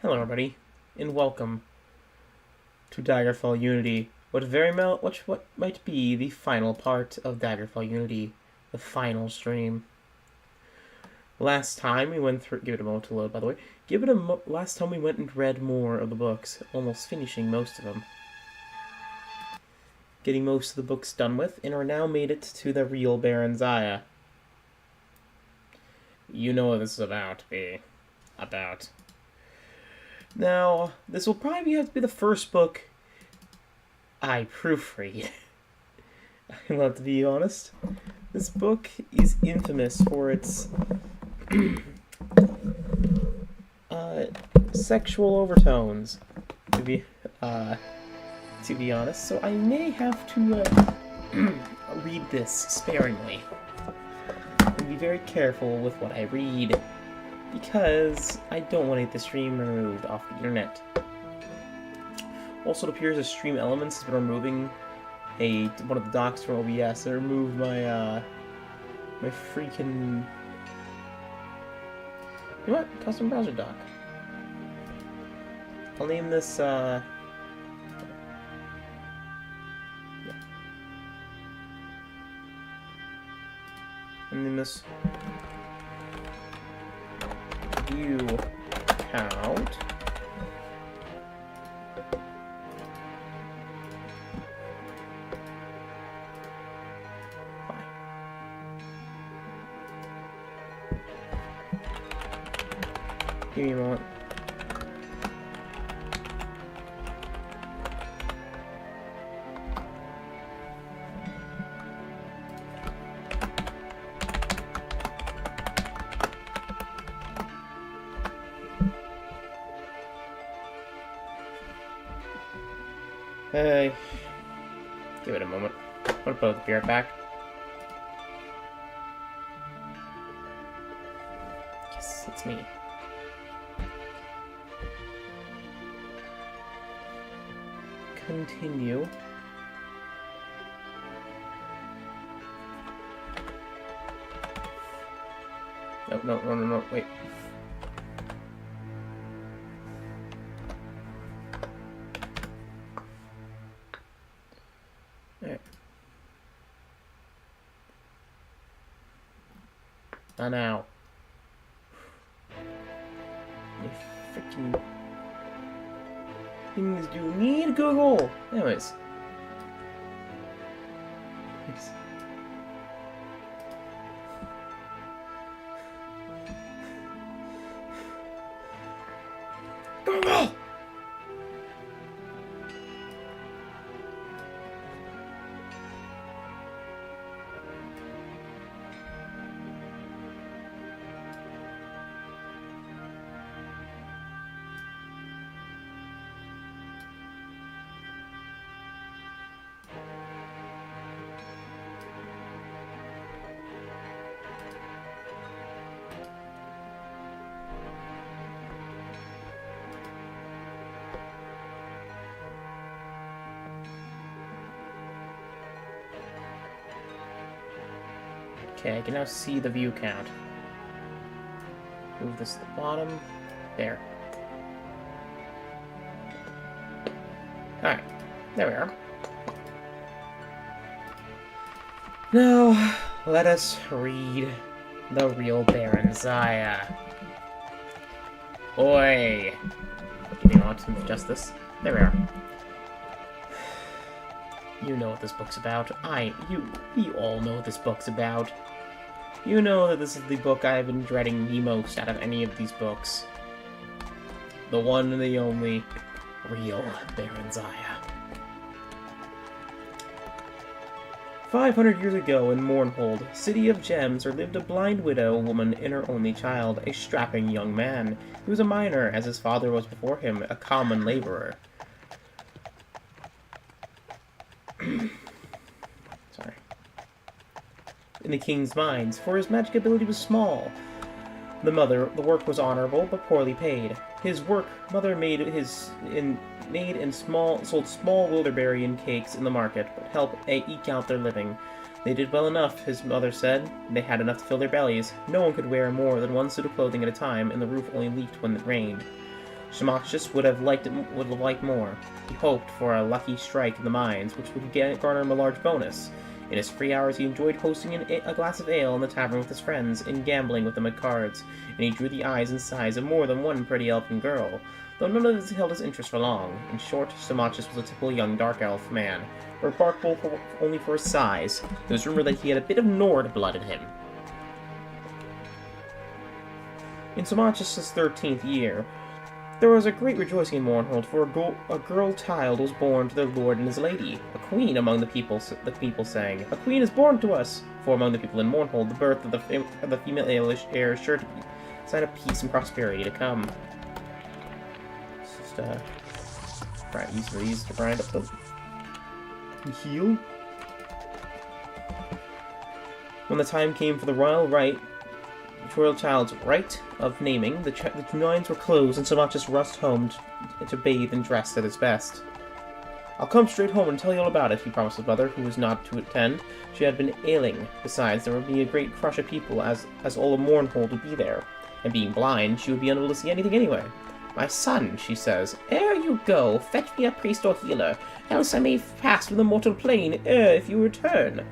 Hello everybody, and welcome to Daggerfall Unity, what might be the final part of Daggerfall Unity, the final stream. Last time we went through, give it a moment to load by the way, last time we went and read more of the books, almost finishing most of them. Getting most of the books done with, and are now made it to the real Baron Zaya. You know what this is about to be about. Now, this will probably have to be the first book I proofread. I'll have to be honest. This book is infamous for its sexual overtones, to be honest. So I may have to read this sparingly and be very careful with what I read, because I don't want to get the stream removed off the internet. Also, it appears as Stream Elements has been removing one of the docs from OBS. It removed my my freaking, you know what? Custom browser doc. I'll name this yeah. I'll name this view count. Give me a moment. Hey, give it a moment. I'm gonna put the beer back. Yes, it's me. Continue. No, wait. Alright. Now. You freaking things do need Google. Anyways. Thanks. Google! Okay, I can now see the view count. Move this to the bottom. There. Alright, there we are. Now, let us read the real Baron Zaya. Oi! Give me a moment to move justice. There we are. You know what this book's about. We all know what this book's about. You know that this is the book I've been dreading the most out of any of these books. The one and the only real Baron Zaya. 500 years ago in Mournhold, city of gems, there lived a blind widow woman and her only child, a strapping young man. He was a miner, as his father was before him, a common laborer. Sorry. In the king's mines, for his magic ability was small. The work was honorable, but poorly paid. His mother sold small wilderberry cakes in the market, but helped eke out their living. They did well enough, his mother said. They had enough to fill their bellies. No one could wear more than one suit of clothing at a time, and the roof only leaked when it rained. Shimachis would have liked more. He hoped for a lucky strike in the mines, which would garner him a large bonus. In his free hours, he enjoyed hosting a glass of ale in the tavern with his friends and gambling with them at cards, and he drew the eyes and sighs of more than one pretty elfin girl, though none of this held his interest for long. In short, Shimachis was a typical young dark elf man, remarkable only for his size. It was rumored that he had a bit of Nord blood in him. In Shimachis' 13th year, there was a great rejoicing in Mournhold, for a girl child was born to their lord and his lady, a queen among the people sang. "A queen is born to us!" For among the people in Mournhold, the birth of the female heir is sure to be a sign of peace and prosperity to come. Let's just, use these to grind up the heal. When the time came for the royal child's rite of naming, the lines were closed and Shimachis rushed home to bathe and dress at his best. "I'll come straight home and tell you all about it," he promised his mother, who was not to attend. She had been ailing. Besides, there would be a great crush of people, as all of Mournhold would be there, and being blind, she would be unable to see anything anyway. "My son," she says, "ere you go, fetch me a priest or healer, else I may pass from the mortal plane if you return."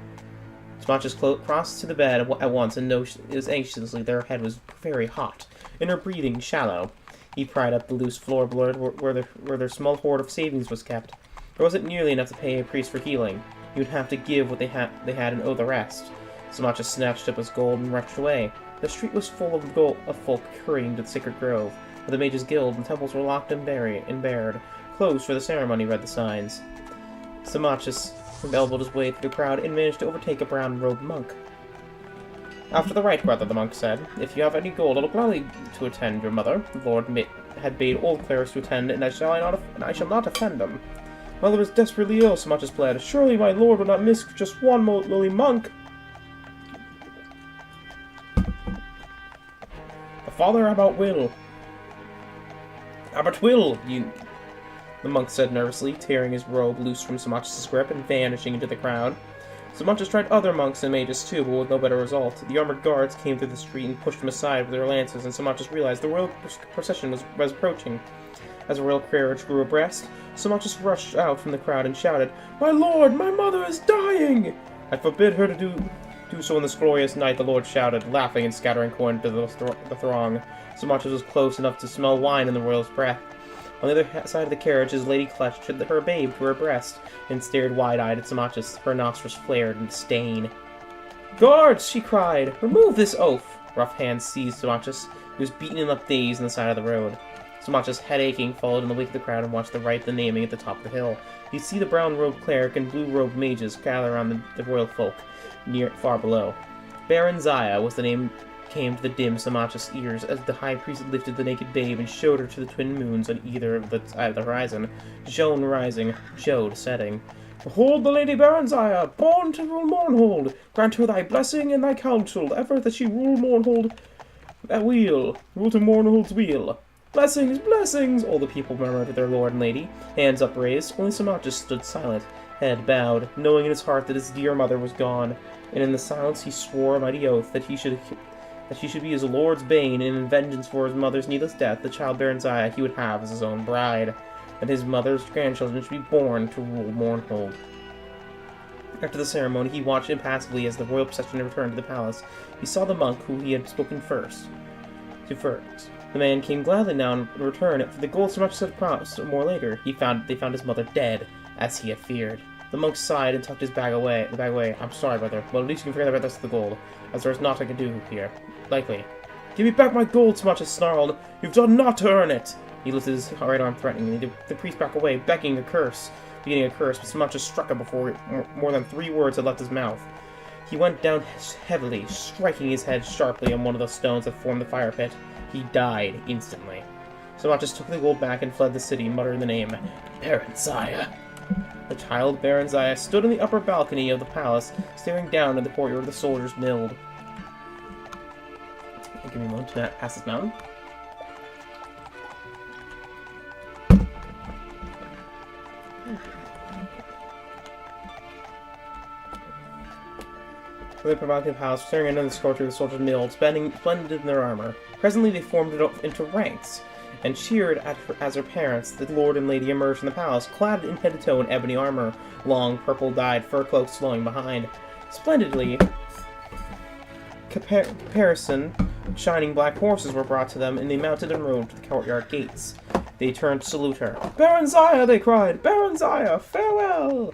Shimachis crossed to the bed at once and noticed anxiously that her head was very hot, and her breathing shallow. He pried up the loose floorboard where their small hoard of savings was kept. There wasn't nearly enough to pay a priest for healing. He would have to give what they had and owe the rest. Shimachis snatched up his gold and rushed away. The street was full of folk hurrying to the sacred grove, but the mages' guild and temples were locked and barred. Closed for the ceremony, read the signs. Shimachis elbowed his way through the crowd and managed to overtake a brown-robed monk. "After the rite, brother," the monk said. "If you have any gold, I'll gladly to attend your mother. The Lord had bade all clerics to attend, and I shall not offend them." "Mother is desperately ill," Shimachis pled. "Surely my lord would not miss just one lowly monk." "The father Abbot will." "Abbot will, the monk said nervously, tearing his robe loose from Shimachis' grip and vanishing into the crowd. Shimachis tried other monks and mages too, but with no better result. The armored guards came through the street and pushed him aside with their lances, and Shimachis realized the royal procession was approaching. As a royal carriage grew abreast, Shimachis rushed out from the crowd and shouted, "My lord, my mother is dying!" "I forbid her to do so in this glorious night," the lord shouted, laughing and scattering coin to the throng. Shimachis was close enough to smell wine in the royal's breath. On the other side of the carriage, his lady clutched her babe to her breast and stared wide-eyed at Shimachis. Her nostrils flared in disdain. "Guards!" she cried. "Remove this oaf!" Rough hands seized Shimachis, who was beaten up dazed on the side of the road. Shimachis, head aching, followed in the wake of the crowd and watched the rite of the naming at the top of the hill. He'd see the brown-robed cleric and blue-robed mages gather around the royal folk, far below. Baron Zaya was the name came to the dim Shimachis' ears as the high priest lifted the naked babe and showed her to the twin moons on either of the side of the horizon, Jone rising, Jode setting. "Behold the Lady Baron Zaya, born to rule Mournhold! Grant her thy blessing and thy counsel, ever that she rule Mournhold at wheel, rule to Mournhold's wheel." "Blessings, blessings!" all the people murmured to their lord and lady, hands upraised. Only Shimachis stood silent, head bowed, knowing in his heart that his dear mother was gone, and in the silence he swore a mighty oath that she should be his lord's bane, and in vengeance for his mother's needless death, the child Baron Zaya he would have as his own bride, and his mother's grandchildren should be born to rule Mournhold. After the ceremony, he watched impassively as the royal procession returned to the palace. He saw the monk who he had spoken first. The man came gladly now in return, for the gold Shimachis had promised more later. They found his mother dead, as he had feared. The monk sighed and tucked his bag away. "I'm sorry, brother, but at least you can forget about the rest of the gold, as there is naught I can do here. Likely." "Give me back my gold," Shimachis snarled. "You've done naught to earn it!" He lifted his right arm threateningly. The priest backed away, beginning a curse, but Shimachis struck him before more than 3 words had left his mouth. He went down heavily, striking his head sharply on one of the stones that formed the fire pit. He died instantly. Shimachis took the gold back and fled the city, muttering the name, Baron Zaya. The child Baron Zaya stood in the upper balcony of the palace, staring down at the courtyard the soldiers milled. Give me a moment to pass this mountain. The provocative house, staring into the courtyard, the soldiers milled, splendid in their armor. Presently they formed into ranks, and cheered as her parents, the lord and lady, emerged from the palace, clad in head-to-toe in ebony armor, long purple-dyed fur cloaks flowing behind. Splendidly caparisoned, shining black horses were brought to them, and they mounted and rode to the courtyard gates. They turned to salute her. "Baron Zaya!" they cried. "Baron Zaya, farewell!"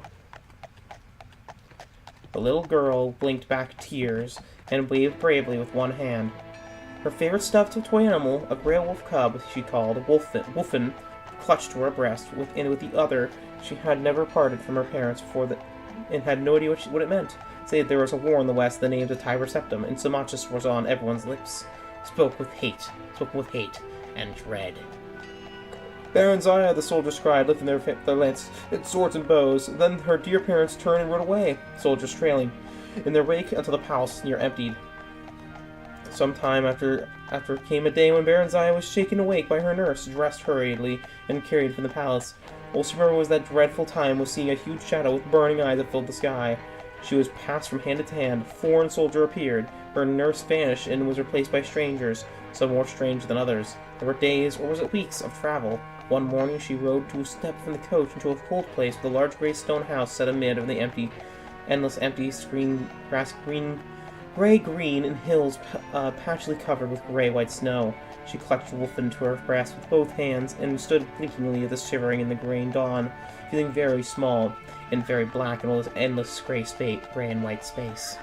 The little girl blinked back tears and waved bravely with one hand. Her favorite stuffed toy animal, a gray wolf cub she called Wolfen, clutched to her breast, and with the other she had never parted from her parents and had no idea what it meant. Say there was a war in the west, the names of Tiber Septim, and Symmachus was on everyone's lips. Spoken with hate, and dread. "Baron Zaya," the soldiers cried, lifting their lances, and swords and bows. Then her dear parents turned and rode away, soldiers trailing in their wake until the palace near emptied. Some time after came a day when Baron Zaya was shaken awake by her nurse, dressed hurriedly, and carried from the palace. All she remembered was that dreadful time was seeing a huge shadow with burning eyes that filled the sky. She was passed from hand to hand. A foreign soldier appeared. Her nurse vanished and was replaced by strangers, some more strange than others. There were days, or was it weeks, of travel. One morning she rode to step from the coach into a cold place with a large gray stone house set amid of the endless empty gray-green and hills patchily covered with gray-white snow. She clutched Wolfen to her breast with both hands and stood blinkingly at the shivering in the grey dawn, feeling very small and very black in all this endless gray and white space.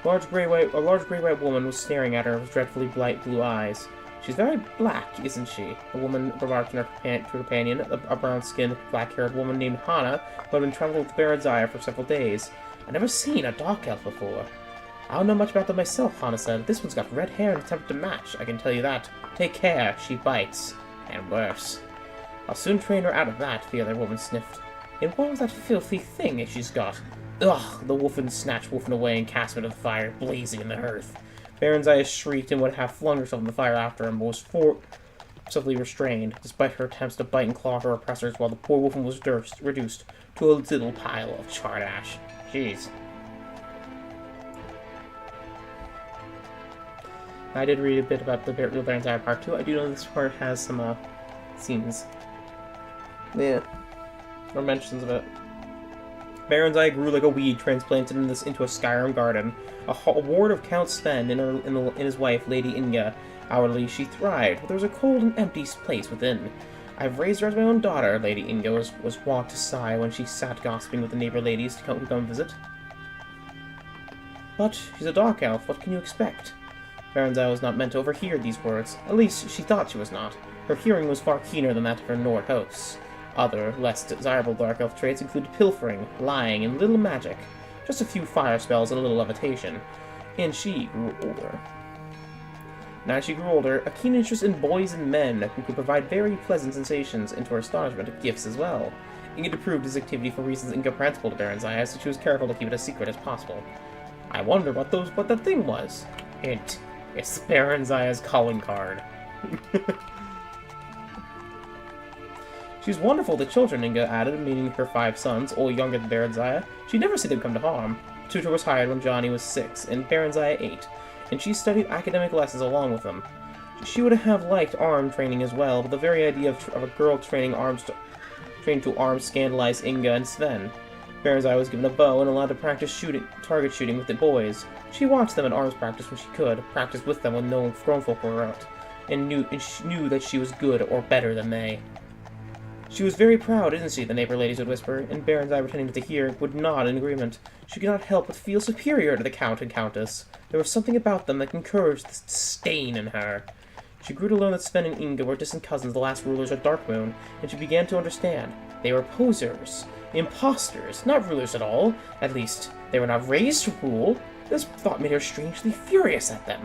A large gray-white woman was staring at her with dreadfully bright blue eyes. "She's very black, isn't she?" the woman remarked to her companion, a brown-skinned, black-haired woman named Hana, who had been traveling with Baron Zaya for several days. "I've never seen a dark elf before." "I don't know much about them myself," Hana said. "This one's got red hair and attempt to match, I can tell you that. Take care, she bites. And worse." "I'll soon train her out of that," the other woman sniffed. "And what was that filthy thing she's got?" "Ugh!" The Wolfen snatched Wolfen away and cast him into the fire, blazing in the hearth. Baron Zaya shrieked and would have flung herself in the fire after him, but was forcibly restrained, despite her attempts to bite and claw her oppressors, while the poor Wolfen was reduced to a little pile of charred ash. Jeez. I did read a bit about the real Baron Zaya Part 2. I do know this part has some scenes. Yeah. Or mentions of it. Baron Zaya grew like a weed transplanted into a Skyrim garden. A ward of Count Sven and his wife, Lady Inga. Outwardly, she thrived, but there was a cold and empty place within. "I've raised her as my own daughter," Lady Inga was wont to sigh when she sat gossiping with the neighbor ladies who come visit. "But she's a dark elf, what can you expect?" Baron Zaya was not meant to overhear these words. At least, she thought she was not. Her hearing was far keener than that of her Nord hosts. Other, less desirable dark elf traits included pilfering, lying, and little magic. Just a few fire spells and a little levitation. And she grew older. Now as she grew older, a keen interest in boys and men who could provide very pleasant sensations, and to her astonishment, gifts as well. Inga approved his activity for reasons incomprehensible to Baron Zaya, so she was careful to keep it as secret as possible. "I wonder what that thing was." Hint. It's Baron Zaya's calling card. She was wonderful to children, Inga added, meaning her 5 sons, all younger than Baron Zaya. She'd never see them come to harm. Tutor was hired when Johnny was 6, and Baron Zaya 8, and she studied academic lessons along with them. She would have liked arm training as well, but the very idea of a girl trained to arms scandalized Inga and Sven. Baron Zaya was given a bow and allowed to practice target shooting with the boys. She watched them at arms practice when she could, practiced with them when no grown folk were out, and knew that she was good or better than they. "She was very proud, isn't she?" the neighbor ladies would whisper, and Baron Zaya, pretending to hear, would nod in agreement. She could not help but feel superior to the Count and Countess. There was something about them that encouraged this disdain in her. She grew to learn that Sven and Inga were distant cousins, the last rulers of Darkmoon, and she began to understand. They were posers, imposters, not rulers at all. At least, they were not raised to rule. This thought made her strangely furious at them.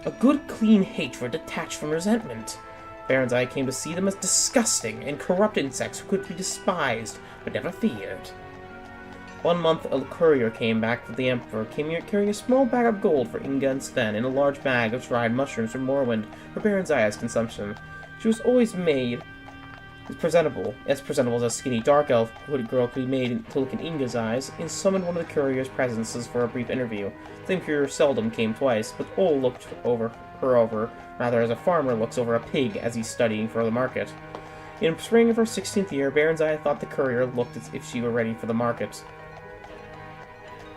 A good, clean hatred detached from resentment. Baron Zaya came to see them as disgusting and corrupt insects who could be despised, but never feared. One month, a courier came back from the Emperor, carrying a small bag of gold for Inga and Sven, and a large bag of dried mushrooms from Morrowind for Baron Zaya's consumption. She was always made as presentable as a skinny dark elf girl could be made to look in Inga's eyes, and summoned one of the courier's presences for a brief interview. The same courier seldom came twice, but all looked over her over, rather as a farmer looks over a pig as he's studying for the market. In spring of her 16th year, Baronziah thought the courier looked as if she were ready for the market.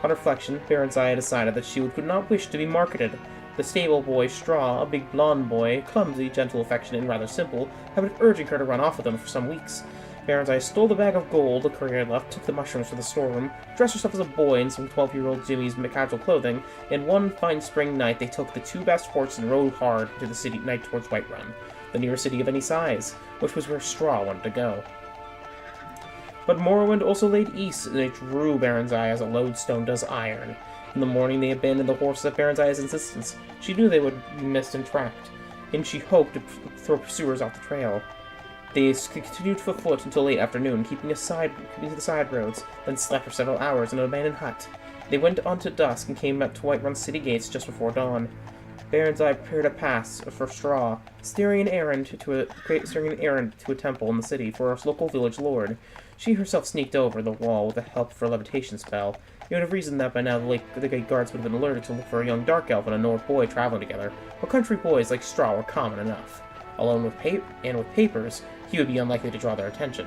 On reflection, Baronziah decided that she could not wish to be marketed. The stable boy, Straw, a big blond boy, clumsy, gentle, affectionate, and rather simple, had been urging her to run off with him for some weeks. Baronziah stole the bag of gold the courier had left, took the mushrooms to the storeroom, dressed herself as a boy in some 12-year-old Jimmy's casual clothing, and one fine spring night they took the 2 best horses and rode hard to the city night towards Whiterun, the nearest city of any size, which was where Straw wanted to go. But Morrowind also laid east, and it drew Baronziah as a lodestone does iron. In the morning they abandoned the horses at Baronziah's insistence. She knew they would be missed and tracked, and she hoped to throw pursuers off the trail. They continued for foot until late afternoon, keeping to the side roads, then slept for several hours in an abandoned hut. They went on to dusk and came up to Whiterun city gates just before dawn. Baronziah prepared a pass for Straw, steering an errand to a temple in the city for a local village lord. She herself sneaked over the wall with the help of her levitation spell. You would have reasoned that by now the gate guards would have been alerted to look for a young dark elf and a Nord boy traveling together, but country boys like Straw were common enough. Alone with papers, he would be unlikely to draw their attention.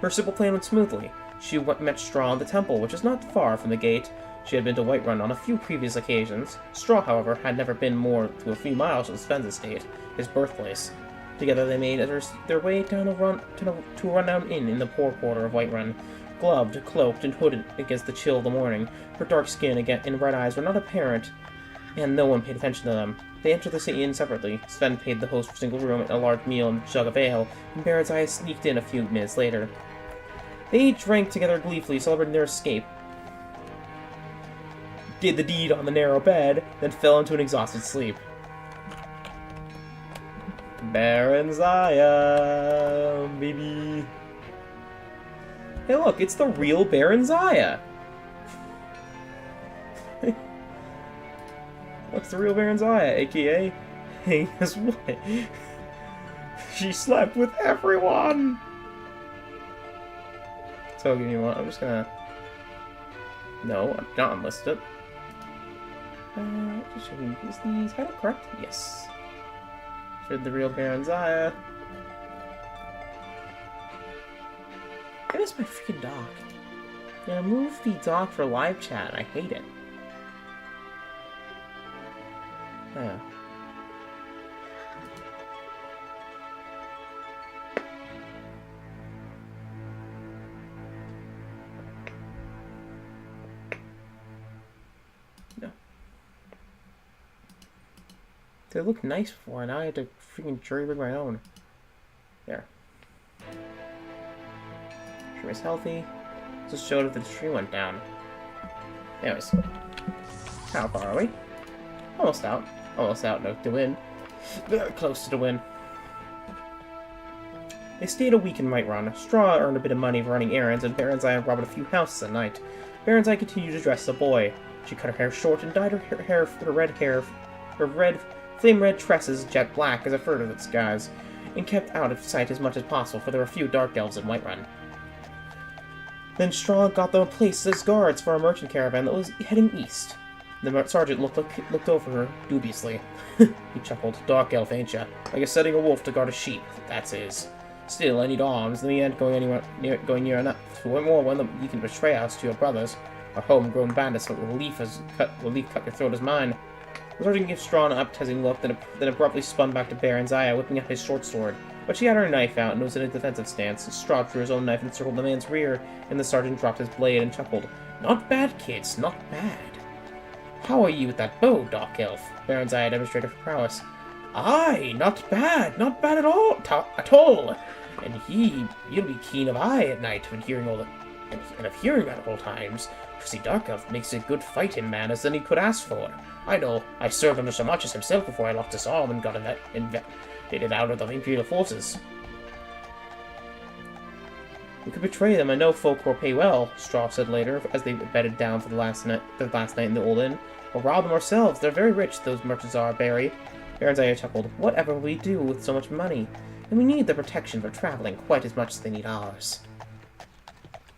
Her simple plan went smoothly. She met Straw in the temple, which is not far from the gate. She had been to Whiterun on a few previous occasions. Straw, however, had never been more than a few miles from Sven's estate, his birthplace. Together they made their way down to a run-down inn in the poor quarter of Whiterun. Gloved, cloaked, and hooded against the chill of the morning, her dark skin and red eyes were not apparent, and no one paid attention to them. They entered the inn separately. Sven paid the host for a single room and a large meal and a jug of ale, and Baronziah sneaked in a few minutes later. They each drank together gleefully, celebrating their escape, did the deed on the narrow bed, then fell into an exhausted sleep. Baronziah, baby. Hey look, it's the real Baronziah! What's the real Baronziah, aka? Hey, guess what? She slept with everyone! So, you know what, I'm just gonna... No, I'm not unlisted. Just checking, is the title correct? Yes. Should the real Baronziah. That is my freaking dock. Yeah, move the dock for live chat. I hate it. Yeah. No. They look nice before, and now I had to freaking jury rig my own. There. Stream is healthy. Just showed if the stream went down. Anyways. How far are we? Almost out. Almost out, no, to win. Very close to the win. They stayed a week in Whiterun. Straw earned a bit of money running errands, and Baronziah robbed a few houses at night. Baronziah continued to dress as a boy. She cut her hair short and dyed her flame red tresses jet black as a further disguise, and kept out of sight as much as possible, for there were few dark elves in Whiterun. Then Straw got them placed as guards for a merchant caravan that was heading east. The sergeant looked over her dubiously. He chuckled. Dark elf, ain't ya? Like you're setting a wolf to guard a sheep. That's his. Still, I need arms, and we ain't going near enough. So one more when you can betray us to your brothers. Our homegrown bandits will leaf cut your throat as mine. The sergeant gave Straw an appetizing look, then abruptly spun back to Baronziah, whipping out his short sword. But she had her knife out and was in a defensive stance. Straw drew his own knife and circled the man's rear, and the sergeant dropped his blade and chuckled. Not bad, kids, not bad. How are you with that bow, Dark Elf? Baronziah demonstrated her prowess. Aye, not bad at all, And you'll be keen of eye at night when hearing all that, and of hearing at all times. For see, Dark Elf makes a good fighting man as any could ask for. I know, I served under Sir Marchus himself before I lost his arm and got it out of the Imperial forces. We could betray them, I know folk will pay well, Straw said later, as they bedded down for the last night in the old inn. We'll rob them ourselves. They're very rich, those merchants are, Barry. Baronziah chuckled. Whatever will we do with so much money? And we need their protection for traveling quite as much as they need ours.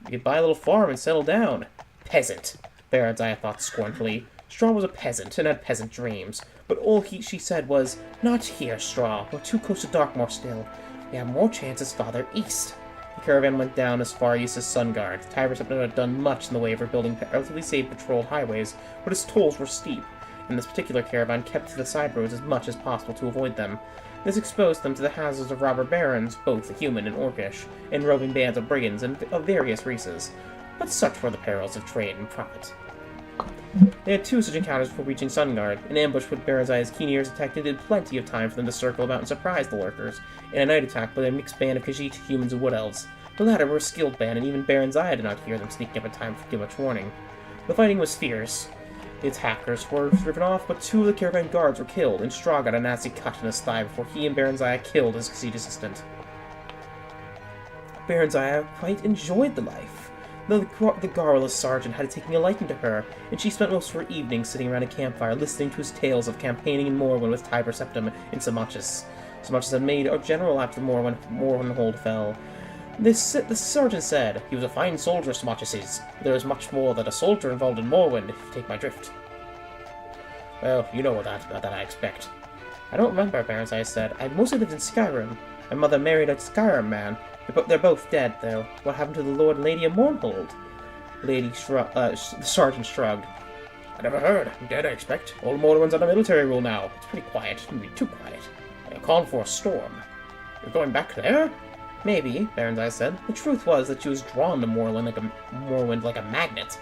We could buy a little farm and settle down. Peasant, Baronziah thought scornfully. Straw was a peasant and had peasant dreams, but all she said was, "Not here, Straw. We're too close to Darkmoor still. We have more chances farther east." The caravan went down as far east as Sungard. Tiber Septim had done much in the way of rebuilding relatively safe patrolled highways, but its tolls were steep, and this particular caravan kept to the side roads as much as possible to avoid them. This exposed them to the hazards of robber barons, both human and orcish, and roving bands of brigands and of various races. But such were the perils of trade and profit. They had 2 such encounters before reaching Sungard. An ambush with Baranzai's keen ears detected did plenty of time for them to circle about and surprise the lurkers, and a night attack by a mixed band of Khajiit, humans, and wood elves. The latter were a skilled band, and even Baranzai did not hear them sneaking up in time for too much warning. The fighting was fierce. The attackers were driven off, but 2 of the caravan guards were killed, and Straw got a nasty cut in his thigh before he and Baranzai killed his Khajiit assistant. Baranzai quite enjoyed the life. The garrulous sergeant had taken a liking to her, and she spent most of her evenings sitting around a campfire listening to his tales of campaigning in Morwen with Tiber Septim in Samachus. Samachus had made a general after Morwenhold fell. The sergeant said, "He was a fine soldier, Samachus is. There is much more than a soldier involved in Morwen, if you take my drift." "Well, you know about that I expect." "I don't remember," Baranzai said. "I mostly lived in Skyrim. My mother married a Skyrim man. They're both dead, though. What happened to the Lord and Lady of Mournhold?" The sergeant shrugged. "I never heard. Dead, I expect. All Morwen's under military rule now. It's pretty quiet. Maybe too quiet. They're calling for a storm." "You're going back there?" "Maybe," Baranzai said. The truth was that she was drawn to Morwen like a magnet.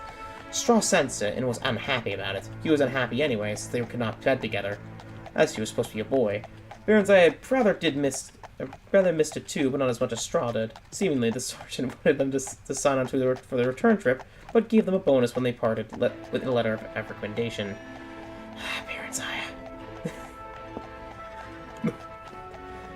Straw sensed it and was unhappy about it. He was unhappy anyway, since they could not bed together, as he was supposed to be a boy. Baranzai rather missed it too, but not as much as Straw did. Seemingly, the sergeant wanted them to sign on for the return trip, but gave them a bonus when they parted with a letter of recommendation. Baranzai.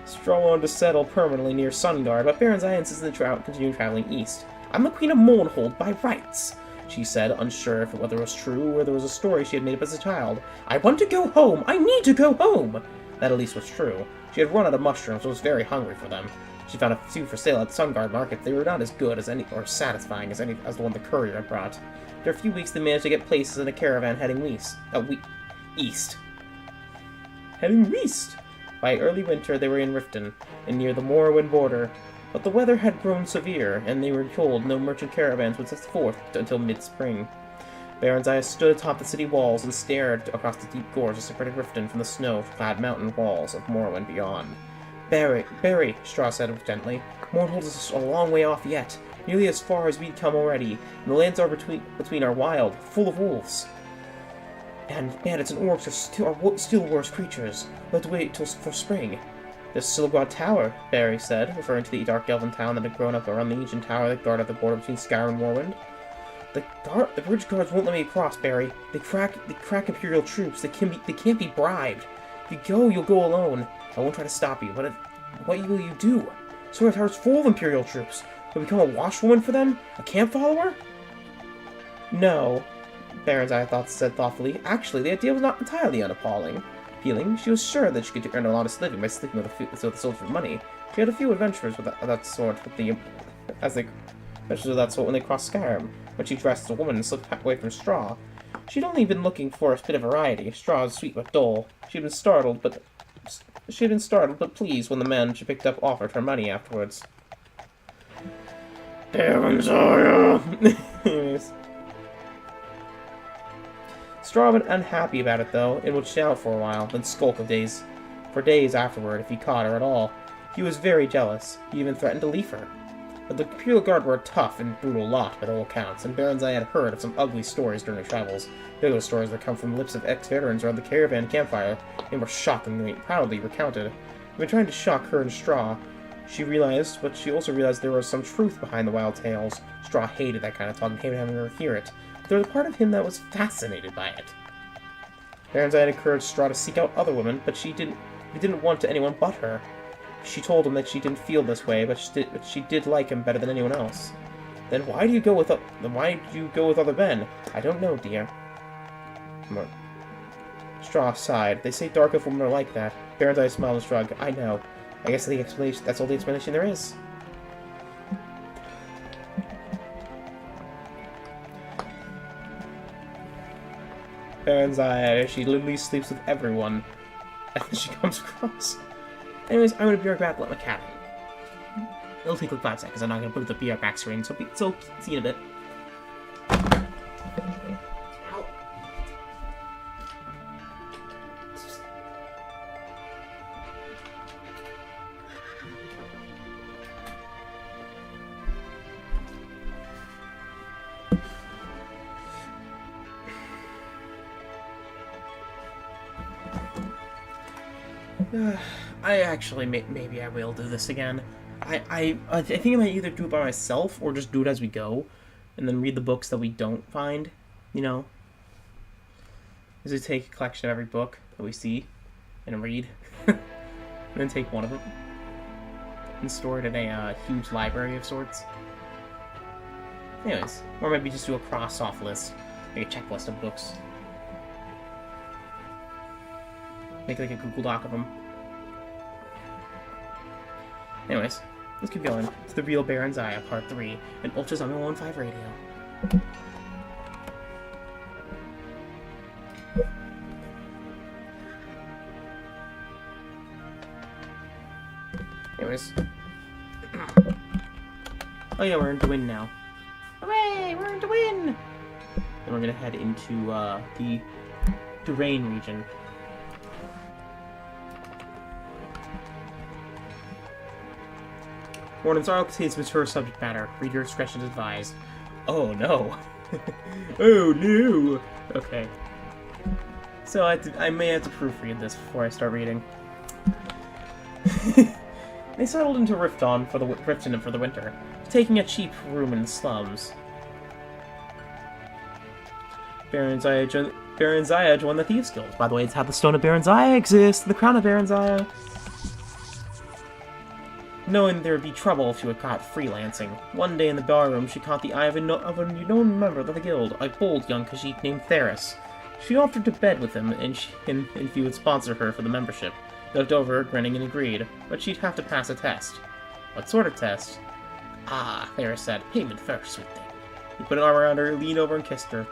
Straw wanted to settle permanently near Sungard, but Baranzai insisted on continuing traveling east. "I'm the Queen of Mournhold by rights," she said, unsure of whether it was true or whether it was a story she had made up as a child. "I want to go home! I need to go home!" That at least was true. She had run out of mushrooms and was very hungry for them. She found a few for sale at Sungard Market. They were not as good as or satisfying as the one the courier had brought. After a few weeks, they managed to get places in a caravan heading east. Heading west! By early winter, they were in Riften, and near the Morrowind border. But the weather had grown severe, and they were told no merchant caravans would set forth until mid-spring. Baranzai stood atop the city walls and stared across the deep gorge that separated Riften from the snow-clad mountain walls of Morrowind beyond. Barry, Straw said gently. "Mournhold is a long way off yet, nearly as far as we'd come already, and the lands between are wild, full of wolves. And bandits and orcs are still worse creatures. We'll have to wait for spring." "There's Silgrod Tower," Barry said, referring to the dark elven town that had grown up around the ancient tower that guarded the border between Skyrim and Morrowind. The bridge guards won't let me across, Barry. They crack Imperial troops. They can't be bribed. If you go, you'll go alone. I won't try to stop you, but what will you do? Storytime Tower's full of Imperial troops. Will you become a washwoman for them? A camp follower?" "No," Baranzai said thoughtfully. Actually, the idea was not entirely unappalling. She was sure that she could earn an honest living by sleeping with the soldiers for money. She had a few adventures of that sort when they crossed Skyrim, when she dressed as a woman and slipped away from Straw. She'd only been looking for a bit of variety. Straw was sweet but dull. She had been startled but pleased when the man she picked up offered her money afterwards. Baranzai! Straw was unhappy about it, though, and would shout for a while, then skulk for days afterward if he caught her at all. He was very jealous. He even threatened to leave her. But the Imperial Guard were a tough and brutal lot by all accounts, and Baranzai had heard of some ugly stories during their travels. Those stories that come from the lips of ex-veterans around the caravan campfire, and were shockingly proudly recounted. They'd been trying to shock her and Straw. She also realized there was some truth behind the wild tales. Straw hated that kind of talk and hated having her hear it. There was a part of him that was fascinated by it. Baranzai had encouraged Straw to seek out other women, but he didn't want anyone but her. She told him that she didn't feel this way, but she did like him better than anyone else. "Then why did you go with other men?" "I don't know, dear." Straw sighed. "They say dark elf women are like that." Baranzai smiled and shrugged. "I know. I guess that's all the explanation there is." Baron Zaya, she literally sleeps with everyone. And then she comes across. Anyways, I'm gonna be right back, let my cat out. It'll take like 5 seconds, I'm not gonna put the be right back screen, so see you in a bit. I actually, maybe I will do this again. I think I might either do it by myself or just do it as we go, and then read the books that we don't find, you know? Is we take a collection of every book that we see and read, and then take one of them and store it in a huge library of sorts. Anyways, or maybe just do a cross-off list, like a checklist of books. Make like a Google Doc of them. Anyways, let's keep going. It's The Real Baron Zaya, Part 3, and Ultrazombie115 Radio. Anyways. Oh yeah, we're in Dwin now. Hooray! We're in Dwin! And we're gonna head into, the Rain region. Warning, this article contains mature subject matter. Reader discretion is advised. Oh no. Oh no! Okay. So I may have to proofread this before I start reading. They settled into Riften for the winter, taking a cheap room in the slums. Baron Zaya joined the Thieves Guild. By the way, it's how the Stone of Baron Zaya exists, the Crown of Baron Zaya. Knowing there would be trouble if she would caught freelancing, one day in the barroom she caught the eye of a known member of the guild, a bold young Khajiit named Theris. She offered to bed with him, and if he would sponsor her for the membership. He looked over her, grinning, and agreed, but she'd have to pass a test. What sort of test? Ah, Theris said, payment first, sweet thing. He put an arm around her, leaned over, and kissed her.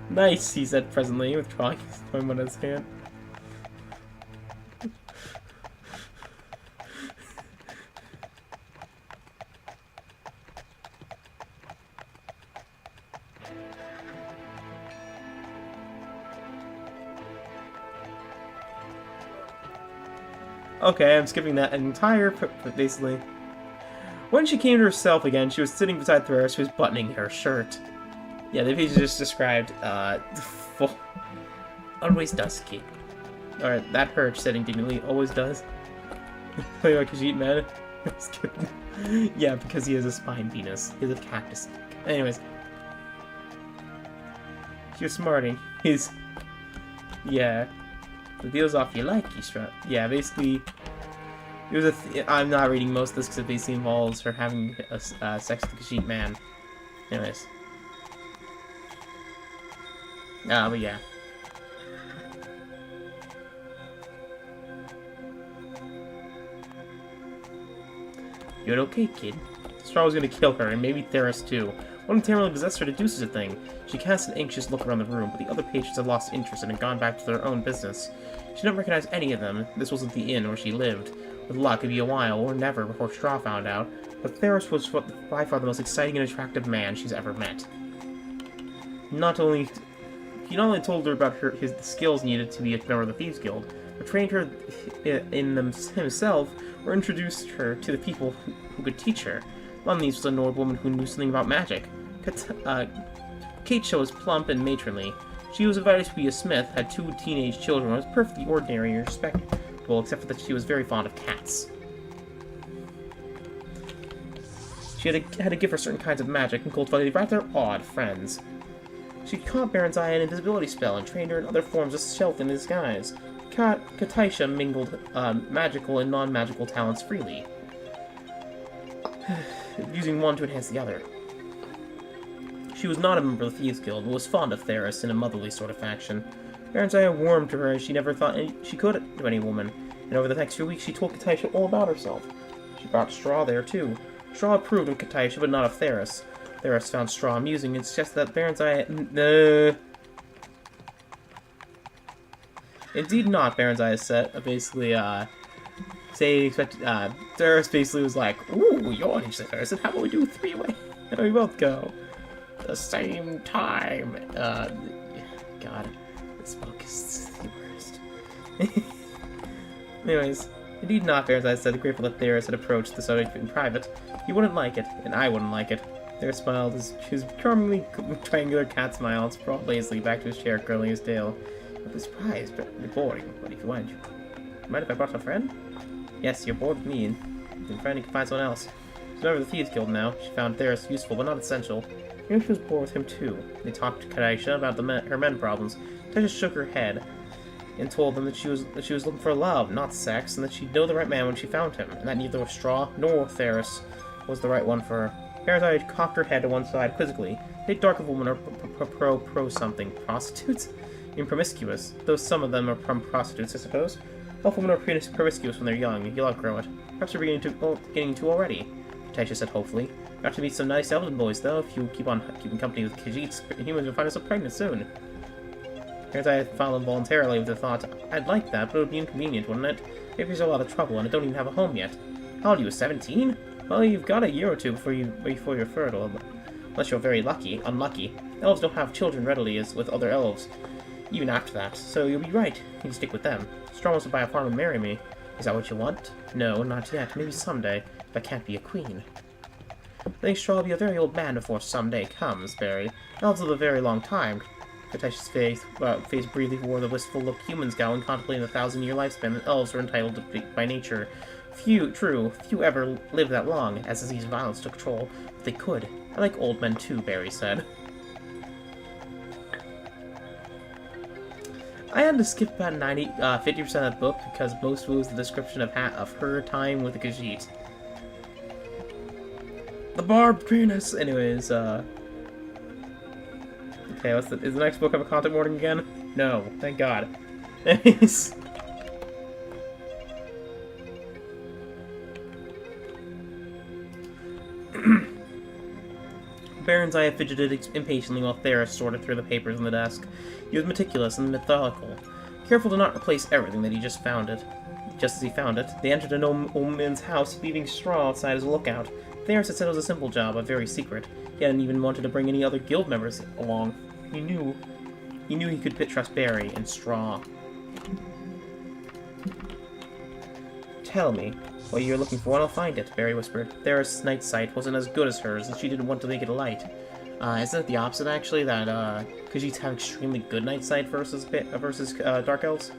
Nice, he said presently, withdrawing his thumb on his hand. Okay, I'm skipping that entire basically. When she came to herself again, she was sitting beside Theris, who was buttoning her shirt. Yeah, the page just described, full... Always does, kid. Alright, that perch sitting dignity always does. Play like Khajiit man. Just kidding. Yeah, because he has a spine penis. He has a cactus stick. Anyways. She was smarting. He's... Yeah. The deal's off you like, you strut. Yeah, basically... It was I'm not reading most of this because it basically involves her having a sex with a Khajiit man. Anyways. But yeah. You're okay, kid. Straw was gonna kill her, and maybe Theris too. What entirely possessed her to do such a thing? She cast an anxious look around the room, but the other patients had lost interest and had gone back to their own business. She didn't recognize any of them. This wasn't the inn where she lived. With luck, it'd be a while, or never, before Straw found out. But Theris was by far the most exciting and attractive man she's ever met. He not only told her about the skills needed to be a member of the Thieves Guild, but trained her in them himself, or introduced her to the people who could teach her. One of these was a noblewoman who knew something about magic. Kate was plump and matronly. She was invited to be a smith, had 2 teenage children, and was perfectly ordinary and respectable, except for that she was very fond of cats. She had to give her certain kinds of magic and cultivated rather odd friends. She caught Baron Zaya an invisibility spell and trained her in other forms of stealth and disguise. Kataisha mingled magical and non-magical talents freely, using one to enhance the other. She was not a member of the Thieves Guild, but was fond of Theris in a motherly sort of fashion. Baron Zaya warmed to her as she never thought she could to any woman, and over the next few weeks she told Kataisha all about herself. She brought Straw there, too. Straw approved of Kataisha, but not of Theris. Theris found Straw amusing and suggested that Baron's Eye... Indeed not, Baron's Eye said. Basically, say expected... Theris basically was like, ooh, you're interested, Theris, how about we do 3-way? And we both go. The same time. God. This book is the worst. Anyways, indeed not, Baron's Eye said, grateful that Theris had approached the subject in private. He wouldn't like it, and I wouldn't like it. Theris smiled his charmingly triangular cat smile and sprawled lazily back to his chair, curling his tail. I was surprised, but boring. What if you want? Mind if I brought a friend? Yes, you're bored with me, and friend, you can find someone else. She's a member of the Thieves Guild now. She found Theris useful, but not essential. Maybe she was bored with him too. They talked to Kadaisha about her men problems. Kadaisha shook her head and told them that she was looking for love, not sex, and that she'd know the right man when she found him, and that neither Straw nor Theris was the right one for her. Parasite cocked her head to one side quizzically. They dark of women are pro something. Prostitutes? Even promiscuous. Though some of them are prostitutes, I suppose. Elf women are promiscuous when they're young. You'll outgrow it. Perhaps you're beginning to already, Tasha said hopefully. Got to meet some nice elven boys, though. If you keep on keeping company with Khajiits, humans will find us pregnant soon. Parasite fell involuntarily with the thought, I'd like that, but it would be inconvenient, wouldn't it? Maybe there's a lot of trouble, and I don't even have a home yet. How old are you, 17? Well, you've got a year or two before you're fertile. Unless you're very unlucky. Elves don't have children readily as with other elves, even after that, so you'll be right. You can stick with them. Straw wants to buy a farm and marry me. Is that what you want? No, not yet. Maybe someday, if I can't be a queen. I think Straw will be a very old man before someday comes, Barry. Elves live a very long time. Katesh's face briefly wore the wistful look humans got when contemplating the 1,000-year lifespan that elves are entitled to by nature. Few ever live that long, as disease and violence took control, but they could. I like old men too, Barry said. I had to skip about 50% of that book because most of it was the description of her time with the Khajiit. The barbed penis! Anyways, okay, is the next book of a content warning again? No, thank God. Anyways. Baron's Eye fidgeted impatiently while Theris sorted through the papers on the desk. He was meticulous and methodical, careful to not replace everything that he just found it. Just as he found it, they entered an old man's house, leaving Straw outside as a lookout. Theris had said it was a simple job, a very secret. He hadn't even wanted to bring any other guild members along. He knew he could trust Barry and Straw. Tell me what you're looking for and I'll find it, Barry whispered. Theris' night sight wasn't as good as hers, and she didn't want to make it a light. Isn't it the opposite, actually, that Khajiits have extremely good night sight versus Dark Elves?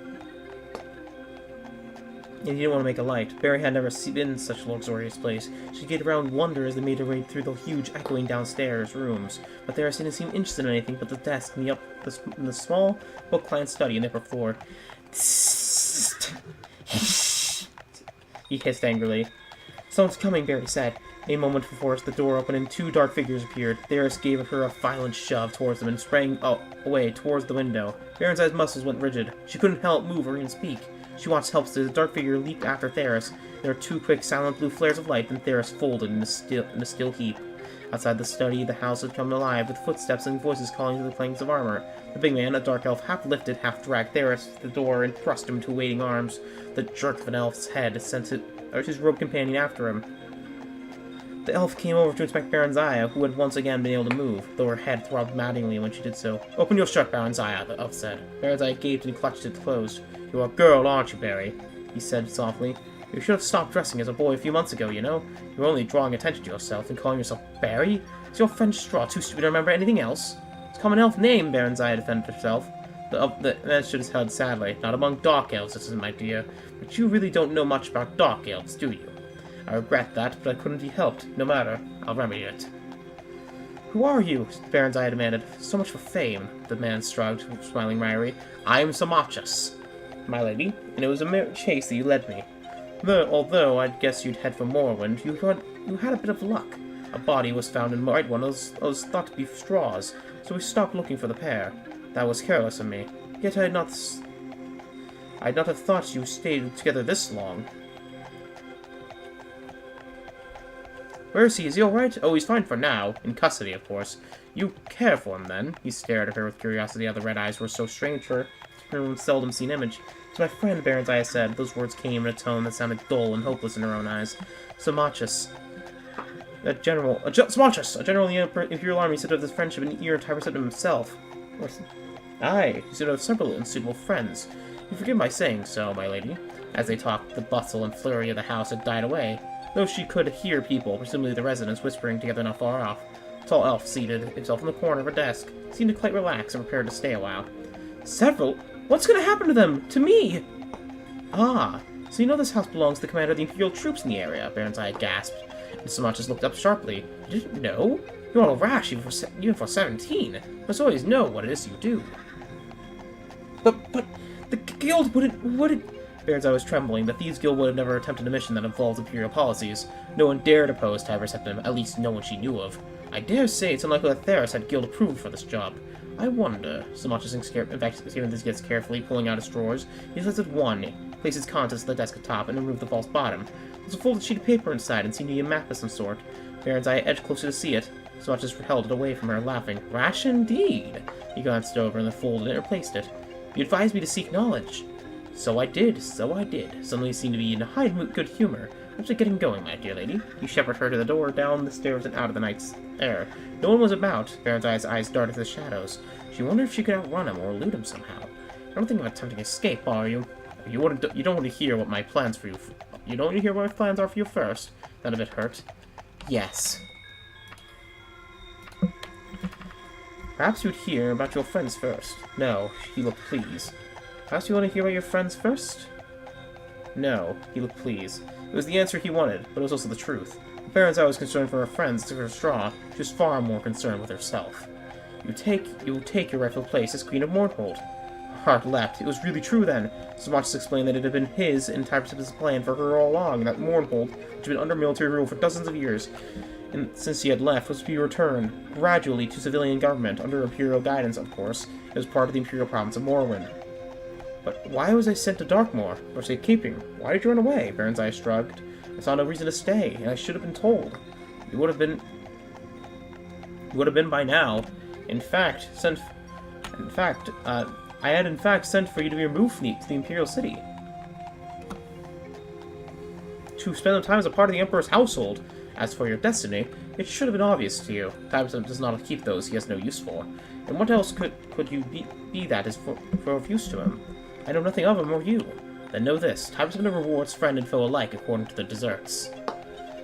And he didn't want to make a light. Barry had never been in such a luxurious place. She gazed around wonder as they made their way through the huge, echoing downstairs rooms. But Theris didn't seem interested in anything but the desk in the small, book-lined study on the upper floor. He hissed angrily. Someone's coming, Barry said. A moment before the door opened and 2 dark figures appeared. Theris gave her a violent shove towards them and sprang away towards the window. Baron's Eye's muscles went rigid. She couldn't move or even speak. She watched helplessly as the dark figure leaped after Theris. There were 2 quick, silent blue flares of light, and Theris folded in a still heap. Outside the study, the house had come alive, with footsteps and voices calling to the planks of armor. The big man, a dark elf, half lifted, half dragged Theris to the door and thrust him into waiting arms. The jerk of an elf's head sent his robed companion after him. The elf came over to inspect Baron's Eye, who had once again been able to move, though her head throbbed maddeningly when she did so. Open your shirt, Baron's Eye, the elf said. Baron's Eye gaped and clutched it closed. You're a girl, aren't you, Barry? He said softly. You should have stopped dressing as a boy a few months ago, you know? You were only drawing attention to yourself and calling yourself Barry? Is your friend Straw too stupid to remember anything else? It's a common elf name, Baron's Eye defended herself. The man shook his head sadly. Not among dark elves, this is my dear. But you really don't know much about dark elves, do you? I regret that, but I couldn't be helped. No matter, I'll remedy it. Who are you? Baron's Eye demanded. So much for fame, the man shrugged, smiling wryly. I am Samachus, my lady, and it was a mere chase that you led me. Although I'd guess you'd head for Morrowind, you had a bit of luck. A body was found in right one of those thought to be Straw's, so we stopped looking for the pair. That was careless of me. Yet I'd not have thought you stayed together this long. Where is he? Is he alright? Oh, he's fine for now. In custody, of course. You care for him, then? He stared at her with curiosity. How the red eyes were so strange for her seldom-seen image. "It's my friend," Baron's said. Those words came in a tone that sounded dull and hopeless in her own eyes. Samachus. Samachus! A general in the Imperial Army said of this friendship an ear Tiber said to himself. Aye, he said of several unsuitable friends. You forgive my saying so, my lady. As they talked, the bustle and flurry of the house had died away, though she could hear people, presumably the residents, whispering together not far off. A tall elf seated himself in the corner of a desk, seemed to quite relax and prepared to stay a while. Several? What's going to happen to them? To me? Ah, so you know this house belongs to the commander of the Imperial troops in the area, Baron's gasped. And Samachus looked up sharply. You didn't know? You're all rash even for 17. You must always know what it is you do. But the guild wouldn't... Baron's was trembling. The Thieves Guild would have never attempted a mission that involved Imperial policies. No one dared oppose Tiber Septim, at least no one she knew of. I dare say it's unlikely that Theros had guild approval for this job. I wonder, Samachus investigated carefully, pulling out his drawers. He lifted one, placed its contents on the desk atop, and removed the false bottom. There was a folded sheet of paper inside, and seemed to be a map of some sort. Baron's edged closer to see it. Samachus held it away from her, laughing. Rash indeed! He glanced over and then folded it and replaced it. You advised me to seek knowledge. So I did. Suddenly seemed to be in a high good humor. I'm just getting going, my dear lady. He shepherded her to the door, down the stairs, and out of the night's air. No one was about. Baron's eyes darted to the shadows. She wondered if she could outrun him or elude him somehow. You don't think of attempting escape, are you? You don't want to hear what my plans for you. You don't want to hear what my plans are for you first. None of it hurt. Yes. Perhaps you'd hear about your friends first. No, he looked pleased. Perhaps you want to hear about your friends first? No, he looked pleased. It was the answer he wanted, but it was also the truth. The Baron's was concerned for her friends to her straw. She was far more concerned with herself. You will take your rightful place as Queen of Mournhold. Her heart leapt. It was really true then. Samachus explained that it had been his and Tiber's plan for her all along, and that Mournhold, which had been under military rule for dozens of years, and since he had left, was to be returned gradually to civilian government, under Imperial guidance, of course. It was part of the Imperial province of Morrowind. But why was I sent to Darkmoor, or safekeeping? Why did you run away? Baron's shrugged. I saw no reason to stay, and I should have been told. You would have been by now. I had in fact sent for you to be removed from the Imperial City. To spend some time as a part of the Emperor's household. As for your destiny, it should have been obvious to you. Tiber does not keep those he has no use for. And what else could you be that is for of use to him? I know nothing of him or you. Then know this, Tiber rewards friend and foe alike according to their deserts.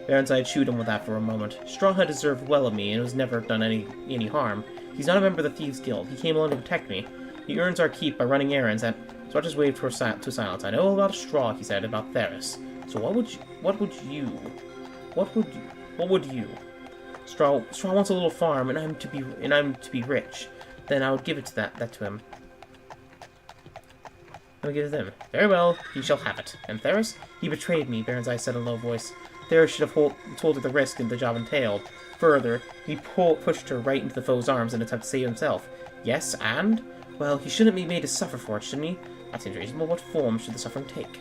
Baron's chewed him with that for a moment. Strawhead deserved well of me and has never done any harm. He's not a member of the Thieves Guild. He came along to protect me. He earns our keep by running errands and... Swatches waved to silence. I know all about Straw, he said, about Theros. So what would you? Straw wants a little farm, and I'm to be rich. Then I would give it to that to him. Let me give it to him. Very well, he shall have it. And Theros? He betrayed me, Baron's said in a low voice. Theros should have told her the risk and the job entailed. Further, he pushed her right into the foe's arms in an attempt to save himself. Yes, and? Well, he shouldn't be made to suffer for it, shouldn't he? That seems reasonable. What form should the suffering take?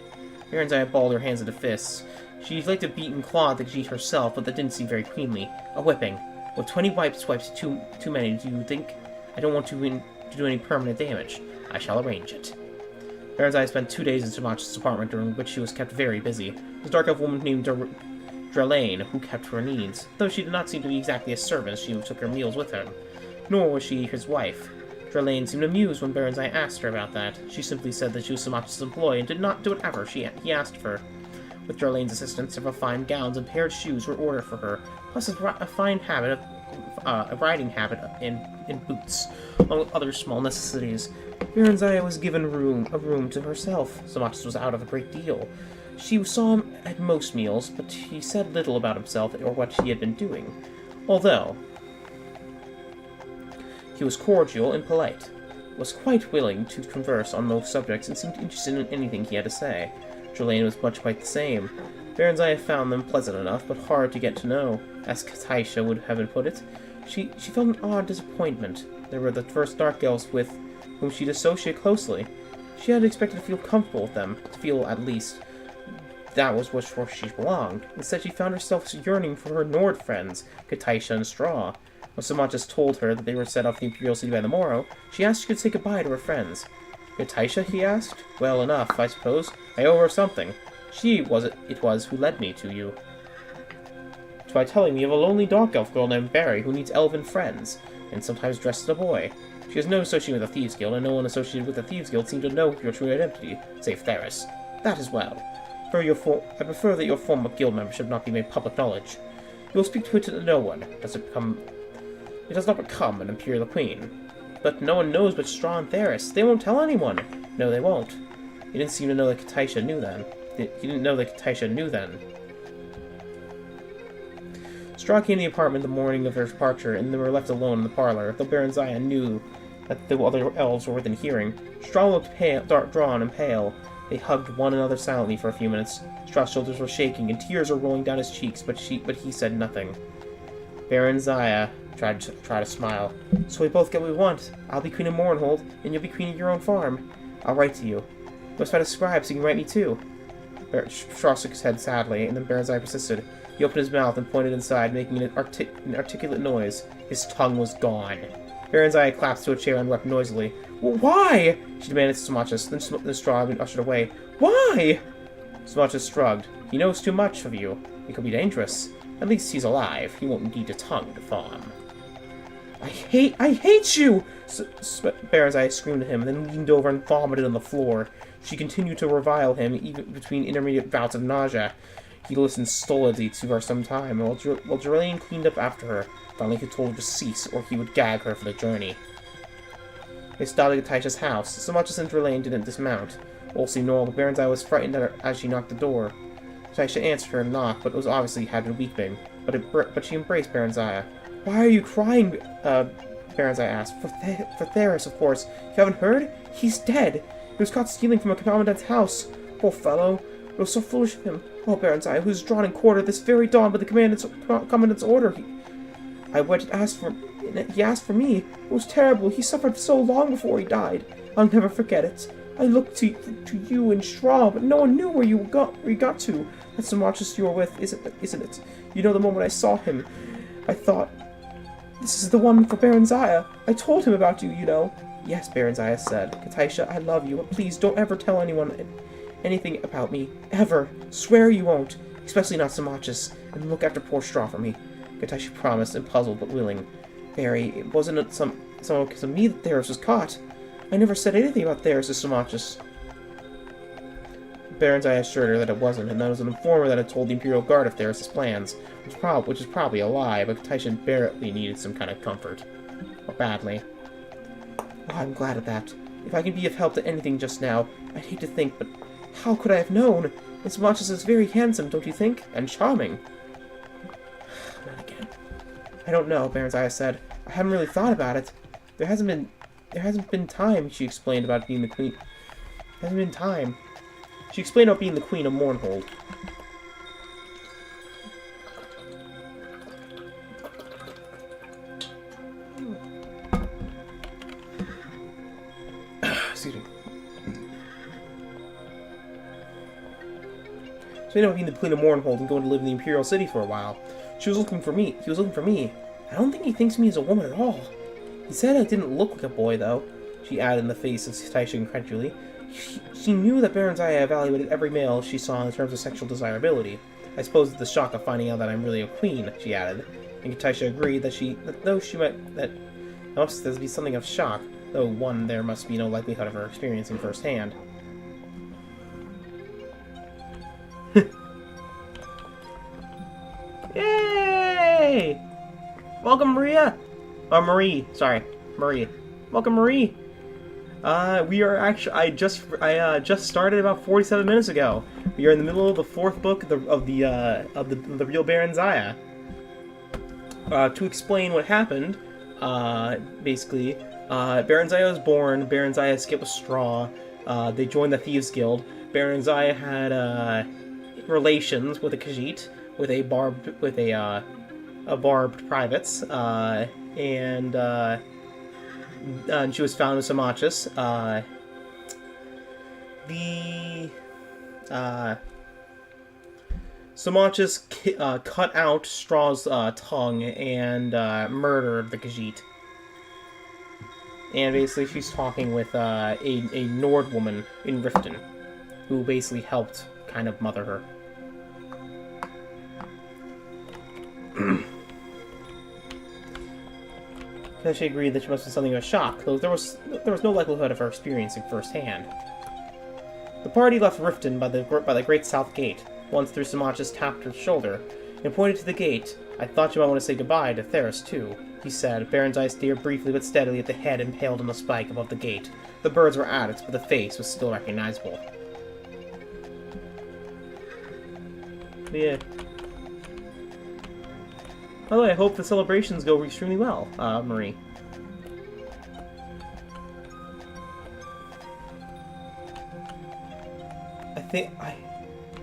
Baron's balled her hands into fists. She'd like to beat and claw the G herself, but that didn't seem very queenly. A whipping. With 20 swipes too many, do you think? I don't want to do any permanent damage. I shall arrange it. Baron's spent 2 days in Samach's apartment, during which she was kept very busy. There was a dark elf woman named Drelane, who kept her needs. Though she did not seem to be exactly a servant, she took her meals with her. Nor was she his wife. Drelane seemed amused when Baron's asked her about that. She simply said that she was Samach's employee and did not do whatever he asked for. With Drelane's assistance, several fine gowns and paired shoes were ordered for her, plus a fine habit of a riding habit in boots, along with other small necessities. Baron's was given a room to herself. Samachus was out of a great deal. She saw him at most meals, but he said little about himself or what he had been doing. Although he was cordial and polite, was quite willing to converse on most subjects, and seemed interested in anything he had to say. Drelane was much quite the same. Baron's had found them pleasant enough, but hard to get to know, as Katisha would have put it. She felt an odd disappointment. They were the first dark elves with whom she'd associate closely. She had expected to feel comfortable with them, to feel, at least, that was where she belonged. Instead, she found herself yearning for her Nord friends, Kataisha and Straw. When Samachus told her that they were set off the Imperial City by the morrow, she asked if she could say goodbye to her friends. Kataisha, he asked? Well enough, I suppose. I owe her something. It was who led me to you. By telling me of a lonely dark elf girl named Barry who needs elven friends, and sometimes dressed as a boy. She has no association with the Thieves Guild, and no one associated with the Thieves Guild seemed to know your true identity, save Theris. That as well. I prefer that your former guild membership not be made public knowledge. You will speak to it to no one. It does not become an Imperial Queen. But no one knows but Straw and Theris. They won't tell anyone. No, they won't. He didn't seem to know that Kataisha knew then. He didn't know that Kataisha knew then. Straw came to the apartment the morning of their departure, and they were left alone in the parlor, though Baron Zaya knew that the other elves were within hearing. Straw looked pale, drawn and pale. They hugged one another silently for a few minutes. Straw's shoulders were shaking, and tears were rolling down his cheeks, but he said nothing. Baron Zaya tried to smile. So we both get what we want. I'll be queen of Mournhold, and you'll be queen of your own farm. I'll write to you. You must find a scribe so you can write me too. Straw shook his head sadly, and then Baron Zaya persisted. He opened his mouth and pointed inside, making an articulate noise. His tongue was gone. Baron Zaya collapsed to a chair and wept noisily. Why? She demanded to Samachus, then Straw had been ushered away. Why? Samachus shrugged. He knows too much of you. It could be dangerous. At least he's alive. He won't need a tongue to farm. I hate you! Baron Zaya screamed at him, and then leaned over and vomited on the floor. She continued to revile him, even between intermediate bouts of nausea. He listened stolidly to her some time, while Geraldine cleaned up after her. Finally, he told her to cease, or he would gag her for the journey. They stopped at Kataisha's house. Samachus and Geraldine didn't dismount. All seemed normal, but Baron Zaya was frightened at her as she knocked the door. Kataisha answered her knock, but was obviously had been weeping. But she embraced Baron Zaya. Why are you crying? Baron Zaya asked. For Theris, of course. You haven't heard? He's dead. He was caught stealing from a commandant's house. Poor fellow. It was so foolish of him. Oh, Baron Zaya, who was drawn and quartered this very dawn by the commandant's order. I went and asked for him. He asked for me. It was terrible. He suffered so long before he died. I'll never forget it. I looked to you and Straw, but no one knew where you got to. That's the Samachus you were with, isn't it? You know, the moment I saw him, I thought, this is the one for Baron Zaya. I told him about you, you know. Yes, Baron Zaya said. Kataisha, I love you, but please don't ever tell anyone anything about me. Ever. Swear you won't. Especially not Samachus. And look after poor Straw for me. Kataisha promised, and puzzled but willing. Barry, it wasn't some because of me that Theris was caught. I never said anything about Theris to Samachus. Baron Zaya assured her that it wasn't, and that it was an informer that had told the Imperial Guard of Theris' plans, which is probably a lie, but Kataisha barely needed some kind of comfort. Or badly. Oh, I'm glad of that. If I can be of help to anything just now, I'd hate to think, but how could I have known? And Samachus is very handsome, don't you think? And charming. Not again. I don't know, Baron Zaya said. I haven't really thought about it. There hasn't been time, she explained about being the queen. There hasn't been time. She explained about being the queen of Mournhold. Excuse me. So about being the queen of Mournhold and going to live in the Imperial City for a while. She was looking for me. He was looking for me. I don't think he thinks me as a woman at all. He said I didn't look like a boy, though, she added in the face of Kataisha incredulously. She knew that Baron Zaya evaluated every male she saw in terms of sexual desirability. I suppose it's the shock of finding out that I'm really a queen, she added. And Kataisha agreed that there must be something of shock, though one there must be no likelihood of her experiencing firsthand. Yay! Welcome, Maria! Marie. Sorry. Marie. Welcome, Marie! We are actually... I just started about 47 minutes ago. We are in the middle of the fourth book of the real Baron Zaya. To explain what happened, basically, Baron Zaya was born. Baron Zaya skipped a straw. They joined the Thieves Guild. Baron Zaya had relations with a Khajiit, with a barbed privates, and she was found with Samachus. Baron Zaya, Samachis cut out Straw's tongue and murdered the Khajiit. And basically she's talking with a Nord woman in Riften, who basically helped kind of mother her. She agreed that she must have been something of a shock, though there was no likelihood of her experiencing firsthand. The party left Riften by the Great South Gate. Once through Samachis tapped her shoulder and pointed to the gate. I thought you might want to say goodbye to Theris too, he said. Baron's eyes stared briefly but steadily at the head impaled on the spike above the gate. The birds were at it, but the face was still recognizable. Yeah. By the way, I hope the celebrations go extremely well, Marie.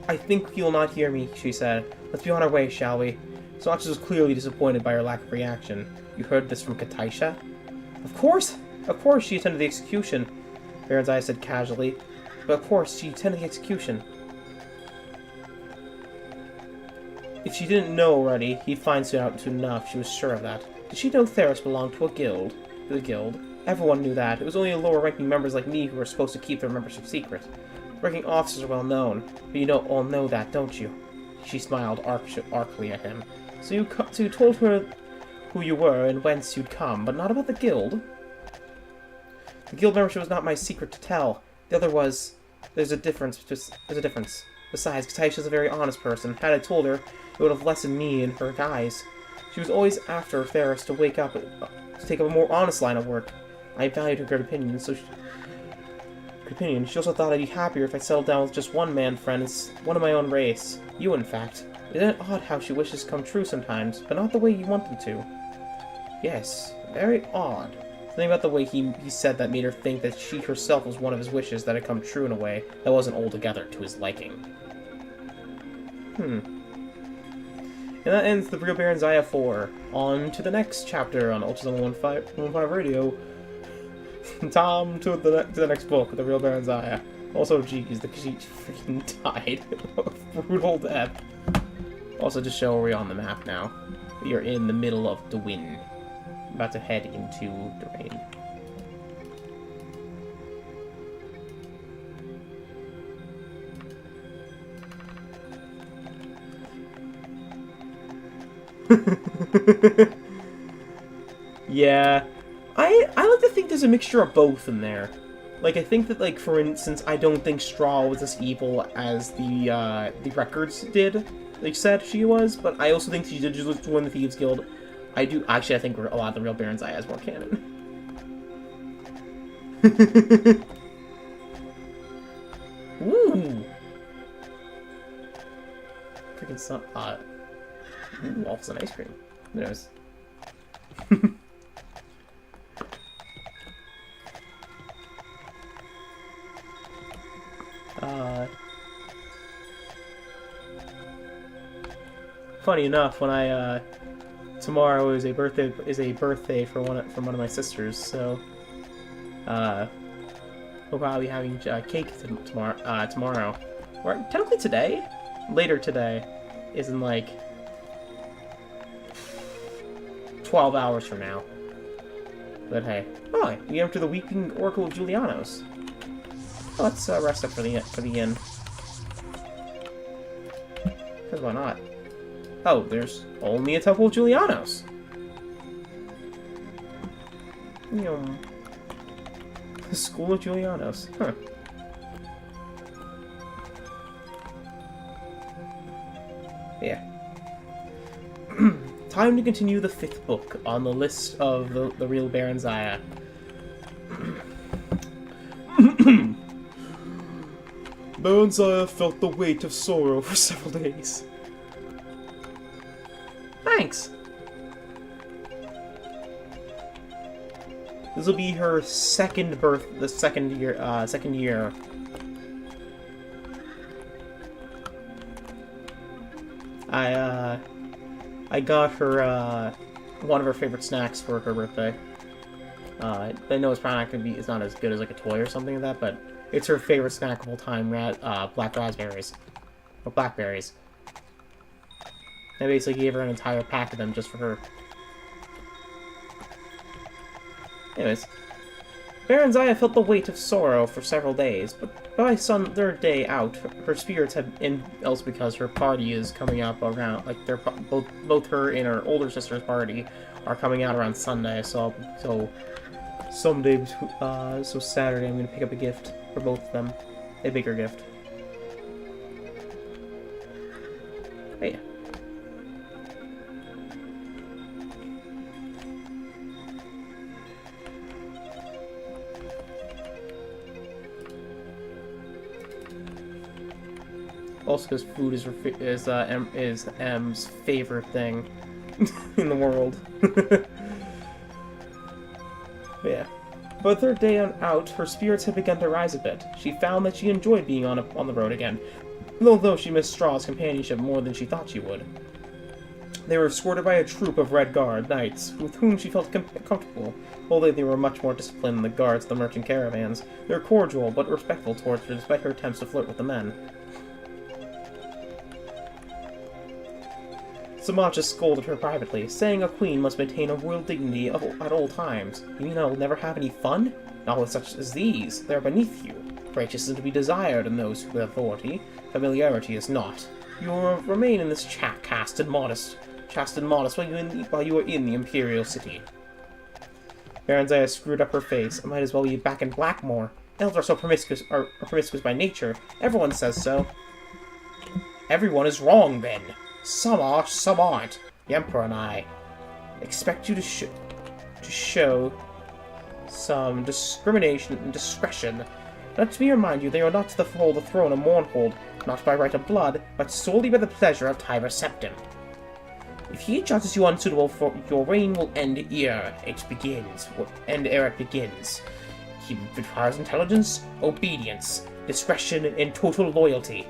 I think you'll not hear me, she said. Let's be on our way, shall we? Samachis was clearly disappointed by her lack of reaction. You heard this from Kataisha? Of course, she attended the execution, Baron's eyes said casually. But of course, she attended the execution. If she didn't know already, he'd find out soon enough, she was sure of that. Did she know Theris belonged to a guild? The guild? Everyone knew that. It was only lower-ranking members like me who were supposed to keep their membership secret. Ranking officers are well known, but you all know that, don't you? She smiled archly at him. So you told her who you were and whence you'd come, but not about the guild? The guild membership was not my secret to tell. The other was... There's a difference. Besides, Kataisha's a very honest person. Had I told her, it would have lessened me in her eyes. She was always after Theris to wake up, to take up a more honest line of work. I valued her good opinion, so she also thought I'd be happier if I settled down with just one man friend, one of my own race. You, in fact. Isn't it odd how she wishes come true sometimes, but not the way you want them to? Yes, very odd. Something about the way he said that made her think that she herself was one of his wishes that had come true in a way that wasn't altogether to his liking. And that ends the Real Baron Zaya 4. On to the next chapter on Ultrazombie115 Radio. Tom to the next book, The Real Baron Zaya. Also, geez, the Khajiit freaking died. Brutal death. Also, to show where we are on the map now. We are in the middle of the wind. About to head into the rain. Yeah. I like to think there's a mixture of both in there. Like, I think that, like, for instance, I don't think Straw was as evil as the records did, like, said she was, but I also think she did just join the Thieves Guild. I think a lot of the Real Baron Zaya has more canon. Ooh! Freaking sun, waffles and ice cream. Who knows? Funny enough, when I tomorrow is a birthday for one of my sisters, so we'll probably be having cake tomorrow, or technically today, later today, is in like 12 hours from now. But hey, we enter the Weeping Oracle of Julianos. Let's rest up for the inn. Because why not? Oh, there's only a Temple of Julianos. The School of Julianos. Huh. Yeah. Time to continue the 5th book on the list of the Real Baron Zaya. Baron Zaya felt the weight of sorrow for several days. Thanks! This will be her second year. I got her, one of her favorite snacks for her birthday. I know it's probably not gonna be, it's not as good as like a toy or something like that, but it's her favorite snack of all time, black raspberries. Or blackberries. I basically gave her an entire pack of them just for her. Anyways, Baron Zaya felt the weight of sorrow for several days, but by their day out, her spirits had, and also because her party is coming up around, like they're both her and her older sister's party are coming out around Sunday. So someday, so Saturday, I'm gonna pick up a gift for both of them, a bigger gift. But yeah. Also, because food is M's favorite thing in the world. Yeah. But third day out, her spirits had begun to rise a bit. She found that she enjoyed being on the road again, although she missed Straw's companionship more than she thought she would. They were escorted by a troop of Red Guard knights, with whom she felt comfortable, although they were much more disciplined than the guards of the merchant caravans. They were cordial, but respectful towards her despite her attempts to flirt with the men. Samaja scolded her privately, saying a queen must maintain a royal dignity at all times. You mean I will never have any fun? Not with such as these. They are beneath you. Righteous is to be desired in those with authority. Familiarity is not. You will remain in this chaste and modest while you are in the Imperial City. Baron Zaya screwed up her face. I might as well be back in Blackmoor. Elves are so promiscuous by nature. Everyone says so. Everyone is wrong, then. Some are, some aren't. The Emperor and I expect you to show some discrimination and discretion. Let me remind you, they are not to hold the throne of Mournhold, not by right of blood, but solely by the pleasure of Tiber Septim. If he judges you unsuitable, for your reign will end ere it begins. He requires intelligence, obedience, discretion, and total loyalty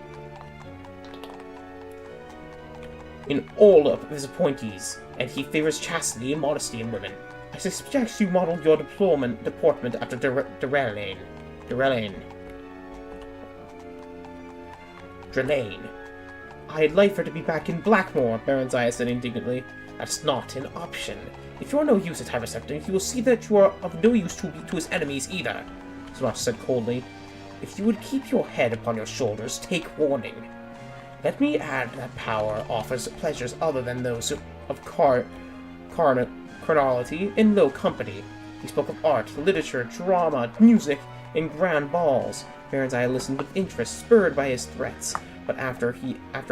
in all of his appointees, and he favors chastity and modesty in women. I suspect you modeled your deportment after Drellane. I'd like her to be back in Blackmoor, Baron Zaya said indignantly. That's not an option. If you're no use at Tiber Septim, he will see that you are of no use to his enemies either, Smash said coldly. If you would keep your head upon your shoulders, take warning. Let me add that power offers pleasures other than those of carnality in low company. He spoke of art, literature, drama, music, and grand balls. Baron Zaya listened with interest, spurred by his threats. But after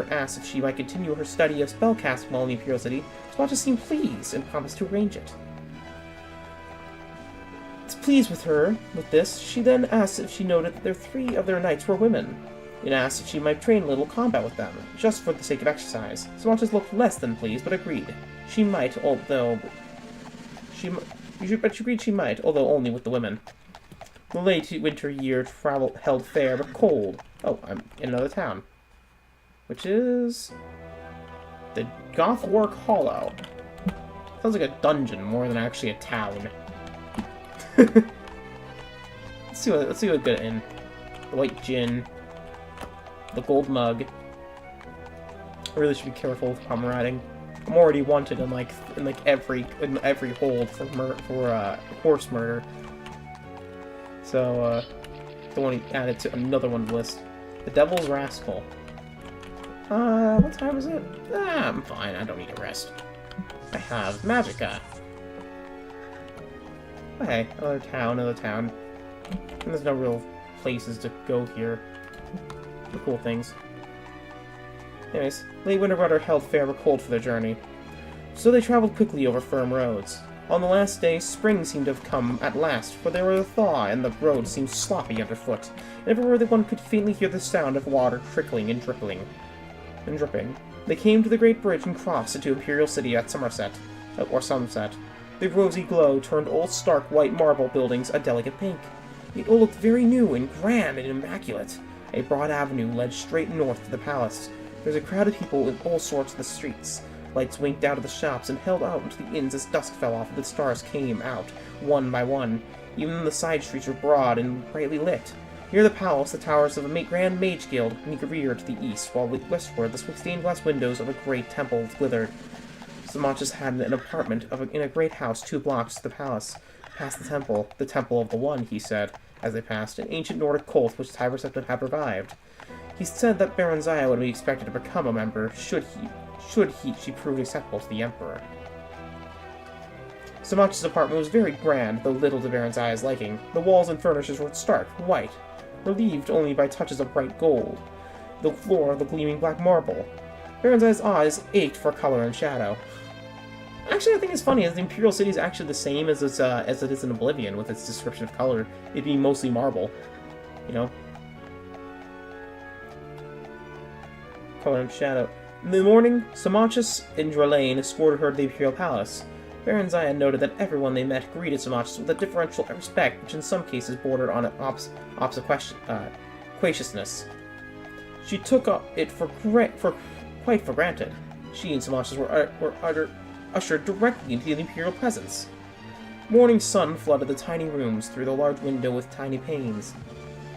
asked if she might continue her study of spellcasting while in the Imperial City, Swaja seemed pleased and promised to arrange it. Pleased with this, she then asked if she noted that 3 of their knights were women, and asked if she might train a little combat with them, just for the sake of exercise. Swaja looked less than pleased, but agreed. She might, although only with the women. The late winter year held fair but cold. Oh, I'm in another town. Which is the Gothwork Hollow. Sounds like a dungeon more than actually a town. Let's see what we get in. The white gin, the gold mug. I really should be careful with how I'm writing. I'm already wanted in every hold for horse murder. So don't want to add it to another one on the list. The Devil's Rascal. What time is it? I'm fine. I don't need to rest. I have Magicka. Okay, another town. And there's no real places to go here. The cool things. Anyways, late winter weather held fair but cold for their journey, so they traveled quickly over firm roads. On the last day, spring seemed to have come at last, for there was a thaw and the road seemed sloppy underfoot, and everywhere that one could faintly hear the sound of water trickling and dripping. They came to the great bridge and crossed into Imperial City at Sunset. The rosy glow turned old stark white marble buildings a delicate pink. It all looked very new and grand and immaculate. A broad avenue led straight north to the palace. There was a crowd of people in all sorts of the streets. Lights winked out of the shops and held out into the inns as dusk fell off and the stars came out, one by one. Even the side streets were broad and brightly lit. Near the palace, the towers of a grand mage guild reared to the east, while westward, the stained glass windows of a great temple glittered. Samachis had an apartment in a great house 2 blocks to the palace. Past the temple of the One, he said, as they passed, an ancient Nordic cult which Tiber Septim had revived. He said that Baron Zaya would be expected to become a member should she prove acceptable to the Emperor. Samachis' apartment was very grand, though little to Baron Zaya's liking. The walls and furnishings were stark white, relieved only by touches of bright gold. The floor of the gleaming black marble. Baron Zaya's eyes ached for color and shadow. Actually, I think it's funny, as the Imperial City is actually the same as it is in Oblivion, with its description of color, it being mostly marble. You know? Color and shadow. In the morning, Samachis and Drelane escorted her to the Imperial Palace. Baron Zaya noted that everyone they met greeted Samachis with a differential respect, which in some cases bordered on obsequiousness. She took it quite for granted. She and Samachis were ushered directly into the Imperial presence. Morning sun flooded the tiny rooms through the large window with tiny panes.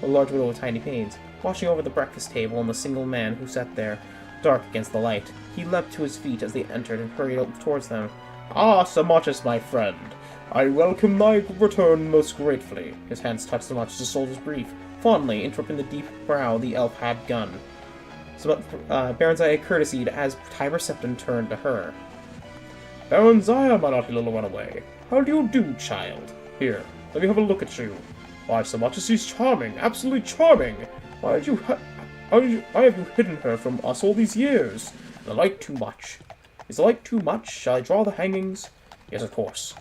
Watching over the breakfast table and the single man who sat there, dark against the light. He leapt to his feet as they entered and hurried up towards them. "Ah, Samachis, my friend! I welcome thy return most gratefully." His hands touched Samachis' soldier's brief, fondly interrupting the deep brow the elf had gun. Baron Zaya courtesied as Tiber Septim turned to her. "Baron Zaya, my naughty little runaway. How do you do, child? Here, let me have a look at you. Why, Samachis is charming, absolutely charming. How have you hidden her from us all these years? The light too much. Is the light too much? Shall I draw the hangings?" "Yes, of course."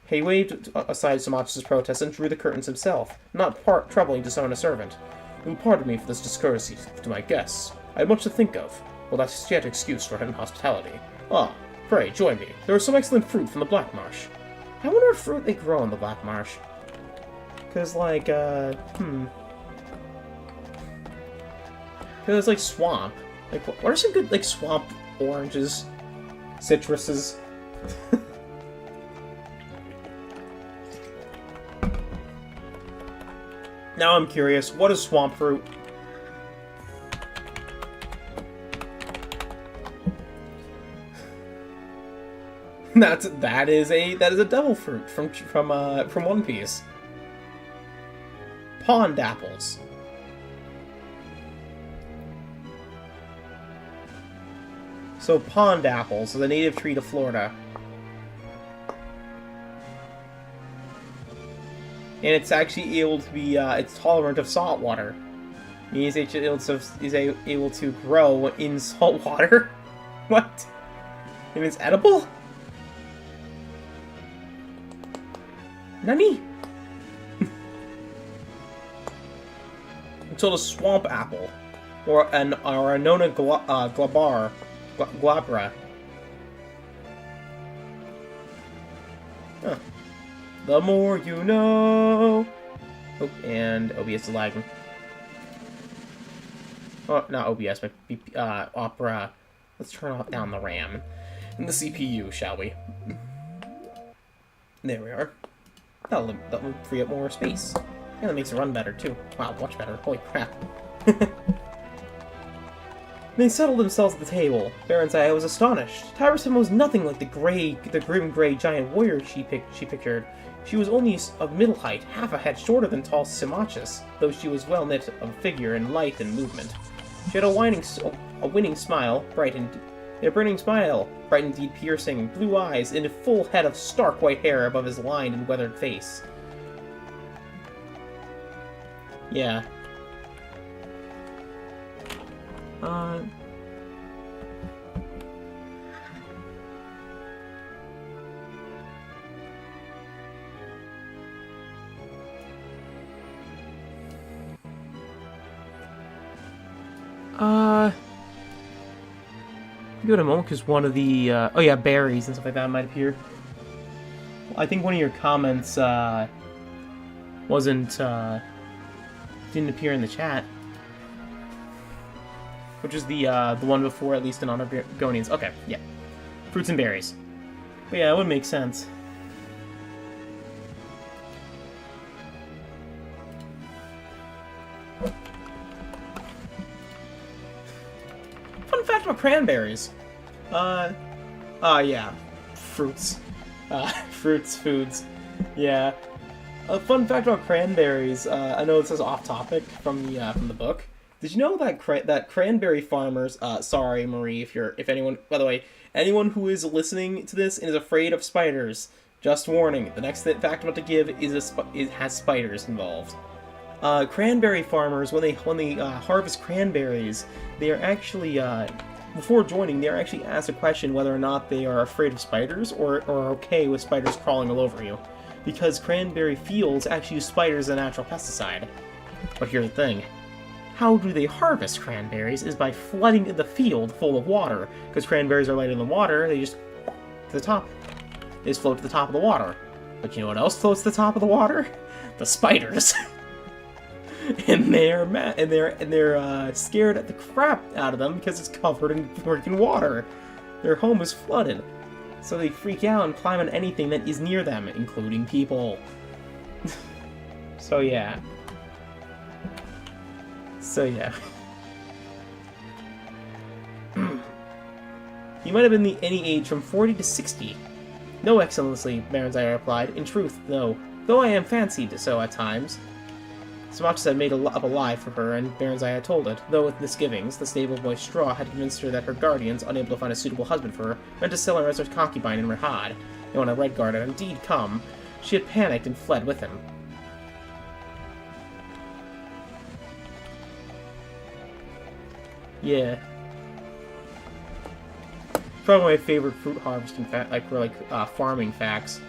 He waved aside Samachis' protest and drew the curtains himself, not troubling to summon a servant. "You will pardon me for this discourtesy to my guests. I had much to think of. Well, that's yet excuse for inhospitality. Ah, pray, join me. There is some excellent fruit from the Black Marsh." I wonder what fruit they grow in the Black Marsh. Because, like, Because it's like swamp. Like, what are some good, like, swamp oranges? Citruses? Now I'm curious, what is swamp fruit? That is a devil fruit from One Piece. Pond apples. So pond apples is a native tree to Florida. And it's actually able to be, it's tolerant of salt water. Means it's able to grow in salt water? What? And it's edible? Nani? Until a swamp apple, or a Nona glabra. Huh. The more you know. Oh, and OBS is lagging. Oh, not OBS, but Opera. Let's turn down the RAM and the CPU, shall we? There we are. That'll free up more space. And that makes it run better, too. Wow, much better. Holy crap. They settled themselves at the table. Baron Zaya was astonished. Tiber Septim was nothing like the grim gray giant warrior she pictured. She was only of middle height, half a head shorter than tall Samachis, though she was well knit of figure and light in movement. She had a winning smile, bright indeed piercing, blue eyes, and a full head of stark white hair above his lined and weathered face. Yeah. Give it a moment, because one of the, oh yeah, berries and stuff like that might appear. I think one of your comments, didn't appear in the chat. Which is the one before, at least in Honor of Gonians. Okay, yeah. Fruits and berries. But yeah, it would make sense. Fun fact about cranberries. Yeah. Fruits. Fruits, foods. Yeah. A fun fact about cranberries. I know this is off topic from the book. Did you know that that cranberry farmers? Sorry, Marie, if anyone. By the way, anyone who is listening to this and is afraid of spiders, just warning. The next fact I'm about to give it has spiders involved. Cranberry farmers, when they harvest cranberries, they are actually before joining, they are actually asked a question whether or not they are afraid of spiders or are okay with spiders crawling all over you, because cranberry fields actually use spiders as a natural pesticide. But here's the thing: how do they harvest cranberries is by flooding the field full of water, because cranberries are lighter than water. They just to the top. They just float to the top of the water. But you know what else floats to the top of the water? The spiders. And they're scared at the crap out of them because it's covered in freaking water. Their home is flooded, so they freak out and climb on anything that is near them, including people. So yeah. He might have been any age from 40 to 60. No, Excellency, Baronzaya replied. In truth, no. Though I am fancied so at times. Samacha had made up a lie for her, and Baronzaya had told it, though with misgivings. The stable boy Straw had convinced her that her guardians, unable to find a suitable husband for her, meant to sell her as her concubine in Rahad. And when a Red Guard had indeed come, she had panicked and fled with him. Yeah. Probably my favorite fruit harvesting farming facts.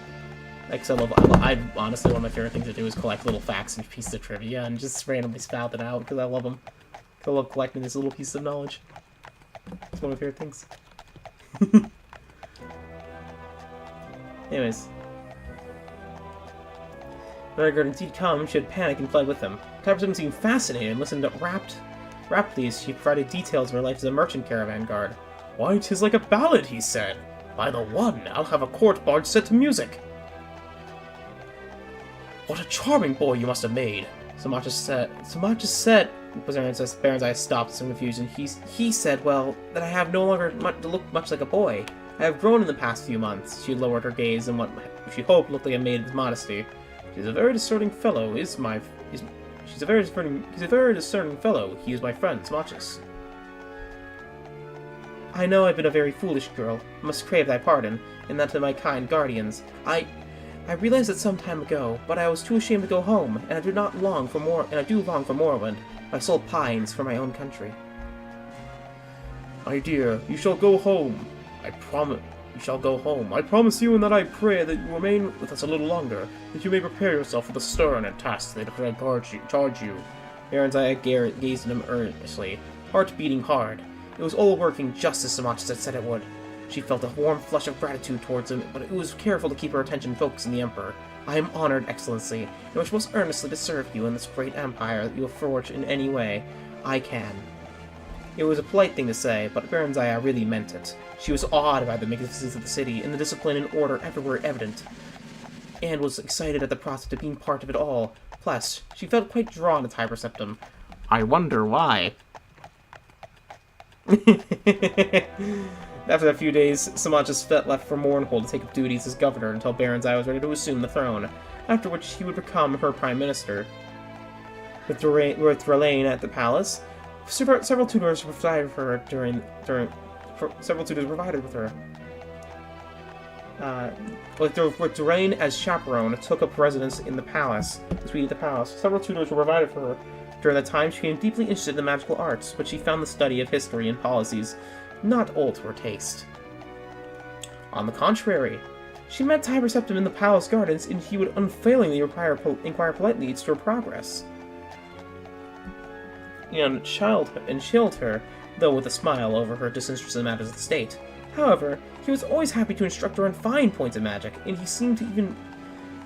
Like, I honestly, one of my favorite things to do is collect little facts and pieces of trivia and just randomly spout it out because I love them. I love collecting these little pieces of knowledge. It's one of my favorite things. Anyways. When Red Guard indeed come, she had panicked and fled with them. Tyberson seemed fascinated and listened raptly as she provided details of her life as a merchant caravan guard. Why, 'tis like a ballad, he said. By the one, I'll have a court barge set to music. What a charming boy you must have made, Samacha said. Baronzaya stopped in some confusion. He said, well, that I have no longer to look much like a boy. I have grown in the past few months. She lowered her gaze in what she hoped looked like a maiden's modesty. He's a very discerning fellow, he's a very discerning fellow. He is my friend, Samachus. I know I've been a very foolish girl. I must crave thy pardon, and that to my kind guardians. I realized it some time ago, but I was too ashamed to go home, and I do long for Morrowind. My soul pines for my own country. My dear, you shall go home. I promise. You shall go home. I promise you, and that I pray that you remain with us a little longer, that you may prepare yourself for the stern and task that charge you. Baronzaya gazed at him earnestly, heart beating hard. It was all working just as Samacha had said it would. She felt a warm flush of gratitude towards him, but it was careful to keep her attention focused on the Emperor. I am honored, Excellency, and wish most earnestly to serve you in this great empire that you have forged in any way I can. It was a polite thing to say, but Baronzaya really meant it. She was awed by the magnificence of the city, and the discipline and order everywhere evident, and was excited at the prospect of being part of it all. Plus, she felt quite drawn to Tiber Septim. I wonder why. After a few days, Samacha left for Mournhold to take up duties as governor until Baronzaya was ready to assume the throne, after which he would become her prime minister. With Ralaine at the palace, several tutors provided for her with Duraine as chaperone, took up residence in the palace. Several tutors were provided for her. During that time, she became deeply interested in the magical arts, but she found the study of history and policies not old to her taste. On the contrary, she met Tiber Septim in the palace gardens, and he would unfailingly inquire politely as to her progress. And chilled her, though with a smile, over her disinterest in the matters of the state. However, he was always happy to instruct her on fine points of magic, and he seemed to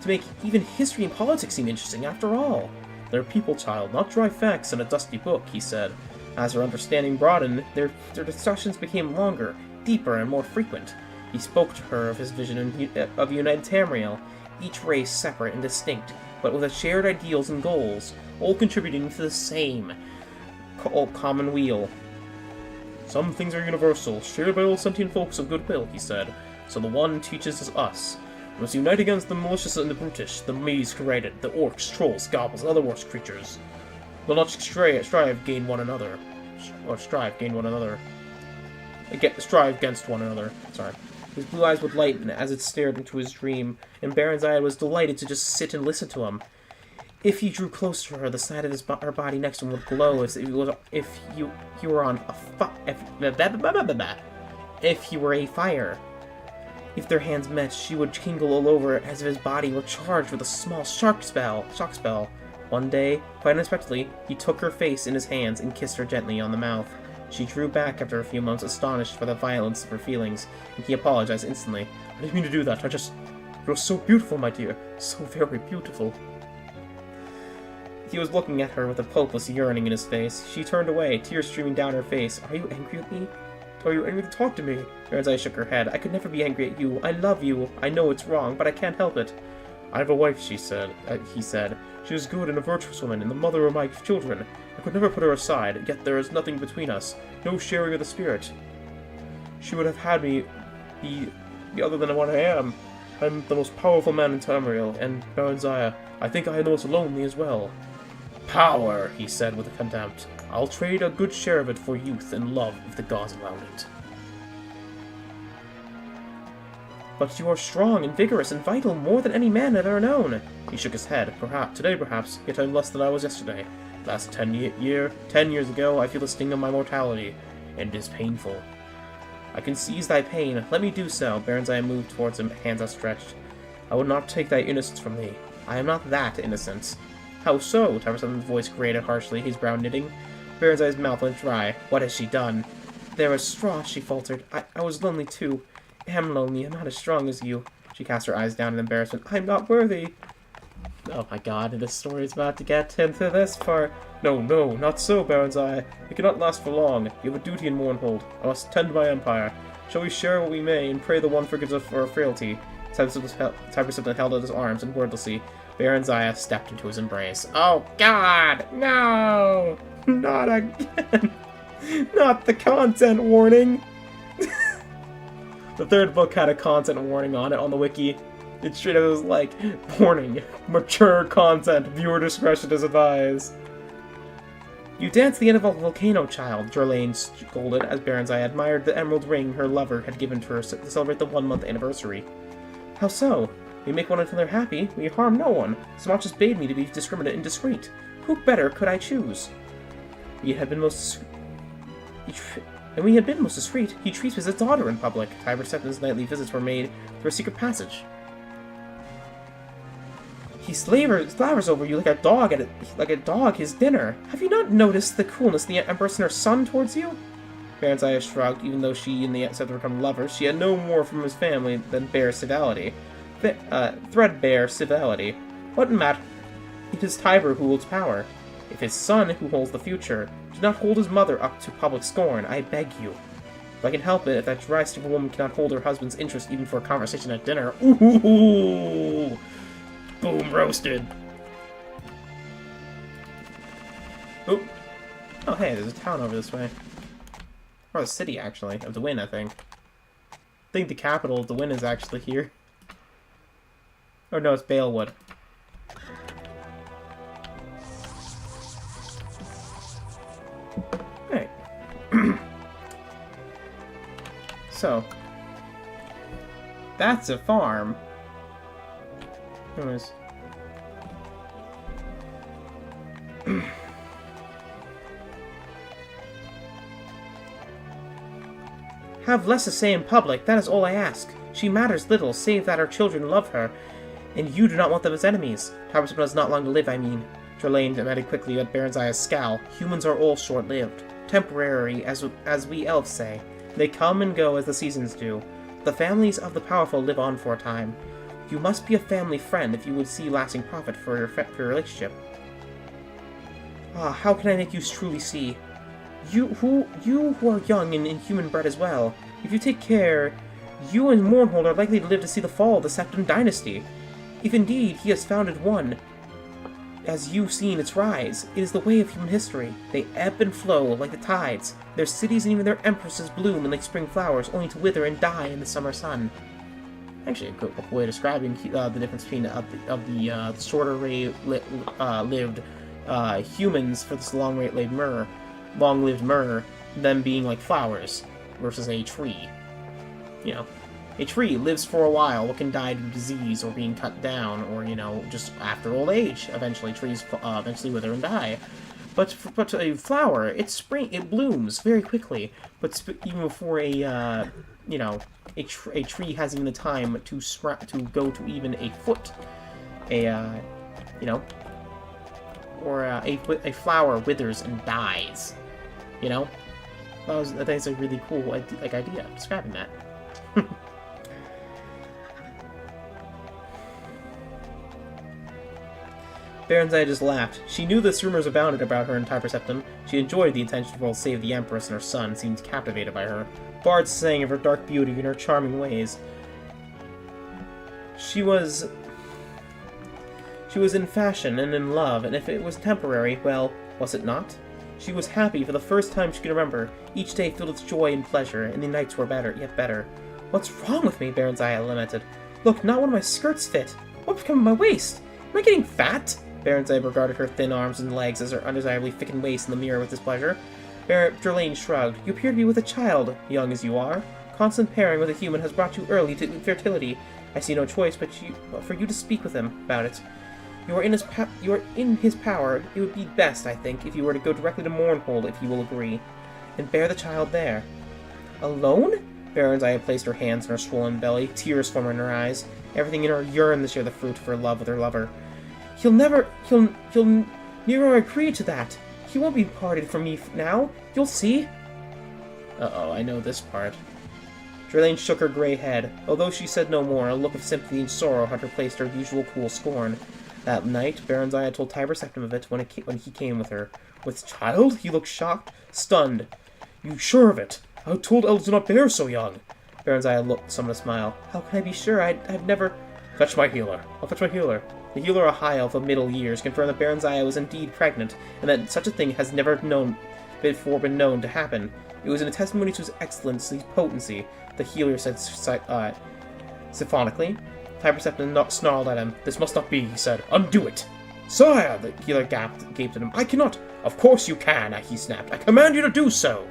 make even history and politics seem interesting after all. They're people, child, not dry facts in a dusty book, he said. As her understanding broadened, their discussions became longer, deeper, and more frequent. He spoke to her of his vision of United Tamriel, each race separate and distinct, but with shared ideals and goals, all contributing to the same common weal. Some things are universal, shared by all sentient folks of goodwill, he said. So the one teaches us. We must unite against the malicious and the brutish, the maze created, the orcs, trolls, goblins, and other worse creatures. We'll not strive gain one another. Strive against one another. Sorry. His blue eyes would lighten as it stared into his dream, and Baronziah was delighted to just sit and listen to him. If he drew close to her, the side of her body next to him would glow as if you were on if you were a fire. If their hands met, she would tingle all over as if his body were charged with a small shock spell. One day, quite unexpectedly, he took her face in his hands and kissed her gently on the mouth. She drew back after a few moments, astonished by the violence of her feelings, and he apologized instantly. I didn't mean to do that, You're so beautiful, my dear. So very beautiful. He was looking at her with a hopeless yearning in his face. She turned away, tears streaming down her face. Are you angry at me? Are you angry to talk to me? Baronziah shook her head. I could never be angry at you. I love you. I know it's wrong, but I can't help it. I have a wife, he said. She is good and a virtuous woman, and the mother of my children. I could never put her aside, yet there is nothing between us. No sharing of the spirit. She would have had me be other than what I am. I'm the most powerful man in Tamriel, and Baronziah, I think I am the most lonely as well. Power, he said with contempt. I'll trade a good share of it for youth and love if the gods allow it. But you are strong and vigorous and vital more than any man I've ever known. He shook his head. Today perhaps, yet I'm less than I was yesterday. Last 10 years ago, I feel the sting of my mortality, and it is painful. I can seize thy pain. Let me do so. Baronziah moved towards him, hands outstretched. I would not take thy innocence from thee. I am not that innocent. How so? Taverson's voice grated harshly, his brow knitting. Baronziah's mouth went dry. What has she done? There was straw, she faltered. I was lonely too. Am lonely. I'm not as strong as you. She cast her eyes down in embarrassment. I'm not worthy. Oh my god, this story is about to get into this part. No, not so, Baronziah. It cannot last for long. You have a duty in Mournhold. I must tend my empire. Shall we share what we may, and pray the one forgives us for our frailty? Taversson held out his arms, and wordlessly, Baronziah stepped into his embrace. Oh god, no! Not again! Not the content warning! The third book had a content warning on it on the wiki. It straight up was like, warning, mature content, viewer discretion is advised. You danced the end of a volcano, child, Jorlane scolded as Baronziah admired the emerald ring her lover had given to her to celebrate the 1-month anniversary. How so? We make one another happy, we harm no one. Smosh has bade me to be discriminate and discreet. Who better could I choose? We had been most discreet. He treats me as a daughter in public. Taverson's nightly visits were made through a secret passage. He slavers over you like a dog his dinner. Have you not noticed the coolness the Empress and her son towards you? Baronziah shrugged. Even though she and the Scepter become lovers, she had no more from his family than bare civility. Threadbare civility. What matter? It is Tiber who holds power. If his son who holds the future, do not hold his mother up to public scorn, I beg you. If I can help it, if that dry, stupid woman cannot hold her husband's interest even for a conversation at dinner, ooh! Boom, roasted. Oop. Oh, hey, there's a town over this way. Or a city, actually, of the Wind, I think. I think the capital of the Wind is actually here. Oh, no, it's Balewood. Hey. So. That's a farm. Anyways. Have less to say in public, that is all I ask. She matters little, save that her children love her, and you do not want them as enemies. Taversson has not long to live, I mean. Jorlane demanded quickly at Baronziah's scowl. Humans are all short-lived. Temporary, as we elves say. They come and go as the seasons do. The families of the powerful live on for a time. You must be a family friend if you would see lasting profit for your relationship. Ah, how can I make you truly see? You who are young and inhuman-bred as well. If you take care, you and Mournhold are likely to live to see the fall of the Septim dynasty. If indeed he has founded one, as you've seen its rise. It is the way of human history. They ebb and flow like the tides. Their cities and even their empresses bloom in like spring flowers, only to wither and die in the summer sun. Actually, a good way of describing the difference between the shorter lived humans for this long-lived myrrh, them being like flowers versus a tree. You know, a tree lives for a while, it can die to disease or being cut down, or just after old age. Eventually, trees eventually wither and die. But a flower, it blooms very quickly. But even before a tree has even the time to go to even a foot, a flower withers and dies. I think it's a really cool idea describing that. Baronzai just laughed. She knew this rumors abounded about her in Tiber Septim. She enjoyed the attention to save the Empress and her son, seemed captivated by her. Bards sang of her dark beauty and her charming ways. She was in fashion and in love, and if it was temporary, well, was it not? She was happy for the first time she could remember, each day filled with joy and pleasure, and the nights were yet better. What's wrong with me? Baronzai lamented. Look, not one of my skirts fit. What's become of my waist? Am I getting fat? Baronzai regarded her thin arms and legs as her undesirably thickened waist in the mirror with displeasure. Derlane shrugged. You appear to be with a child, young as you are. Constant pairing with a human has brought you early to fertility. I see no choice but for you to speak with him about it. You are in his power. It would be best, I think, if you were to go directly to Mournhold, if you will agree, and bear the child there. Alone? Baronzai had placed her hands on her swollen belly, tears forming in her eyes. Everything in her yearned to share the fruit of her love with her lover. He'll never agree to that. He won't be parted from me now. You'll see. Uh-oh, I know this part. Derlane shook her gray head. Although she said no more, a look of sympathy and sorrow had replaced her usual cool scorn. That night, Baronzai had told Tiber Septim of it when he came with her. With child? He looked shocked, stunned. You sure of it? I was told elves do not bear so young. Baronzai summoned a smile. How can I be sure? I've never... Fetch my healer. I'll fetch my healer. The healer, a high elf of middle years, confirmed that Baronzai was indeed pregnant, and that such a thing has never before been known to happen. It was in a testimony to his excellency's potency, the healer said symphonically. Tiber Septim snarled at him. This must not be, he said. Undo it! Sire! The healer gaped at him. I cannot! Of course you can, he snapped. I command you to do so!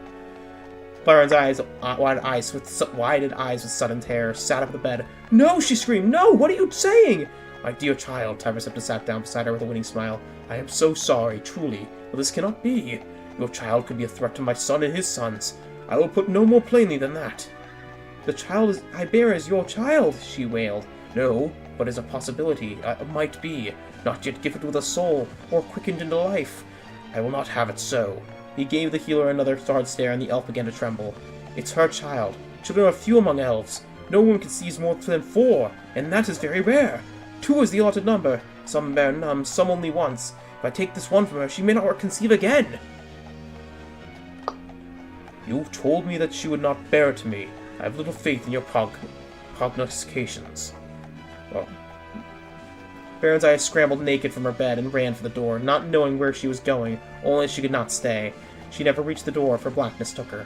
Baronzai's wide eyes with sudden terror sat up in the bed. No! She screamed. No! What are you saying? My dear child, Tiber Septim sat down beside her with a winning smile. I am so sorry, truly, but this cannot be. Your child could be a threat to my son and his sons. I will put no more plainly than that. The child I bear is your child, she wailed. No, but is a possibility. Might be. Not yet gifted with a soul, or quickened into life. I will not have it so. He gave the healer another hard stare, and the elf began to tremble. It's her child. Children are few among elves. No one conceives more than 4, and that is very rare. 2 is the allotted number. Some bear none, some only once. If I take this one from her, she may not conceive again. You told me that she would not bear to me. I have little faith in your prognostications. Well, Baronzai scrambled naked from her bed and ran for the door, not knowing where she was going, only she could not stay. She never reached the door, for blackness took her.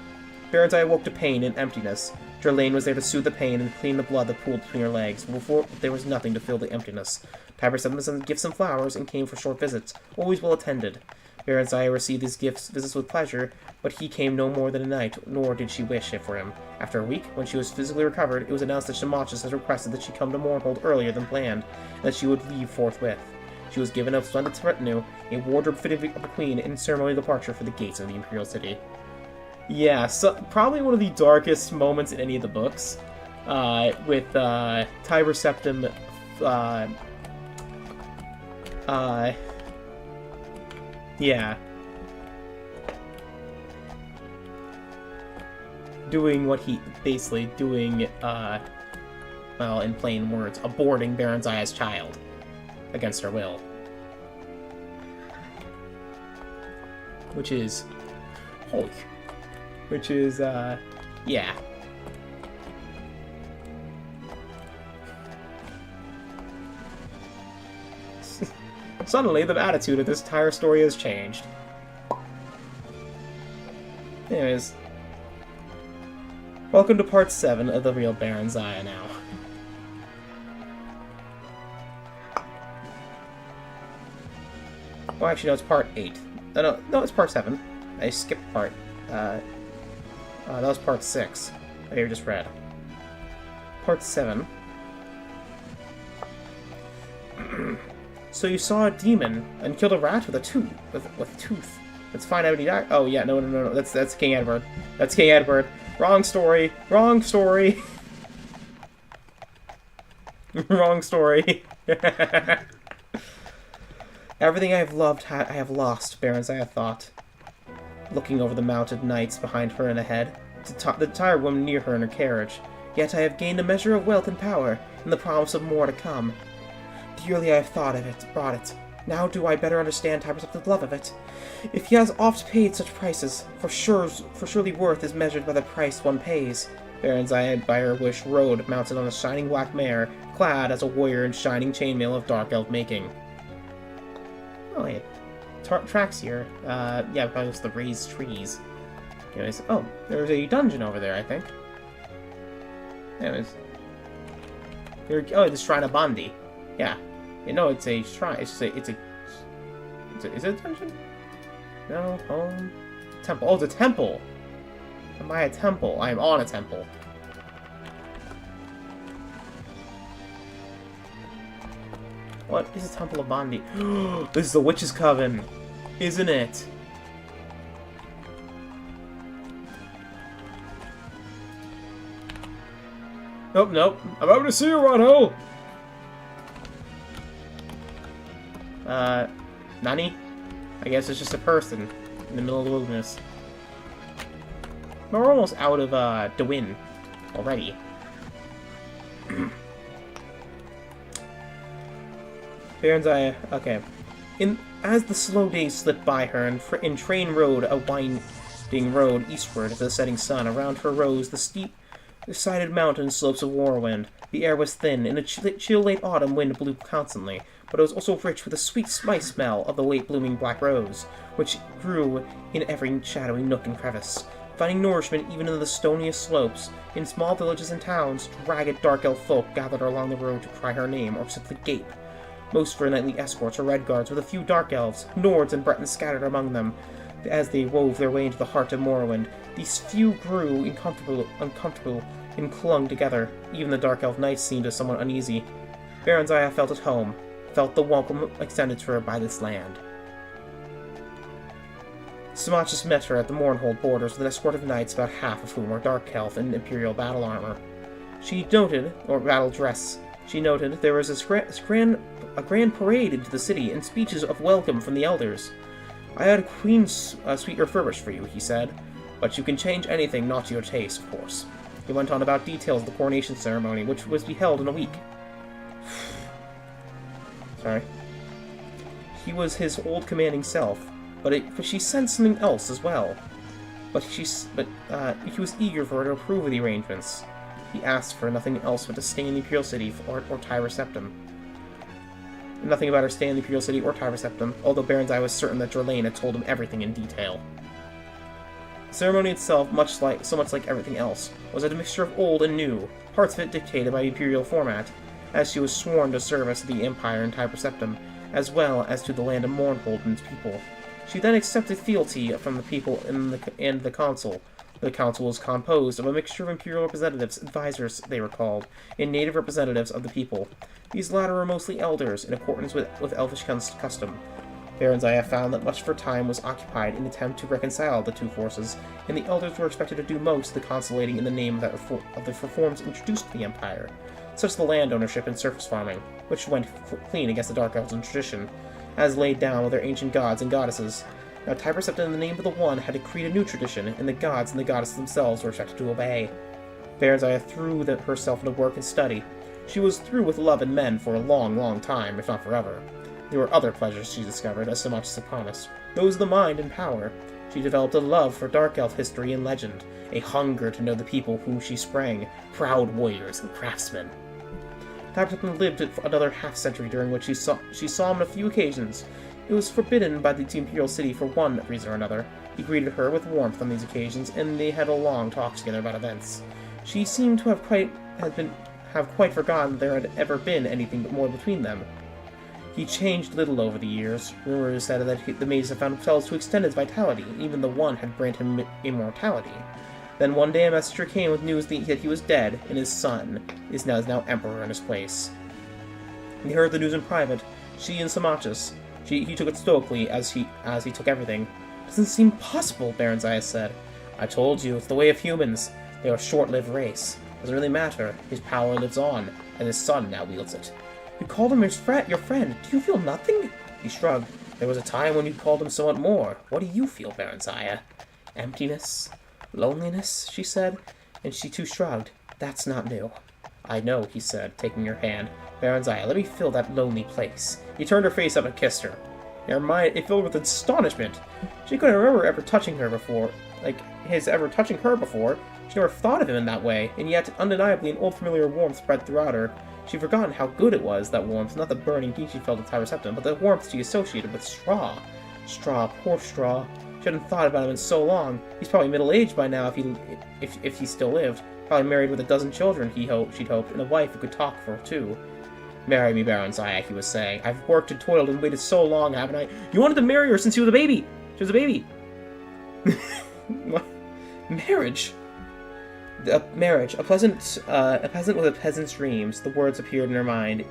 Baronzai awoke to pain and emptiness. Derlane was there to soothe the pain and clean the blood that pooled between her legs, but before there was nothing to fill the emptiness. Tiber Septim sent gifts and flowers and came for short visits, always well attended. Baronzai received these visits with pleasure, but he came no more than a night, nor did she wish it for him. After a week, when she was physically recovered, it was announced that Shamachis had requested that she come to Mournhold earlier than planned, and that she would leave forthwith. She was given a splendid retinue, a wardrobe fitting of a queen, and ceremonial departure for the gates of the Imperial City. Yeah, so probably one of the darkest moments in any of the books, with Tiber Septim, yeah, doing what he, basically doing, well, in plain words, aborting Baronzai's child against her will. Which is, yeah. Suddenly, the attitude of this entire story has changed. Anyways. Welcome to part 7 of the real Baron's Eye now. Oh, actually, no, it's part 8. No, it's part 7. I skipped part. That was part 6. I just read. Part 7. So you saw a demon and killed a rat with a tooth. With a tooth. Let's find out when he died. Oh yeah, no. That's King Edward. That's King Edward. Wrong story. Wrong story. Wrong story. Everything I have loved, I have lost, Baron's Eye thought, looking over the mounted knights behind her and ahead, the tired woman near her in her carriage. Yet I have gained a measure of wealth and power, and the promise of more to come. Dearly I have thought of it, brought it. Now do I better understand Tiberceptor's love of it. If he has oft paid such prices, for surely worth is measured by the price one pays. Baron's Eye by her wish rode, mounted on a shining black mare, clad as a warrior in shining chainmail of dark elf making. Oh, yeah. Tracks here. Yeah, probably just the raised trees. Anyways, oh, there's a dungeon over there, I think. Anyways. Oh, the Shrine of Bandi. Yeah. You know, it's a shrine. Is it a dungeon? No, home. Temple. Oh, it's a temple! Am I a temple? I am on a temple. What is the Temple of Bandi? This is the Witch's Coven, isn't it? Nope. I'm out to see you, Ronho! Nani? I guess it's just a person in the middle of the wilderness. But we're almost out of, Dwyn already. Baron's Eye, okay. As the slow days slipped by her, and train rode a winding road eastward to the setting sun, around her rose the steep-sided mountain slopes of Warwind. The air was thin, and a chill late autumn wind blew constantly, but it was also rich with a sweet spice smell of the late-blooming black rose, which grew in every shadowy nook and crevice, finding nourishment even in the stoniest slopes. In small villages and towns, ragged dark elf folk gathered along the road to cry her name or simply gape. Most for nightly escorts or red guards, with a few dark elves, Nords and Bretons scattered among them, as they wove their way into the heart of Morrowind. These few grew uncomfortable and clung together. Even the dark elf knights seemed to somewhat uneasy. Baron's Eye felt at home, felt the welcome extended to her by this land. Samachus met her at the Mournhold borders with an escort of knights, about half of whom were dark elf in imperial battle armor. She noted, or battle dress. She noted there was a grand parade into the city and speeches of welcome from the elders. I had a queen's suite refurbished for you, he said, but you can change anything not to your taste, of course. He went on about details of the coronation ceremony, which was to be held in a week. Sorry. He was his old commanding self, but she sensed something else as well. But he was eager for her to approve of the arrangements. He asked for nothing else but to stay in the Imperial City or Tyre Septim. Nothing about her stay in the Imperial City or Tyre Septim, although Baron's Eye was certain that Drelane had told him everything in detail. The ceremony itself, so much like everything else, was a mixture of old and new, parts of it dictated by Imperial format, as she was sworn to service to the Empire in Tyre Septim, as well as to the land of Mournhold and its people. She then accepted fealty from the people and the Council. The Council was composed of a mixture of Imperial representatives, advisors they were called, and native representatives of the people. These latter were mostly elders, in accordance with Elvish custom. Baron's Eye found that much of her time was occupied in an attempt to reconcile the two forces, and the elders were expected to do most of the conciliating in the name of the reforms introduced to the Empire, such as the land ownership and surface farming, which went clean against the Dark Elves in tradition, as laid down with their ancient gods and goddesses. Now Tyre Septim, in the name of the One, had to create a new tradition, and the gods and the goddesses themselves were expected to obey. Baron's Eye threw herself into work and study. She was through with love and men for a long, long time, if not forever. There were other pleasures she discovered, as so much as a promise. Those of the mind and power. She developed a love for Dark Elf history and legend, a hunger to know the people whom she sprang, proud warriors and craftsmen. Tiber lived for another half-century, during which she saw him on a few occasions. It was forbidden by the Imperial City for one reason or another. He greeted her with warmth on these occasions, and they had a long talk together about events. She seemed to have quite forgotten there had ever been anything more between them. He changed little over the years. Rumors said that the mages had found themselves to extend his vitality, and even the one had granted him immortality. Then one day a messenger came with news that he was dead, and his son is now emperor in his place. He heard the news in private. She and Samachus. He took it stoically, as he took everything. "Doesn't seem possible," Baronziah said. "I told you, it's the way of humans. They are a short-lived race. Doesn't really matter. His power lives on, and his son now wields it." "You called him your friend. Do you feel nothing?" He shrugged. "There was a time when you called him somewhat more. What do you feel, Baronziah?" "Emptiness. Loneliness," she said, and she too shrugged. "That's not new." "I know," he said, taking her hand. "Baronziah, let me fill that lonely place." He turned her face up and kissed her. Her mind, it filled with astonishment. She couldn't remember ever touching her before. She never thought of him in that way, and yet undeniably an old familiar warmth spread throughout her. She'd forgotten how good it was, that warmth, not the burning heat she felt at Tiber Septim, but the warmth she associated with Straw. Straw, poor Straw. She hadn't thought about him in so long. He's probably middle-aged by now if he still lived. Probably married with a dozen children, she'd hoped, and a wife who could talk for her, too. "Marry me, Baronziah," he was saying. "I've worked and toiled and waited so long, haven't I?" "You wanted to marry her since she was a baby!" "She was a baby!" What? Marriage? Marriage. A peasant with a peasant's dreams. The words appeared in her mind,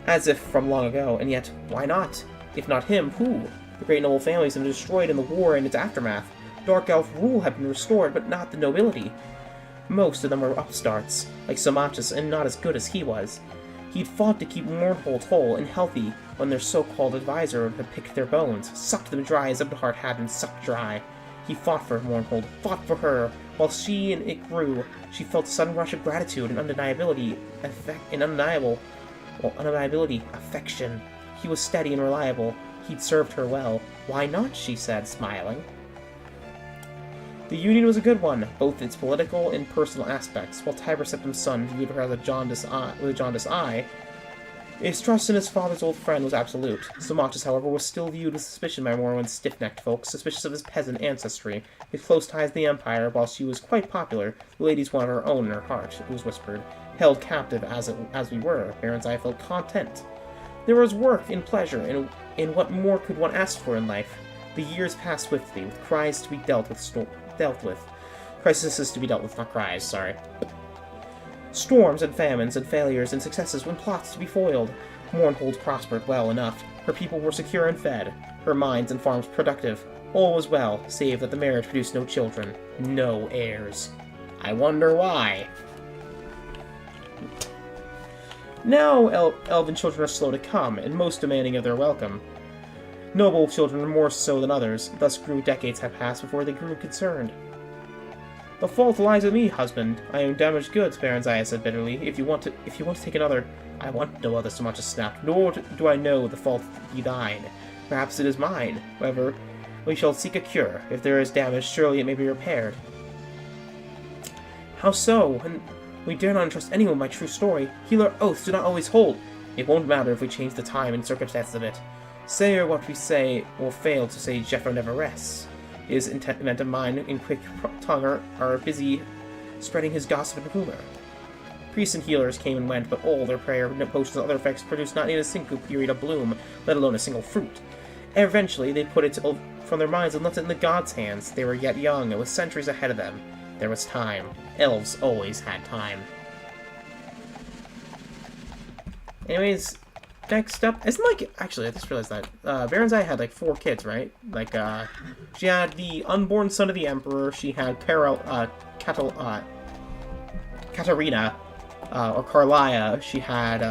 as if from long ago, and yet, why not? If not him, who? The great noble families had been destroyed in the war and its aftermath. Dark elf rule had been restored, but not the nobility. Most of them were upstarts, like Samachus, and not as good as he was. He'd fought to keep Mournhold whole and healthy when their so-called advisor had picked their bones, sucked them dry as Ebonheart had been sucked dry. He fought for Mournhold, fought for her. While she and it grew, she felt a sudden rush of gratitude and undeniable affection. He was steady and reliable. He'd served her well. "Why not?" she said, smiling. The union was a good one, both its political and personal aspects. While Tiber Septim's son viewed her with a jaundiced eye, his trust in his father's old friend was absolute. Samachus, however, was still viewed with suspicion by Morrowind's stiff-necked folk, suspicious of his peasant ancestry, his close ties to the Empire. While she was quite popular, the ladies wanted her own in her heart, it was whispered. Held captive as we were, Baronziah felt content. There was work and pleasure, and what more could one ask for in life? The years passed swiftly, with cries to be dealt with. Crises to be dealt with, not cries, sorry. Storms and famines and failures and successes when plots to be foiled. Mournhold prospered well enough. Her people were secure and fed. Her mines and farms productive. All was well, save that the marriage produced no children. No heirs. I wonder why. Now elven children are slow to come, and most demanding of their welcome. Noble children more so than others, thus decades have passed before they grew concerned. "The fault lies with me, husband. I own damaged goods," Baronziah said bitterly. If you want to take another..." "I want no other," so much as snapped. "Nor do I know the fault be thine. Perhaps it is mine. However, we shall seek a cure. If there is damage, surely it may be repaired." "How so? And we dare not entrust anyone my true story. Healer oaths do not always hold." "It won't matter if we change the time and circumstances of it. Say or what we say will fail to say Jeffro never rests. His intent of mind and quick tongue are busy spreading his gossip and rumor." Priests and healers came and went, but all their prayer, potions, and other effects produced not even a single period of bloom, let alone a single fruit. Eventually, they put it from their minds and left it in the gods' hands. They were yet young, and with centuries ahead of them. There was time. Elves always had time. Anyways, next up, actually, I just realized that, Baronziah had, 4 kids, right? She had the unborn son of the Emperor, she had Katarina, or Carlia, she had,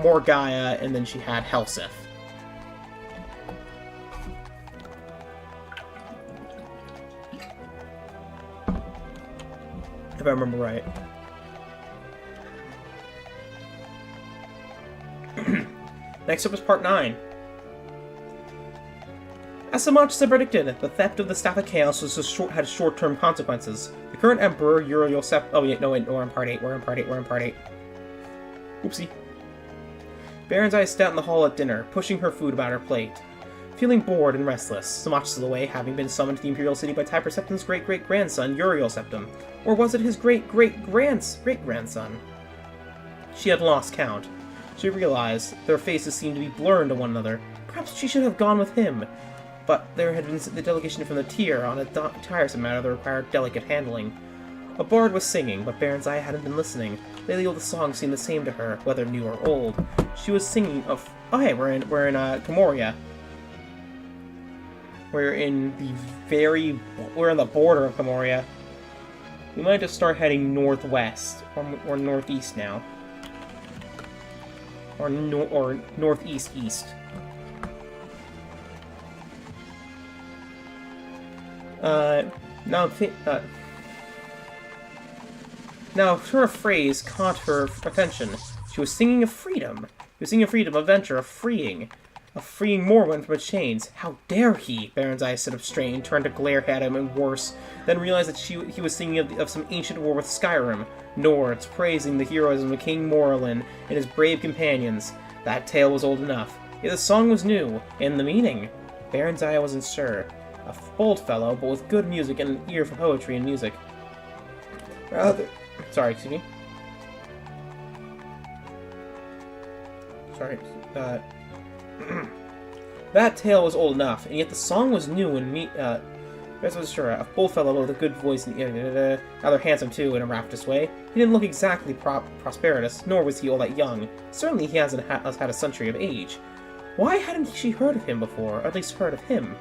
Morgaia, and then she had Helseth. If I remember right. Next up is Part 9. As Samachus had predicted, the theft of the Staff of Chaos had short-term consequences. The current Emperor, we're in Part 8. Oopsie. Baron's eyes sat in the hall at dinner, pushing her food about her plate. Feeling bored and restless, Samachi having been summoned to the Imperial City by Typer Septim's great-great-grandson, Uriel Septim. Or was it his great-great-great-grandson? She had lost count. She realized their faces seemed to be blurred to one another. Perhaps she should have gone with him. But there had been the delegation from the tier on a tiresome matter that required delicate handling. A bard was singing, but Baron's Eye hadn't been listening. Lately all the songs seemed the same to her, whether new or old. She was singing of... Oh hey, we're in Camoria. We're in the border of Camoria. We might just start heading northwest, or northeast now. Or northeast-east. Now, her phrase caught her attention. She was singing of freedom. She was singing of freedom, of adventure, of freeing Morwen from its chains. How dare he? Baron's eyes stood up straight and turned to glare at him, and worse, then realized that he was singing of some ancient war with Skyrim, Nords, praising the heroism of King Morlin and his brave companions. That tale was old enough. Yet the song was new, and the meaning. Baron's Eye wasn't sure. A bold fellow, but with good music and an ear for poetry and music. Sorry, excuse me. Sorry, that tale was old enough, and yet the song was new and was sure, a bold fellow with a good voice and rather handsome too in a rapturous way. He didn't look exactly prosperous, nor was he all that young. Certainly he hasn't had a century of age. Why hadn't she heard of him before, or at least heard of him?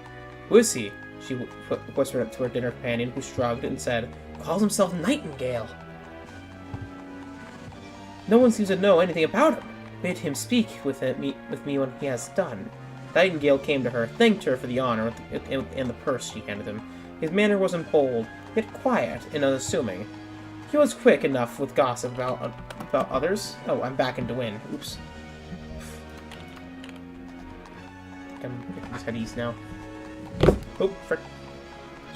Who is he? She whispered to her dinner companion, who shrugged and said, "Calls himself Nightingale." No one seems to know anything about him. Bid him speak with me when he has done. Nightingale came to her, thanked her for the honor and the purse she handed him. His manner wasn't bold, yet quiet and unassuming. He was quick enough with gossip about others. Oh, I'm back into Win. Oops. I'm just head east now. Oh, frick.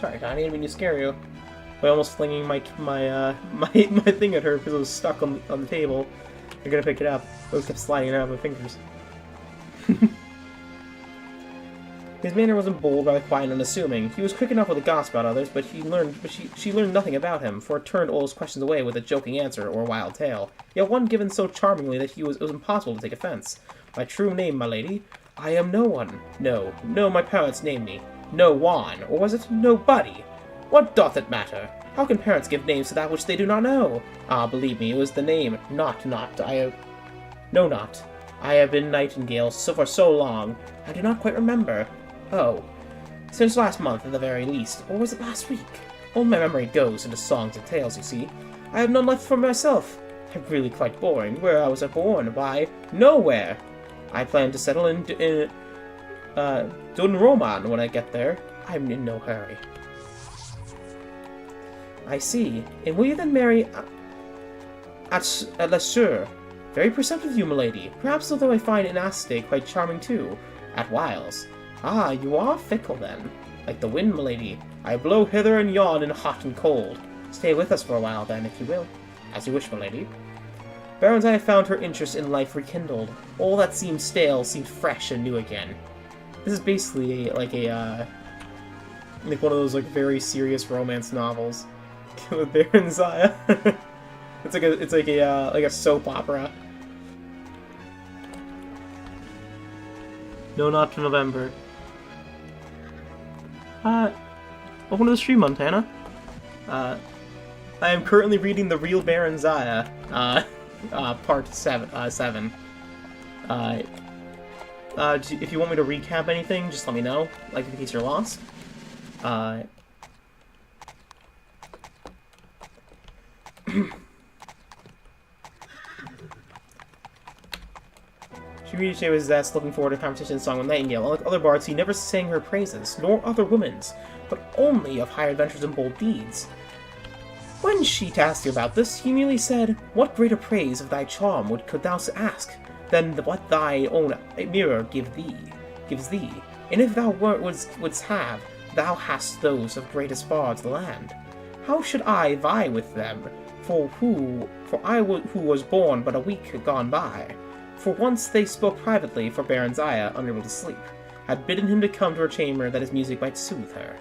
Sorry, I didn't mean to scare you. By almost flinging my thing at her because it was stuck on the table. I gotta pick it up. It kept sliding out of my fingers. His manner wasn't bold, rather quiet and unassuming. He was quick enough with the gossip about others, but she learned nothing about him, for it turned all his questions away with a joking answer or a wild tale. Yet one given so charmingly that it was impossible to take offense. My true name, my lady? I am no one. No, my parents named me. No one, or was it nobody? What doth it matter? How can parents give names to that which they do not know? Ah, believe me, it was the name, not. I have been Nightingale for so long, I do not quite remember. Oh, since last month at the very least, or was it last week? All my memory goes into songs and tales, you see. I have none left for myself. I'm really quite boring. Where I was born? Why, nowhere. I plan to settle in Dunroman when I get there. I'm in no hurry. I see. And will you then marry at Leisure? Very perceptive of you, milady. Perhaps although I find Inaste quite charming too. At whiles. Ah, you are fickle then. Like the wind, milady. I blow hither and yon in hot and cold. Stay with us for a while then, if you will. As you wish, milady. Baron's Eye found her interest in life rekindled. All that seemed stale seemed fresh and new again. This is basically like one of those like very serious romance novels with Baron's Eye. it's like a soap opera. No, not to November. Welcome to the stream, Montana. I am currently reading The Real Baron Zaya, part 7. If you want me to recap anything, just let me know, like in case you're lost. She reached his desk looking forward to a competition song with Nightingale. Unlike other bards, he never sang her praises, nor other women's, but only of high adventures and bold deeds. When she asked you about this, he merely said, "What greater praise of thy charm could thou ask than what thy own mirror gives thee? And if thou wouldst have, thou hast those of greatest bards of the land. How should I vie with them? For I who was born but a week gone by? For once they spoke privately, for Baron Zaya, unable to sleep, had bidden him to come to her chamber that his music might soothe her.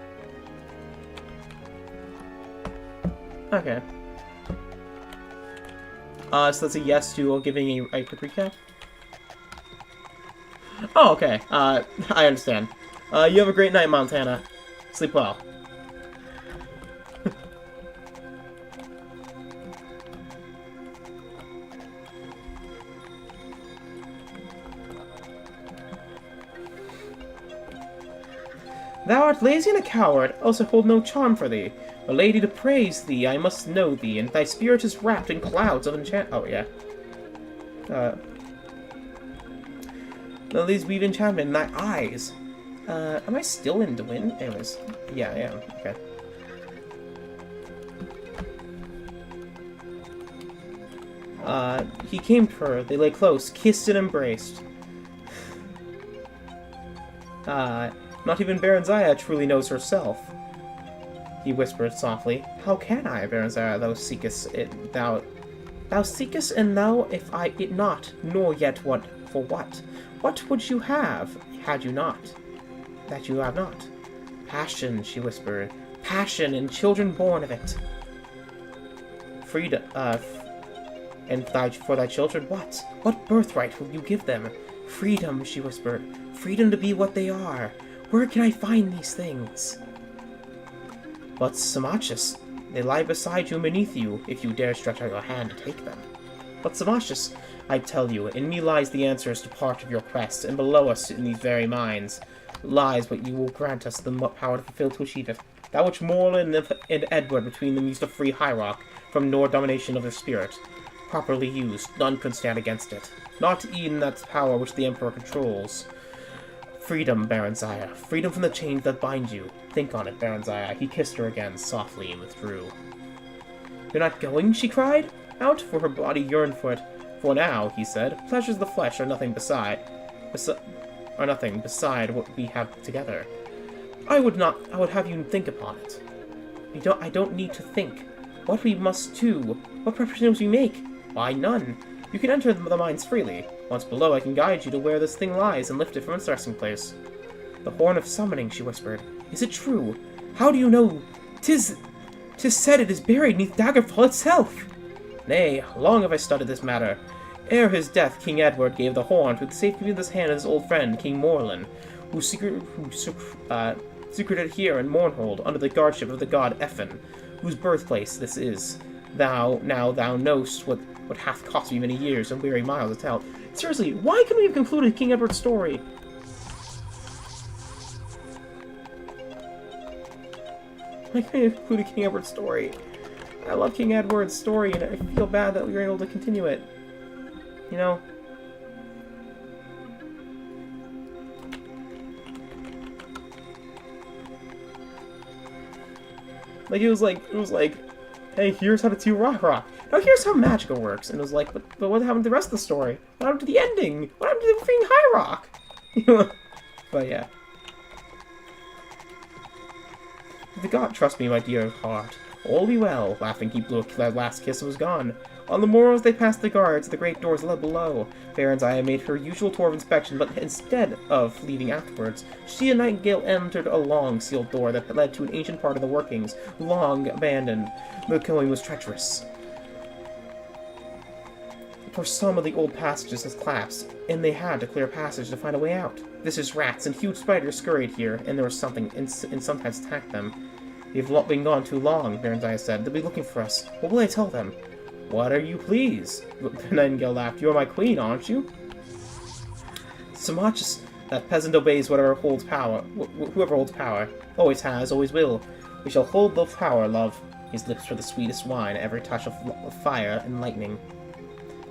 Okay. So that's a yes to giving a quick recap? Oh, okay. I understand. You have a great night, Montana. Sleep well. Thou art lazy and a coward, also hold no charm for thee. A lady to praise thee, I must know thee, and thy spirit is wrapped in clouds of enchant— oh, yeah. Lilies weave enchantment in thy eyes. Am I still in Dwyn? Anyways, yeah, I am. Okay. He came to her, they lay close, kissed and embraced. Not even Baron Zaya truly knows herself. He whispered softly. How can I, Baron Zaya, thou seekest it, thou seekest and thou if I it not, nor yet what for what? What would you have, had you not? That you have not. Passion, she whispered. Passion and children born of it. Freedom, and for thy children, what? What birthright will you give them? Freedom, she whispered. Freedom to be what they are. Where can I find these things? But Samachus, they lie beside you and beneath you, if you dare stretch out your hand to take them. But Samachus, I tell you, in me lies the answers to part of your quest, and below us in these very minds lies what you will grant us the power to fulfill to achieve it. That which Morlin and Edward between them used to free Hyrok from Nord domination of their spirit. Properly used, none could stand against it. Not even that power which the Emperor controls. Freedom, Baron Zaya. Freedom from the chains that bind you. Think on it, Baron Zaya. He kissed her again, softly, and withdrew. You're not going? She cried out, for her body yearned for it. For now, he said, pleasures of the flesh are nothing beside what we have together. I would have you think upon it. I don't need to think. What we must do, what preparations we make? Why, none. You can enter the mines freely. Once below, I can guide you to where this thing lies and lift it from its resting place. The horn of summoning, she whispered. Is it true? How do you know? 'Tis said it is buried neath Daggerfall itself. Nay, long have I studied this matter. Ere his death, King Edward gave the horn to the safety of his hand of his old friend, King Morlin, who secreted here in Mournhold under the guardship of the god Effin, whose birthplace this is. Thou knowst what hath cost me many years and weary miles to tell. Seriously, why couldn't we have concluded King Edward's story? Why couldn't we have concluded King Edward's story? I love King Edward's story, and I feel bad that we were able to continue it. You know? Like, it was like, hey, here's how to do rock. Now here's how magical works. And it was like, but what happened to the rest of the story? What happened to the ending? What happened to the freaking High Rock? But yeah. The god, trust me, my dear heart. All will be well. Laughing, he blew a last kiss and was gone. On the morrow, as they passed the guards, the great doors led below. Baron Zaya made her usual tour of inspection, but instead of leaving afterwards, she and Nightingale entered a long, sealed door that led to an ancient part of the workings, long abandoned. The going was treacherous, for some of the old passages had collapsed, and they had to clear a passage to find a way out. Vicious rats and huge spiders scurried here, and there was something, and sometimes attacked them. They've been gone too long, Baron Zaya said. They'll be looking for us. What will I tell them? What are you, please? Nightingale laughed. You're my queen, aren't you? So much as that peasant obeys whatever holds power, whoever holds power. Always has, always will. We shall hold the power, love. His lips were the sweetest wine, every touch of fire and lightning.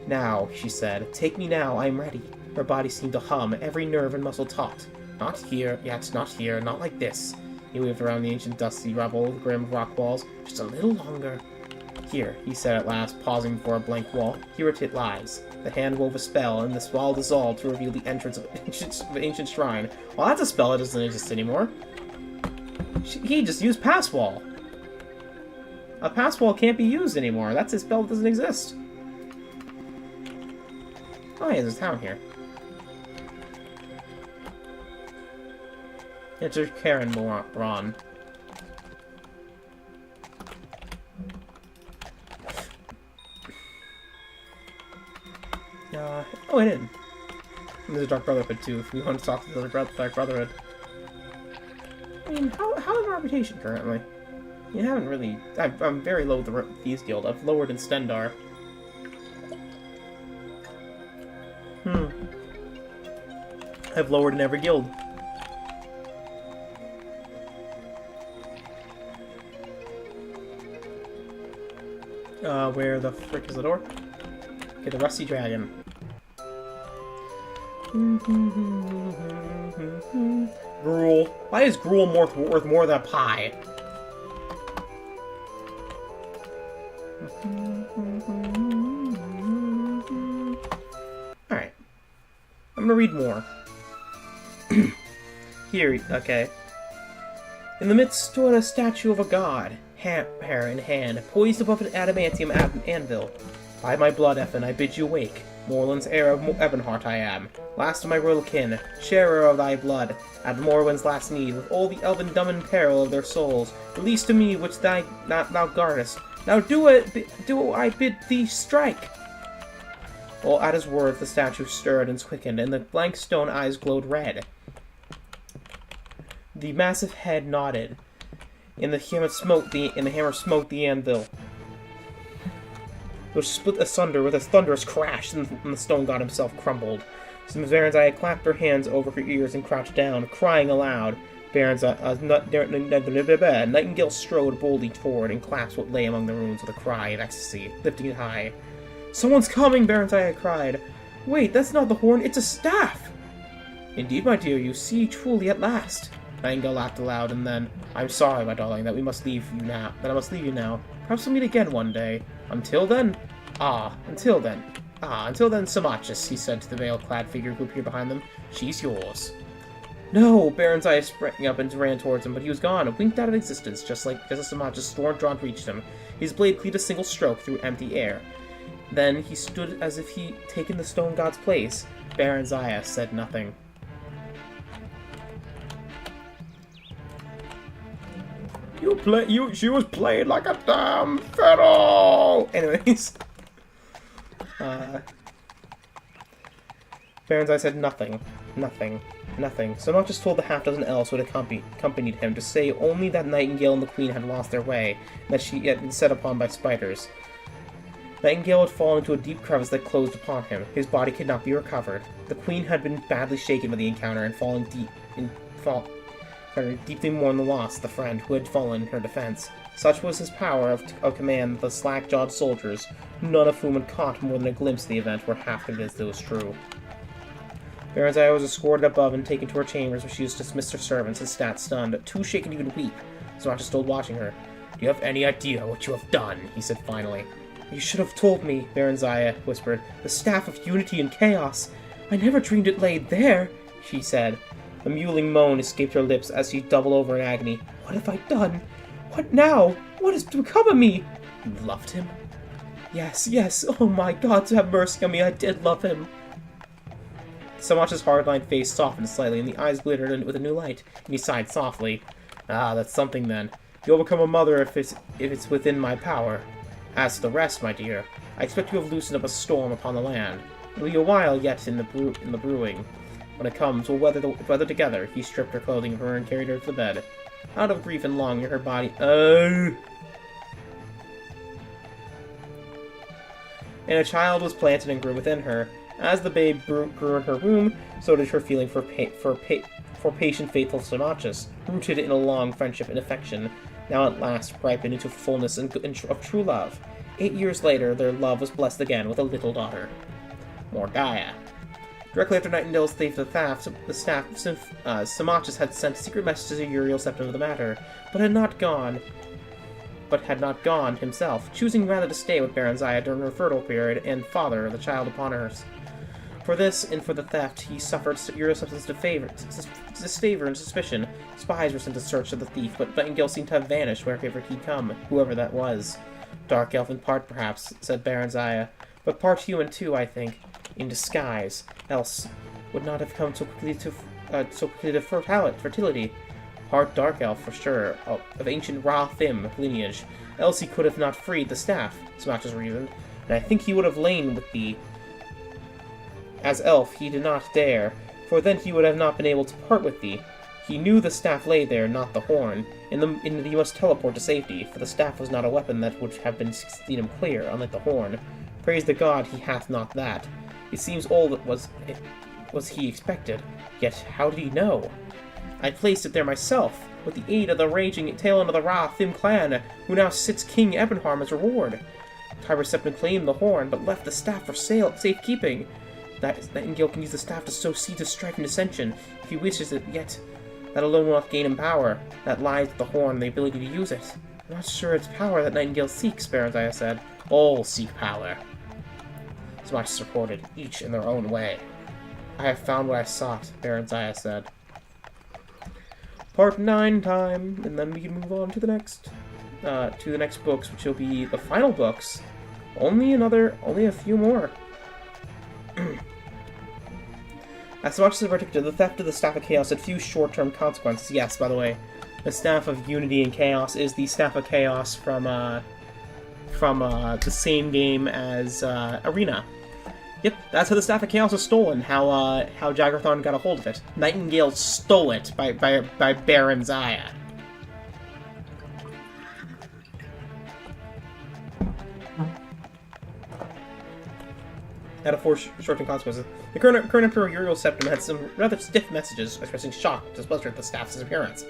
Now, she said, take me now, I am ready. Her body seemed to hum, every nerve and muscle taut. Not here, yet not here, not like this. He waved around the ancient dusty rubble, the grim rock walls. Just a little longer. Here, he said at last, pausing before a blank wall. Here it lies. The hand wove a spell, and the spell dissolved to reveal the entrance of an ancient shrine. Well, that's a spell that doesn't exist anymore. He just used Pass Wall. A Pass Wall can't be used anymore. That's a spell that doesn't exist. Oh yeah, there's a town here. Enter Karen Braun. Oh, I didn't. There's a Dark Brotherhood too, if we want to talk to the Dark Brotherhood. I mean, how's my reputation currently? You haven't really... I'm very low with the Thieves Guild. I've lowered in Stendar. I've lowered in every guild. Where the frick is the door? Okay, the Rusty Dragon. Gruel. Why is gruel worth more than a pie? Alright. I'm gonna read more. Here, okay. In the midst stood a statue of a god, hair in hand, poised above an adamantium anvil. By my blood, Effin, I bid you wake. Morland's heir of Ebonheart I am, last of my royal kin, sharer of thy blood, at Morwen's last need, with all the elven dumb in peril of their souls, release to me which thou guardest. Now do I bid thee strike! Well, at his words, the statue stirred and quickened, and the blank stone eyes glowed red. The massive head nodded. In the hammer smote the anvil, which split asunder with a thunderous crash, and the stone god himself crumbled. Baronzaya clapped her hands over her ears and crouched down, crying aloud. Nightingale strode boldly forward and clasped what lay among the ruins with a cry of ecstasy, lifting it high. "Someone's coming!" Baronzaya cried. "Wait, that's not the horn, it's a staff!" "Indeed, my dear, you see truly at last." Nightingale laughed aloud, and then, "I'm sorry, my darling, that I must leave you now. Perhaps we'll meet again one day. Until then, Samachis," he said to the veil-clad figure who appeared behind them. "She's yours." "No!" Baronzaya sprang up and ran towards him, but he was gone, winked out of existence, just as Samachis' drawn reached him. His blade cleaved a single stroke through empty air. Then he stood as if he'd taken the stone god's place. Baronzaya said nothing. She was played like a damn fiddle! Anyways. Baronzaya said nothing. Samachis told the half-dozen elves who had accompanied him to say only that Nightingale and the Queen had lost their way, and that she had been set upon by spiders. Nightingale had fallen into a deep crevice that closed upon him. His body could not be recovered. The Queen had been badly shaken by the encounter and deeply mourned the loss of the friend who had fallen in her defense. Such was his power of command that the slack-jawed soldiers, none of whom had caught more than a glimpse of the event, were half convinced it was true. Baronzaya was escorted above and taken to her chambers, where she was dismissed her servants and sat stunned, too shaken to even weep. Samachis stood watching her. "Do you have any idea what you have done?" he said finally. "You should have told me," Baronzaya whispered. "The Staff of Unity and Chaos. I never dreamed it lay there," she said. A mewling moan escaped her lips as she doubled over in agony. "What have I done? What now? What has become of me?" "You loved him?" Yes. Oh my God, to have mercy on me, I did love him." Samachis' hard-lined face softened slightly, and the eyes glittered with a new light, and he sighed softly. "Ah, that's something then. You'll become a mother if it's within my power. As to the rest, my dear, I expect you have loosened up a storm upon the land. It'll be a while yet in the brewing. When it comes, we'll weather together." He stripped her clothing from her and carried her to the bed. Out of grief and longing, her body... And a child was planted and grew within her. As the babe grew in her womb, so did her feeling for patient, faithful Samachis, rooted in a long friendship and affection, now at last ripened into fullness of true love. 8 years later, their love was blessed again with a little daughter, Morgaya. Directly after Nightingale's thief of the staff, Samachis had sent secret messages to Uriel Septim of the matter, but had not gone himself, choosing rather to stay with Baronzaya during her fertile period and father the child upon hers. For this, and for the theft, he suffered Uriel Septim's disfavor and suspicion. Spies were sent to search for the thief, but Nightingale seemed to have vanished wherever he'd come, whoever that was. "Dark elf in part, perhaps," said Baronzaya, "but part human too, I think. in disguise, else would not have come so quickly to fertility. Part dark elf for sure, of ancient Ra Thim lineage, else he could have not freed the staff, Smash reasoned, and I think he would have lain with thee. As elf, he did not dare, for then he would have not been able to part with thee. He knew the staff lay there, not the horn, and he must teleport to safety, for the staff was not a weapon that would have been seen him clear, unlike the horn. Praise the god he hath not that. It seems all that was he expected, yet how did he know? I placed it there myself, with the aid of the raging tail end of the Ra Thim clan, who now sits King Ebonharm as reward. Tybur claimed the horn, but left the staff for safekeeping. Nightingale can use the staff to sow seeds of strife and dissension, if he wishes it, yet that alone will not gain him power. That lies with the horn and the ability to use it. I'm not sure it's power that Nightingale seeks, Baronziah said. All seek power. Smash reported, each in their own way. I have found what I sought, Baronziah said. Part 9 time, and then we can move on to the next books, which will be the final books. Only a few more. As much as predicted, the theft of the Staff of Chaos had few short-term consequences. Yes, by the way, the Staff of Unity and Chaos is the Staff of Chaos from the same game as Arena. Yep, that's how the Staff of Chaos was stolen, how Daggerfall got a hold of it. Nightingale stole it by Baronziah. Out of 4 short-term consequences. The current Emperor Uriel Septim had some rather stiff messages expressing shock and displeasure at the staff's disappearance.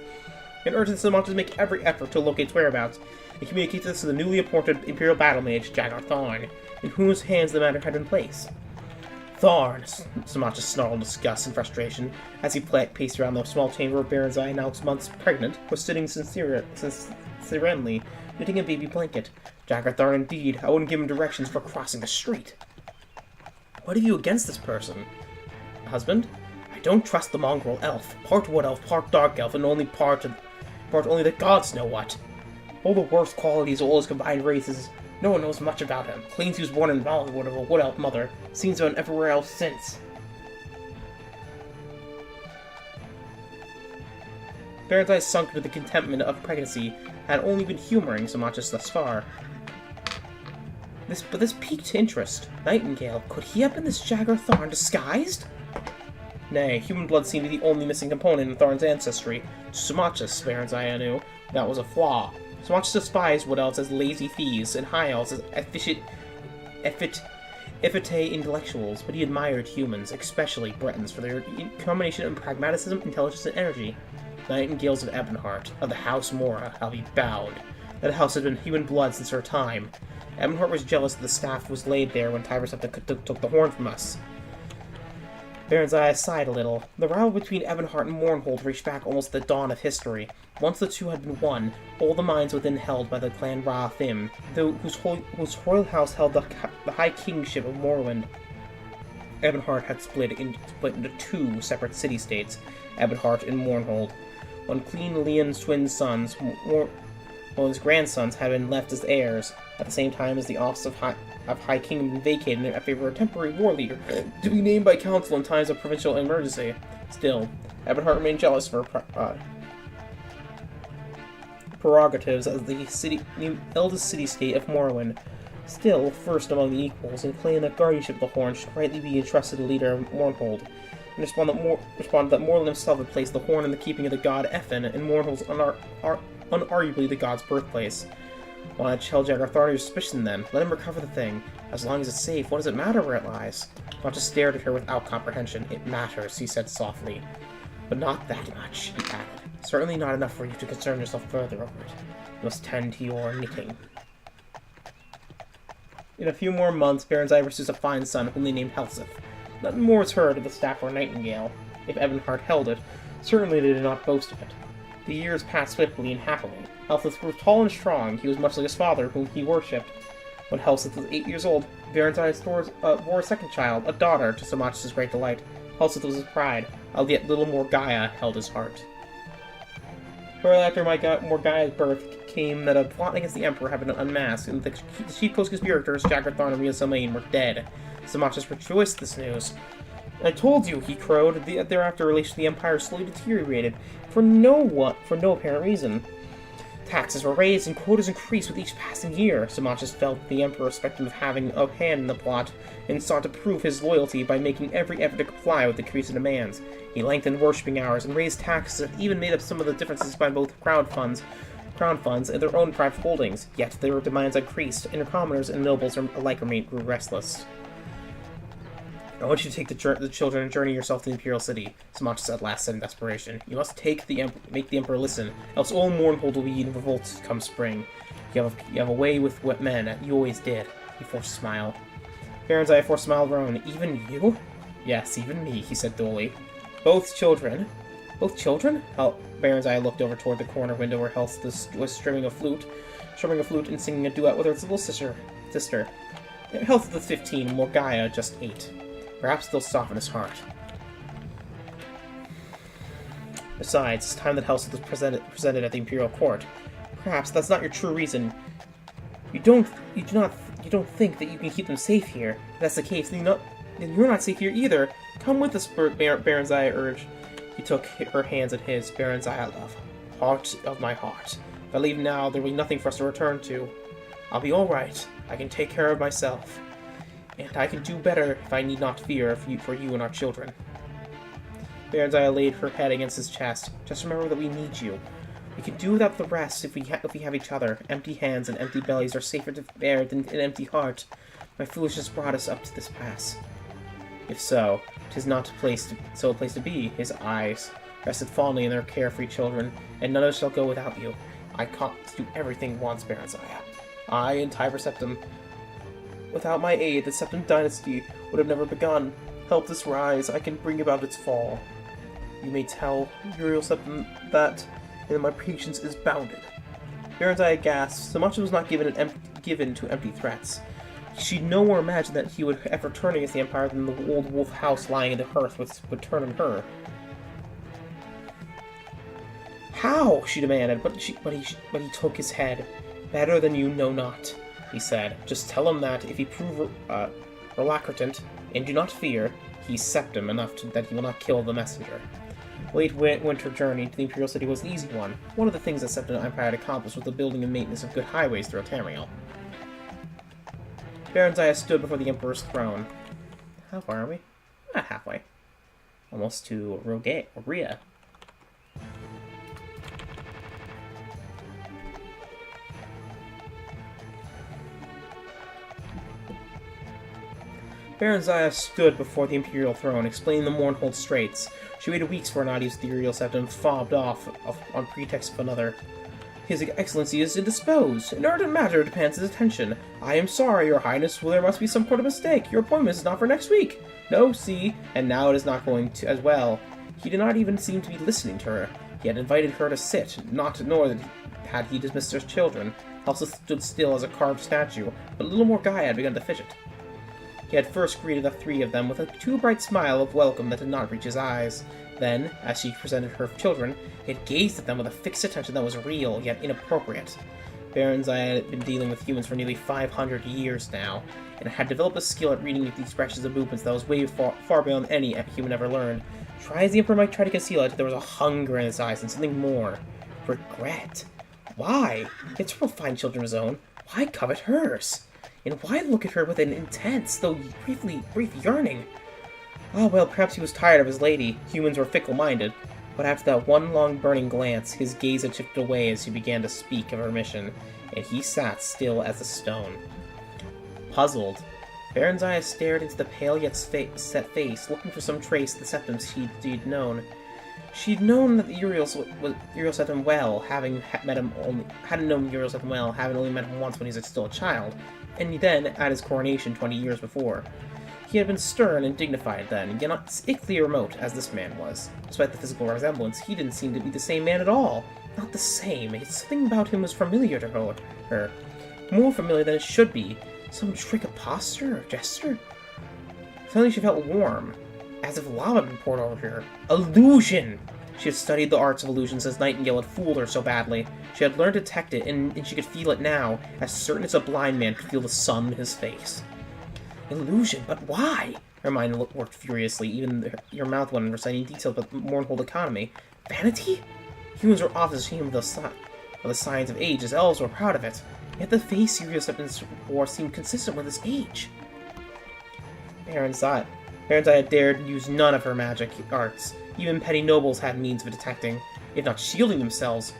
It urged Samantha to make every effort to locate its whereabouts and communicate this to the newly appointed Imperial Battle Mage, Jagar Thorn, in whose hands the matter had been placed. Thorn! Samantha snarled in disgust and frustration as he paced around the small chamber where Baronziah, now 6 months pregnant, was sitting serenely, knitting a baby blanket. Jagar Thorn, indeed. I wouldn't give him directions for crossing the street. What have you against this person? Husband? I don't trust the mongrel elf. Part wood elf, part dark elf, and only only the gods know what. All the worst qualities of all his combined races. No one knows much about him. Claims he was born in Bollywood of a wood elf mother. Seems to have been everywhere else since. Baronziah sunk into the contentment of pregnancy, had only been humoring so much as thus far. But this piqued interest. Nightingale, could he have been this Jagar Thorn disguised? Nay, human blood seemed to be the only missing component in Thorn's ancestry. Sumachus, Baronziah knew, that was a flaw. Sumachus despised wood elves as lazy thieves, and high elves as effete intellectuals, but he admired humans, especially Bretons, for their combination of pragmatism, intelligence, and energy. Nightingales of Ebonheart, of the House Mora, I'll be bound. That house had been human blood since her time. Ebonheart was jealous that the staff was laid there when Tybur took the horn from us. Baronziah sighed a little. The rival between Ebonheart and Mournhold reached back almost to the dawn of history. Once the two had been one, all the minds within held by the clan Ra Thim, whose royal house held the high kingship of Morrowind. Ebonheart had split into 2 separate city-states, Ebonheart and Mournhold. When Queen Leon's twin sons, his grandsons, had been left as heirs, at the same time as the office of High King had been vacated in favor of a temporary war leader, to be named by council in times of provincial emergency. Still, Ebonheart remained jealous for prerogatives as the eldest city-state of Morrowind. Still, first among the equals, and claimed that guardianship of the horn should rightly be entrusted to the leader of Mournhold, and responded that Morland himself had placed the horn in the keeping of the god Ethin, and Mournhold's unarguably the god's birthplace. Why not tell Jagar Thorn your suspicion then? Let him recover the thing. As long as it's safe, what does it matter where it lies? Not just stared at her without comprehension. It matters, he said softly. But not that much, he added. Certainly not enough for you to concern yourself further over it. You must tend to your knitting. In a few more months, Baronziah pursues a fine son whom they named Helseth. Nothing more was heard of the staff or Nightingale. If Ebonheart held it, certainly they did not boast of it. The years passed swiftly and happily. Helseth grew tall and strong. He was much like his father, whom he worshipped. When Helseth was 8 years old, Baronziah bore a second child, a daughter, to Samachus' great delight. Helseth was his pride, albeit little Morgaya held his heart. Shortly after Morgaya's birth came that a plot against the Emperor had been unmasked, and the chief co-conspirators, Jagar Thorn and Rhea Selmain, were dead. Zamachis rejoiced at this news. "I told you," he crowed. Thereafter, relation to the Empire slowly deteriorated, for no apparent reason. Taxes were raised and quotas increased with each passing year. Zamachis felt that the Emperor suspected him of having a hand in the plot, and sought to prove his loyalty by making every effort to comply with the increasing demands. He lengthened worshipping hours and raised taxes that even made up some of the differences by both crown funds and their own private holdings. Yet their demands increased, and commoners and nobles alike grew restless. "I want you to take the children and journey yourself to the Imperial City," Zamachis at last said in desperation. "You must make the Emperor listen, else all Mournhold will be in revolt come spring. You have a way with what men, you always did." He forced a smile. Baron's eye forced a smile of her own. "Even you?" "Yes, even me," he said dully. "Both children?" "Both children?" Baron's eye looked over toward the corner window where Health was strumming a flute and singing a duet with her little sister. Health was 15, while Gaia just 8. Perhaps they'll soften his heart. Besides, it's time that Health was presented at the Imperial Court. Perhaps that's not your true reason. You don't think that you can keep them safe here. If that's the case, then you're not safe here either. Come with us, Baron's Eye urged. He took her hands in his. "Baron's Eye, love. Heart of my heart. If I leave now, there will be nothing for us to return to. I'll be alright. I can take care of myself. And I can do better if I need not fear for you and our children." Baron's Eye laid her head against his chest. "Just remember that we need you. We can do without the rest if we have each other. Empty hands and empty bellies are safer to bear than an empty heart. My foolishness brought us up to this pass. If so, 'tis not a place to be." His eyes rested fondly in their carefree children. "And none of us shall go without you. I can't do everything once, Baron's Eye. I and Tiber Septim. Without my aid, the Septim dynasty would have never begun. Help this rise, I can bring about its fall. You may tell Uriel Septim that, and my patience is bounded." Baron's Eye gasped. So much was not given to empty threats. She'd no more imagined that he would ever turn against the Empire than the old wolf house lying in the hearth would turn on her. "How?" she demanded, but he took his head. "Better than you know not," he said. "Just tell him that if he prove reluctant, and do not fear, he's Septim enough that he will not kill the messenger." Late winter journey to the Imperial City was an easy one. One of the things that Septim Empire had accomplished was the building and maintenance of good highways through Tamriel. Baron's Eye stood before the Emperor's throne. How far are we? Not halfway. Almost to Rhea. Baron's Eye stood before the Imperial throne, explaining the Mournhold Straits. She waited weeks for an audience with the Uriel Septim, fobbed off on pretext of another. "His Excellency is indisposed. An urgent matter demands his attention. I am sorry, Your Highness, there must be some kind of mistake. Your appointment is not for next week. No, see, and now it is not going to as well." He did not even seem to be listening to her. He had invited her to sit, nor had he dismissed his children. Elsa stood still as a carved statue, but a little more Gaia had begun to fidget. He had first greeted the three of them with a too bright smile of welcome that did not reach his eyes. Then, as she presented her children, he had gazed at them with a fixed attention that was real, yet inappropriate. Baron's Eye had been dealing with humans for nearly 500 years now, and had developed a skill at reading the expressions of movements that was way far beyond any human ever learned. Try as the Emperor might try to conceal it, there was a hunger in his eyes and something more. Regret. Why? He had several fine children of his own. Why covet hers? And why look at her with an intense, though brief yearning? Ah, well, perhaps he was tired of his lady. Humans were fickle-minded. But after that one long burning glance, his gaze had shifted away as she began to speak of her mission, and he sat still as a stone. Puzzled, Baron's Eye stared into the pale yet set face, looking for some trace of the Septims she'd known. She'd known that Uriel Septim well, having only met him once when he was still a child, and then at his coronation 20 years before. He had been stern and dignified then, yet not sickly or remote as this man was. Despite the physical resemblance, he didn't seem to be the same man at all. Not the same. Something about him was familiar to her. More familiar than it should be. Some trick of posture or gesture? Suddenly she felt warm, as if lava had been poured over her. Illusion! She had studied the arts of illusion since Nightingale had fooled her so badly. She had learned to detect it, and she could feel it now, as certain as a blind man could feel the sun in his face. Illusion, but why? Her mind worked furiously. Even your mouth went on reciting details about the Mournhold economy. Vanity? Humans were often ashamed of the signs of age, as elves were proud of it. Yet the face Uriel Septim's war seemed consistent with his age. Baron's Eye had dared use none of her magic arts. Even petty nobles had means of detecting, if not shielding themselves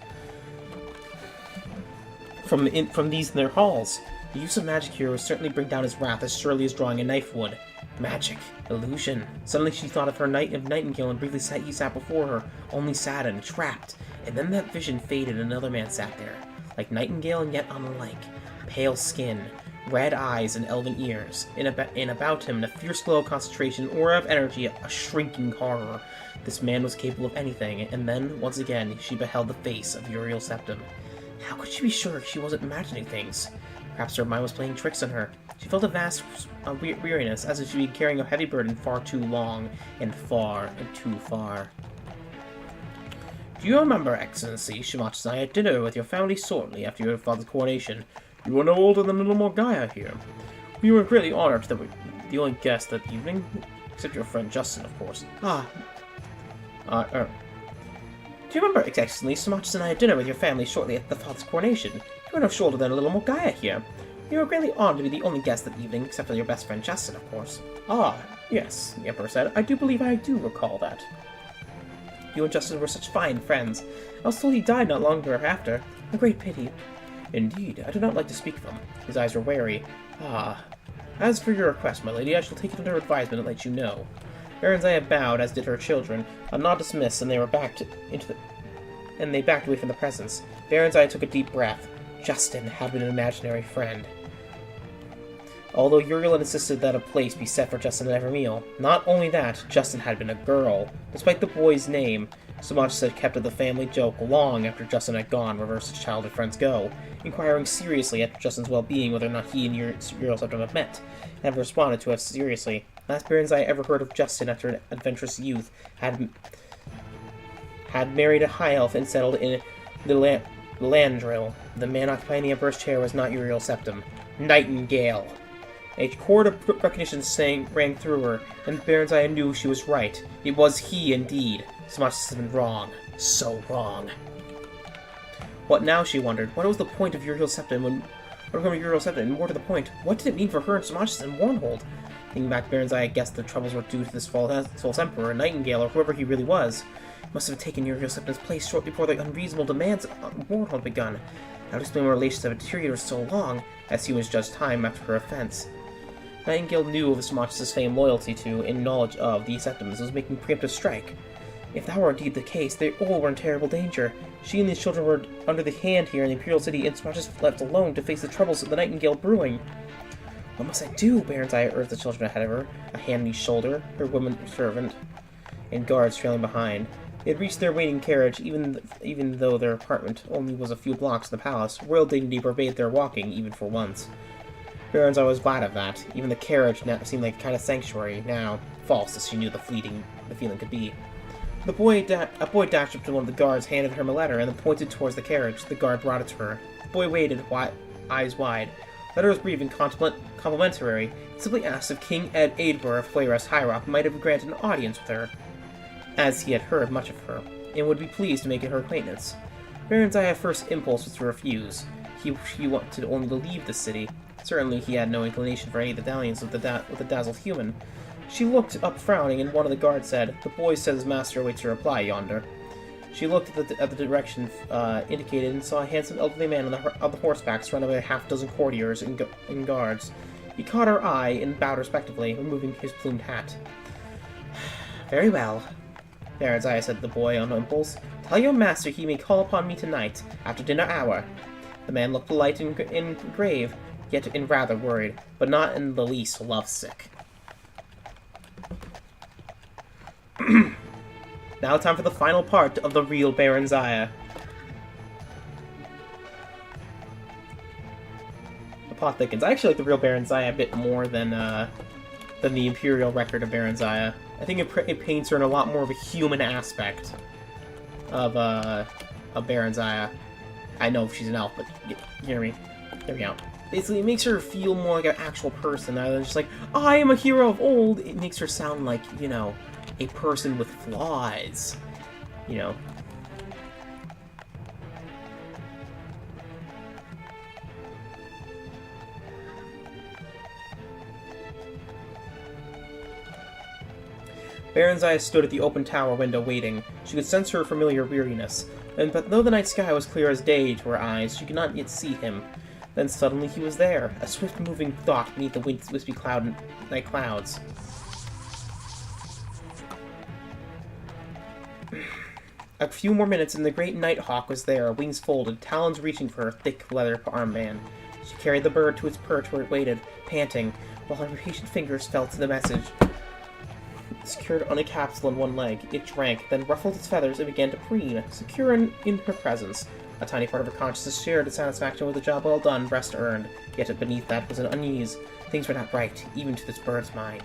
from these in their halls. The use of magic here would certainly bring down his wrath as surely as drawing a knife would. Magic. Illusion. Suddenly she thought of her Nightingale and briefly he sat before her, only saddened, trapped. And then that vision faded and another man sat there. Like Nightingale and yet unlike. Pale skin, red eyes and elven ears. And about him, in a fierce glow of concentration, aura of energy, a shrinking horror. This man was capable of anything, and then, once again, she beheld the face of Uriel Septim. How could she be sure she wasn't imagining things? Perhaps her mind was playing tricks on her. She felt a vast weariness, as if she'd been carrying a heavy burden far too long, and far, and too far. Do you remember, Excellency, Shamash and I had dinner with your family shortly after your father's coronation? You were no older than a little Morgaya here. We were greatly honored that we were the only guest that evening, except your friend Justin, of course. Do you remember, Excellency, Shamash and I had dinner with your family shortly after the father's coronation? You were no shorter than a little Morgaya here. We were greatly honored to be the only guest that evening, except for your best friend Justin, of course. Ah, yes, the Emperor said. I do believe I do recall that. You and Justin were such fine friends. I was told he died not long thereafter. A great pity. Indeed, I do not like to speak of him. His eyes were wary. Ah. As for your request, my lady, I shall take it under advisement and let you know. Baronzaya bowed, as did her children. A nod dismissed, and they backed away from the presence. Baronzaya took a deep breath. Justin had been an imaginary friend. Although Uriel insisted that a place be set for Justin at every meal. Not only that, Justin had been a girl. Despite the boy's name, Samaj said kept of the family joke long after Justin had gone, wherever such childhood friends go, inquiring seriously after Justin's well-being whether or not he and Uriel Septim had met, and have responded to us seriously. Last parents I ever heard of Justin after an adventurous youth had married a high elf and settled in the Landrill. The man occupying the Emperor's chair was not Uriel Septim. Nightingale! A chord of recognition rang through her, and Baronzaya knew she was right. It was he, indeed. Samaj had been wrong. So wrong. What now, she wondered? What was the point of Uriel Septim and more to the point, what did it mean for her and Samaj and Mournhold? Thinking back, Baronzaya guessed the troubles were due to this false emperor, Nightingale, or whoever he really was. He must have taken Uriel Septim's place short before the unreasonable demands on Mournhold had begun. That would explain why relations have deteriorated for so long, as humans judged time after her offense. Nightingale knew of Samach's fame, loyalty to, and knowledge of the Septims and was making preemptive strike. If that were indeed the case, they all were in terrible danger. She and these children were under the hand here in the Imperial City, and Samach's left alone to face the troubles of the Nightingale brewing. What must I do? Baronzaya urged the children ahead of her, a hand on each shoulder, her woman servant, and guards trailing behind. They had reached their waiting carriage, even though their apartment only was a few blocks from the palace. Royal dignity forbade their walking, even for once. Baronzaya was glad of that. Even the carriage now seemed like a kind of sanctuary, now false as she knew the feeling could be. A boy dashed up to one of the guards, handed him a letter, and then pointed towards the carriage. The guard brought it to her. The boy waited, eyes wide. The letter was brief and complimentary. It simply asked if King Eadbur of Flayrest High Rock might have granted an audience with her, as he had heard much of her, and would be pleased to make her acquaintance. Baronzaya's first impulse was to refuse. He wanted only to leave the city. Certainly he had no inclination for any of the dalliance with the dazzled human. She looked up frowning, and one of the guards said, "The boy says his master awaits your reply yonder." She looked at the direction indicated and saw a handsome elderly man on the horseback surrounded by a half-dozen courtiers and guards. He caught her eye and bowed respectfully, removing his plumed hat. "Very well," Baronzaya said to the boy on impulse. "Tell your master he may call upon me tonight, after dinner hour." The man looked polite and grave, yet rather worried, but not in the least lovesick. Now time for the final part of the real Baronzaya. The plot thickens. I actually like the real Baronzaya a bit more than the Imperial record of Baronzaya. I think it paints her in a lot more of a human aspect of Baronzaya. I know she's an elf, but hear me out. Basically, it makes her feel more like an actual person, rather than just like, I am a hero of old. It makes her sound like, you know, a person with flaws. You know. Baron's eyes stood at the open tower window waiting. She could sense her familiar weariness. But though the night sky was clear as day to her eyes, she could not yet see him. Then suddenly he was there, a swift-moving thought beneath the wispy night clouds. A few more minutes and the great Nighthawk was there, wings folded, talons reaching for her thick leather armband. She carried the bird to its perch where it waited, panting, while her patient fingers felt the message. Secured on a capsule in one leg, it drank, then ruffled its feathers and began to preen, secure in her presence. A tiny part of her consciousness shared its satisfaction with a job well done, rest earned, yet beneath that was an unease. Things were not right, even to this bird's mind.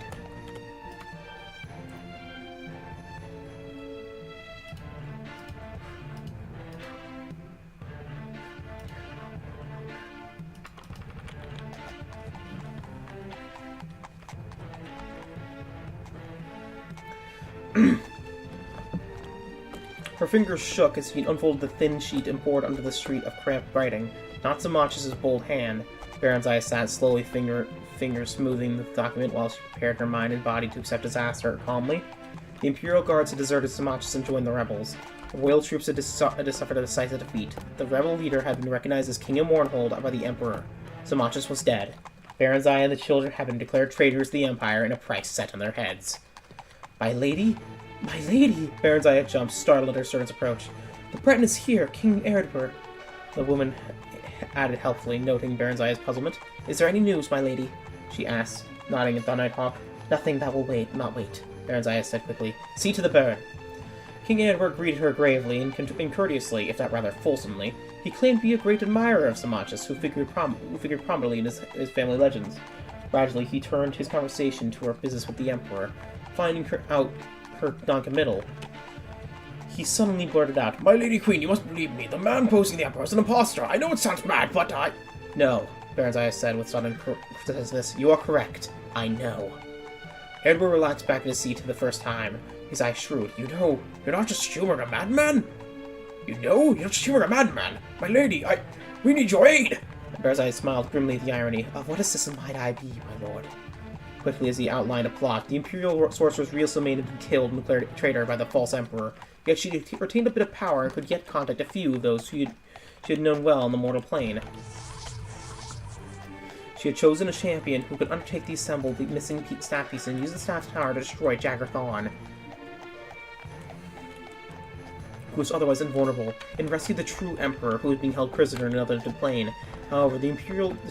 Her fingers shook as he unfolded the thin sheet and poured under the street of cramped writing. Not so much as his bold hand. Baron's eyes sat slowly, fingers smoothing the document while she prepared her mind and body to accept disaster calmly. The Imperial Guards had deserted Samachis and joined the rebels. The royal troops had suffered a decisive defeat. The rebel leader had been recognized as King of Mournhold by the Emperor. Samachis was dead. Baron's Eye and the children had been declared traitors to the Empire and a price set on their heads. My lady? My lady! Baron's Eye had jumped, startled at her servant's approach. The Breton is here, King Erdwer. The woman added helpfully, noting Baron's Eye's puzzlement. Is there any news, my lady? She asked, nodding at the Nighthawk. Nothing that will not wait, Baron's Eye said quickly. See to the bird. King Erdwer greeted her gravely and courteously, if not rather fulsomely. He claimed to be a great admirer of Samachis, who figured prominently in his family legends. Gradually, he turned his conversation to her business with the Emperor, finding her non-committal. He suddenly blurted out, My Lady Queen, you must believe me. The man posing the Emperor is an impostor. I know it sounds mad, but I... No, Baron's Eye said with sudden criticism. You are correct. I know. Edward relaxed back in his seat for the first time. His eyes shrewd. You know, you're not just humoring a madman. You know, you're not just humoring a madman. My lady, we need your aid. Baron's Eye smiled grimly at the irony. Of what assistance might I be, my lord? Quickly as he outlined a plot, the Imperial sorceress recently had been killed and declared a traitor by the false Emperor. Yet she retained a bit of power and could yet contact a few of those she had known well on the mortal plane. She had chosen a champion who could undertake to assemble the missing staff piece and use the staff tower to destroy Daggerfall, who was otherwise invulnerable, and rescue the true Emperor who was being held prisoner in another plane. However, the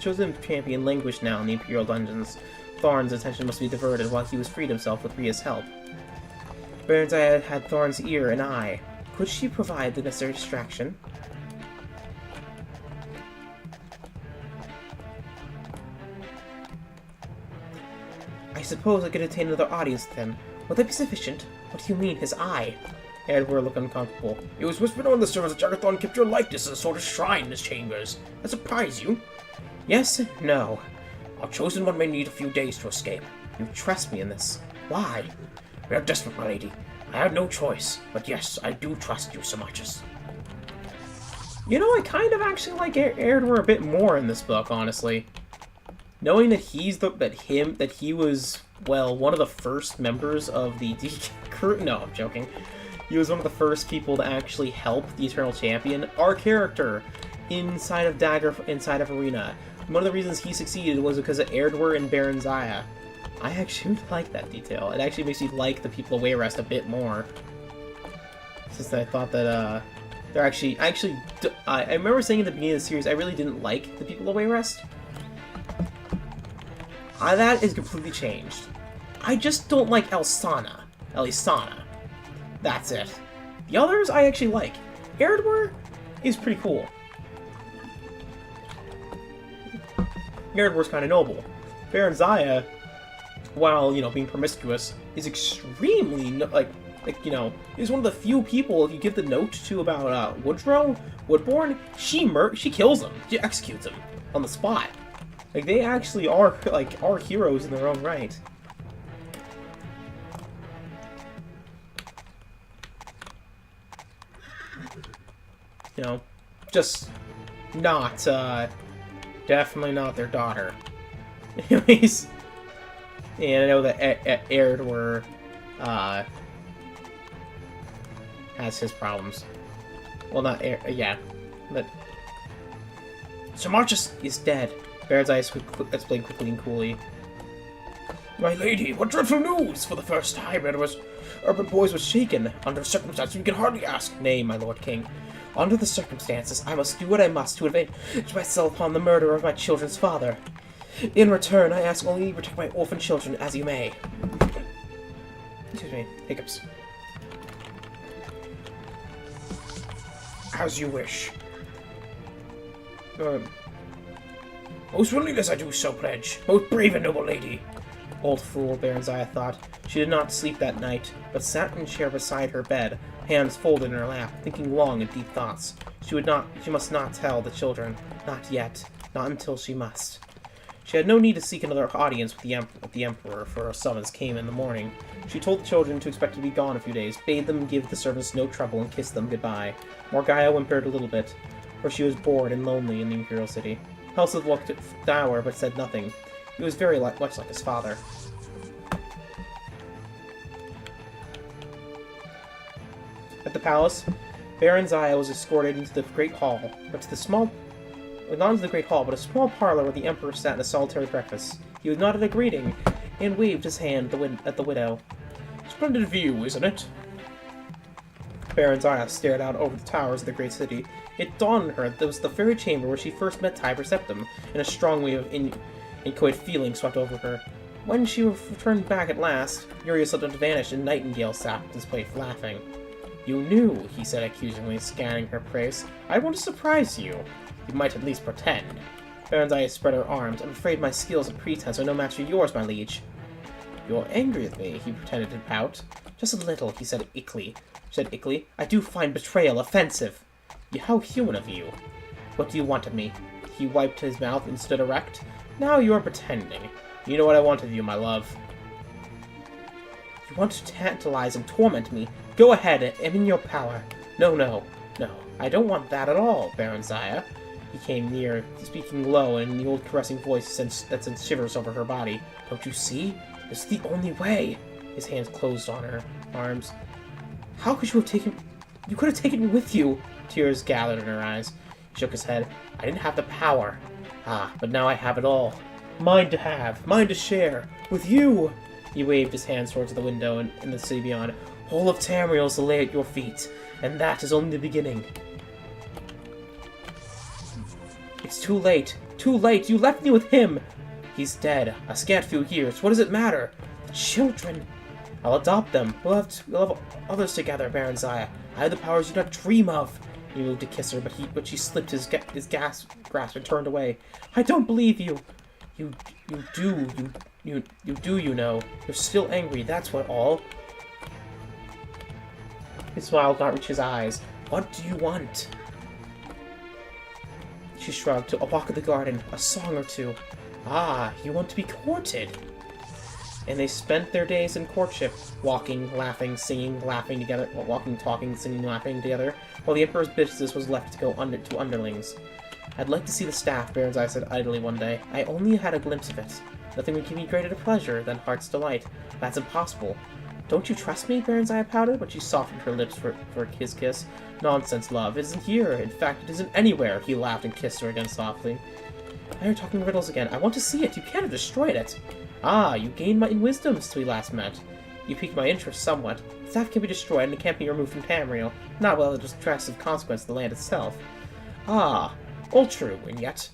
chosen champion languished now in the Imperial dungeons. Thorn's attention must be diverted while he was freed himself with Ria's help. Baron's Eye had Thorn's ear and eye. Could she provide the necessary distraction? I suppose I could attain another audience with him. Would that be sufficient? What do you mean, his eye? Edward looked uncomfortable. It was whispered on the servants that Jaggerthorn kept your likeness as a sort of shrine in his chambers. That surprise you? Yes and no. Our chosen one may need a few days to escape. You trust me in this. Why? We are desperate, my lady. I have no choice. But yes, I do trust you, Samachis. You know, I kind of actually like Erdwer a bit more in this book, honestly. Knowing that he was, well, one of the first members of the crew. No, I'm joking. He was one of the first people to actually help the Eternal Champion, our character, inside of Arena. One of the reasons he succeeded was because of Erdwer and Baron's Eye. I actually like that detail. It actually makes me like the people of Wayrest a bit more. Since I thought that, they're actually... I remember saying at the beginning of the series, I really didn't like the people of Wayrest. That is completely changed. I just don't like Elisana. That's it. The others I actually like. Erdwer is pretty cool. Erdwer's kind of noble. Baron's Eye, while, you know, being promiscuous, is extremely, is one of the few people, if you give the note to about Woodborne, she kills him. She executes him on the spot. Like, they actually are, like, are heroes in their own right. You know, just not, definitely not their daughter. Anyways, and I know that Erdwer, has his problems. Well, not yeah, but Sir Marchus is dead. Baron's eyes explained quickly and coolly. My lady, what dreadful news! For the first time, Urban Boys was shaken. Under circumstances we can hardly ask. Nay, my Lord King. Under the circumstances, I must do what I must to avenge myself upon the murder of my children's father. In return, I ask only you protect my orphan children as you may. Excuse me, hiccups. As you wish. Most willingly as I do so pledge. Most brave and noble lady. Old fool, Baronziah thought. She did not sleep that night, but sat in a chair beside her bed, hands folded in her lap, thinking long and deep thoughts. She must not tell the children. Not yet. Not until she must. She had no need to seek another audience with the Emperor, for a summons came in the morning. She told the children to expect to be gone a few days, bade them give the servants no trouble, and kissed them goodbye. Morgaya whimpered a little bit, for she was bored and lonely in the Imperial City. Helseth looked dour, but said nothing. He was very much like his father. At the palace, Baronziah was escorted into the Great Hall, not into the Great Hall, but a small parlor where the Emperor sat in a solitary breakfast. He nodded a greeting, and waved his hand at the widow. Splendid view, isn't it? Baronziah stared out over the towers of the great city. It dawned on her that it was the very chamber where she first met Tiber Septim, and a strong wave of inchoate feeling swept over her. When she returned back at last, Urius had vanished, and Nightingale sat at his plate laughing. You knew, he said accusingly, scanning her face. I want to surprise you. You might at least pretend. Baronziah spread her arms. I'm afraid my skills at pretense are no match for yours, my liege. You're angry with me, he pretended to pout. Just a little, he said ickly. I do find betrayal offensive. How human of you. What do you want of me? He wiped his mouth and stood erect. Now you are pretending. You know what I want of you, my love. You want to tantalize and torment me. Go ahead, I'm in your power. No. I don't want that at all, Baronziah. He came near, speaking low in the old caressing voice that sent shivers over her body. Don't you see? This is the only way. His hands closed on her arms. How could you have taken... You could have taken me with you. Tears gathered in her eyes. He shook his head. I didn't have the power. But now I have it all. Mine to have. Mine to share. With you. He waved his hands towards the window and the city beyond. Whole of Tamriel to lay at your feet. And that is only the beginning. It's too late. Too late. You left me with him. He's dead. A scant few years. What does it matter? The children. I'll adopt them. We'll have others together, Baronziah. I have the powers you not dream of. He moved to kiss her, but she slipped his grasp and turned away. I don't believe you. You do, you know. You're still angry, that's what all. His smile did not reach his eyes. What do you want? She shrugged. A walk in the garden, a song or two. You want to be courted. And they spent their days in courtship, walking, laughing, singing, laughing together, walking, talking, singing, laughing together, while the Emperor's business was left to go to underlings. I'd like to see the staff, Baronziah said idly one day. I only had a glimpse of it. Nothing would give me greater pleasure than heart's delight. That's impossible. Don't you trust me? Baronziah pouted, but she softened her lips for his kiss. Nonsense, love. It isn't here. In fact, it isn't anywhere. He laughed and kissed her again softly. Now you're talking riddles again. I want to see it. You can't have destroyed it. You gained my wisdom since we last met. You piqued my interest somewhat. The staff can be destroyed and it can't be removed from Tamriel. Not without the destructive consequence of the land itself. All true, and yet...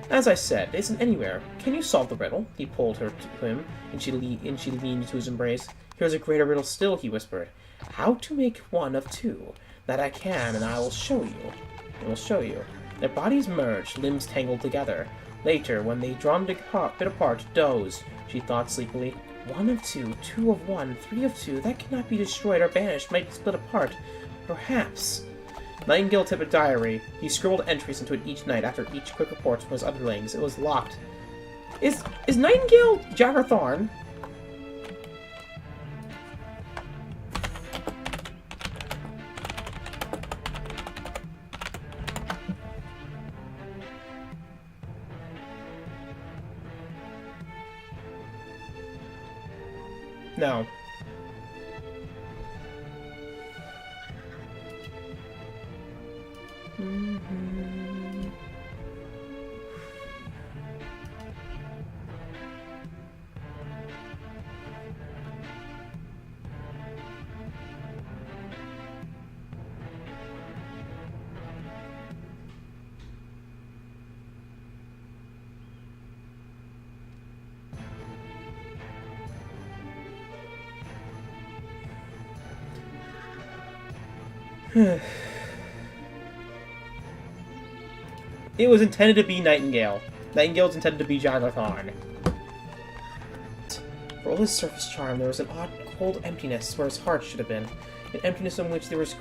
As I said, it isn't anywhere. Can you solve the riddle? He pulled her to him, and she leaned into his embrace. Here's a greater riddle still, he whispered. How to make one of two. That I can, and I will show you. Their bodies merged, limbs tangled together. Later, when they drawn bit apart, dozed. She thought sleepily. 1 of 2, 2 of 1, 3 of 2, that cannot be destroyed or banished, might be split apart. Perhaps. Nightingale kept a diary. He scribbled entries into it each night after each quick report from his underlings. It was locked. Is Nightingale Jaggerthorn? No. It was intended to be Nightingale. Nightingale's intended to be Jaggerthorn. For all his surface charm, there was an odd, cold emptiness where his heart should have been. An emptiness in which he was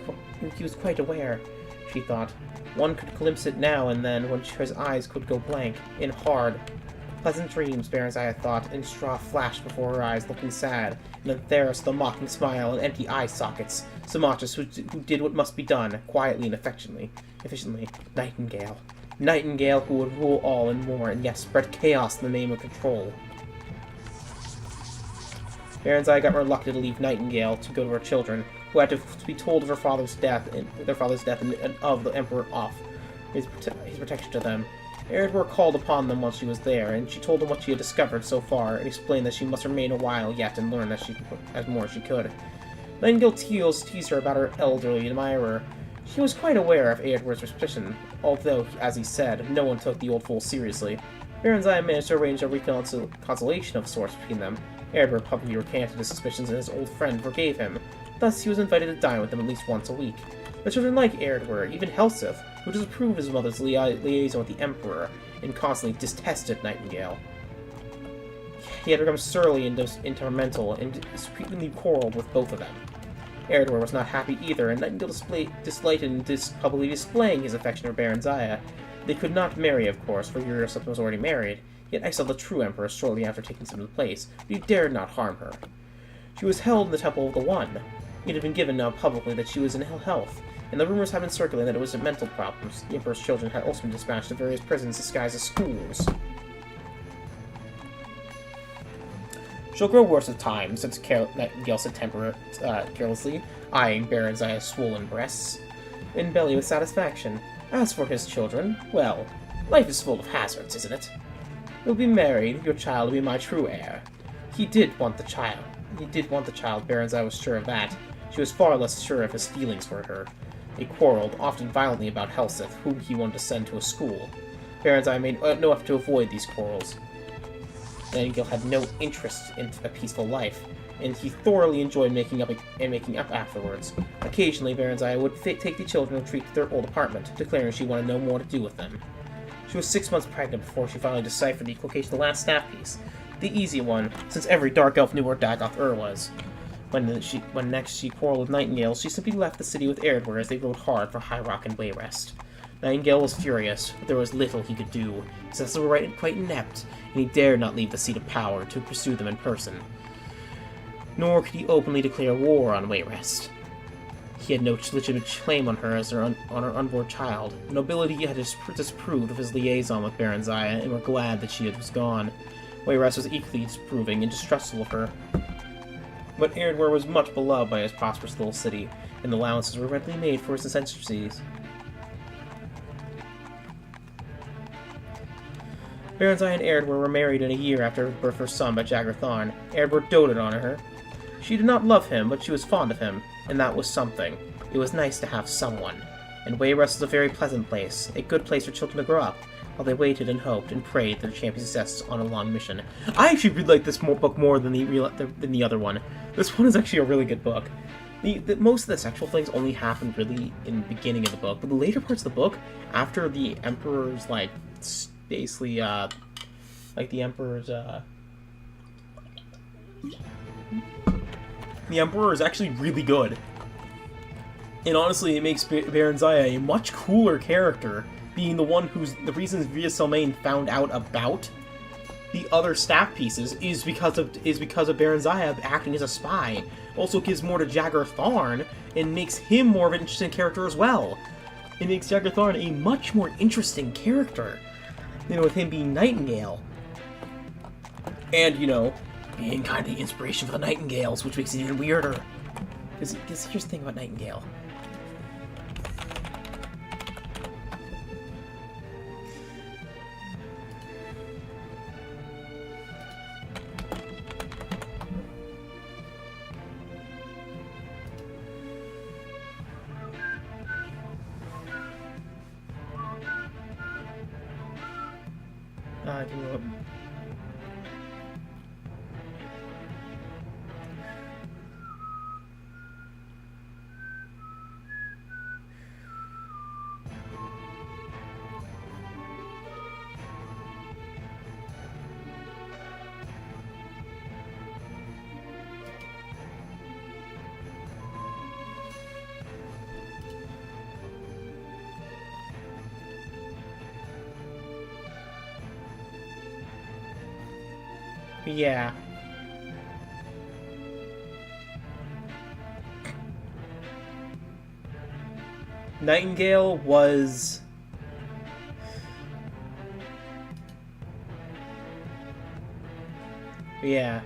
quite aware, she thought. One could glimpse it now and then when his eyes could go blank, in hard, pleasant dreams, Baronzaya thought, and straw flashed before her eyes, looking sad, and then Theros the mocking smile and empty eye sockets, Samatus who did what must be done, quietly and efficiently. Nightingale. Nightingale who would rule all and more, and yes, spread chaos in the name of control. Baronzaya got reluctant to leave Nightingale to go to her children, who had to be told of their father's death and of the Emperor off his protection to them. Eredwar called upon them while she was there, and she told them what she had discovered so far, and explained that she must remain a while yet and learn as more as she could. Nightingale teased her about her elderly admirer. She was quite aware of Eredwar's suspicion, although, as he said, no one took the old fool seriously. Baronzaya managed to arrange a reconciliation of sorts between them. Eredward publicly recanted his suspicions, and his old friend forgave him. Thus, he was invited to dine with them at least once a week. The children liked Eredward, even Helseth, who disapproved his mother's liaison with the Emperor, and constantly detested Nightingale. He had become surly and temperamental, and frequently quarreled with both of them. Eredward was not happy either, and Nightingale disliked in publicly displaying his affection for Baronzaya. They could not marry, of course, for Uriaseth was already married, yet exiled the true Emperor shortly after taking Simba's place, but he dared not harm her. She was held in the Temple of the One. It had been given now publicly that she was in ill health, and the rumors had been circulating that it was mental problems. The Emperor's children had also been dispatched to various prisons disguised as schools. She'll grow worse with time, said Nightingale said carelessly, eyeing Baronzaya's swollen breasts and belly with satisfaction. As for his children, well, life is full of hazards, isn't it? You'll be married, your child will be my true heir. He did want the child, Baronzaya was sure of that. She was far less sure of his feelings for her. They quarreled, often violently, about Helseth, whom he wanted to send to a school. Baronzaya made no effort to avoid these quarrels. Nightingale had no interest in a peaceful life, and he thoroughly enjoyed making up afterwards. Occasionally, Baronzaya would take the children and retreat to their old apartment, declaring she wanted no more to do with them. She was 6 months pregnant before she finally deciphered the equivocation of the last staff piece. The easy one, since every Dark Elf knew where Dagoth was. When next she quarreled with Nightingale, she simply left the city with Eredward as they rode hard for High Rock and Wayrest. Nightingale was furious, but there was little he could do. His successors were quite inept, and he dared not leave the seat of power to pursue them in person. Nor could he openly declare war on Wayrest. He had no legitimate claim on her as on her unborn child. The nobility had disapproved of his liaison with Baronzaya, and were glad that she was gone. Wayrest was equally disapproving and distrustful of her. But Eredward was much beloved by his prosperous little city, and allowances were readily made for his eccentricities. Baronzaya and Eredward were married in a year after the birth of her son by Jaggerthorn. Eredward doted on her. She did not love him, but she was fond of him, and that was something. It was nice to have someone. And Wayrest was a very pleasant place, a good place for children to grow up, while they waited and hoped and prayed for their champion's success on a long mission. I actually really like this book more than the other one. This one is actually a really good book. Most of the sexual things only happen really in the beginning of the book, but the later parts of the book, after the Emperor's, basically, the Emperor's, the Emperor is actually really good. And honestly, it makes Baronzaya a much cooler character, being the one who's the reason Via Selmain found out about the other staff pieces is because of Baron Zaya acting as a spy. Also gives more to Jagger Tharn and makes him more of an interesting character as well. It makes Jagger Tharn a much more interesting character, you know, with him being Nightingale. And, you know, being kind of the inspiration for the Nightingales, which makes it even weirder. Because here's the thing about Nightingale. Yeah. Nightingale was... Yeah.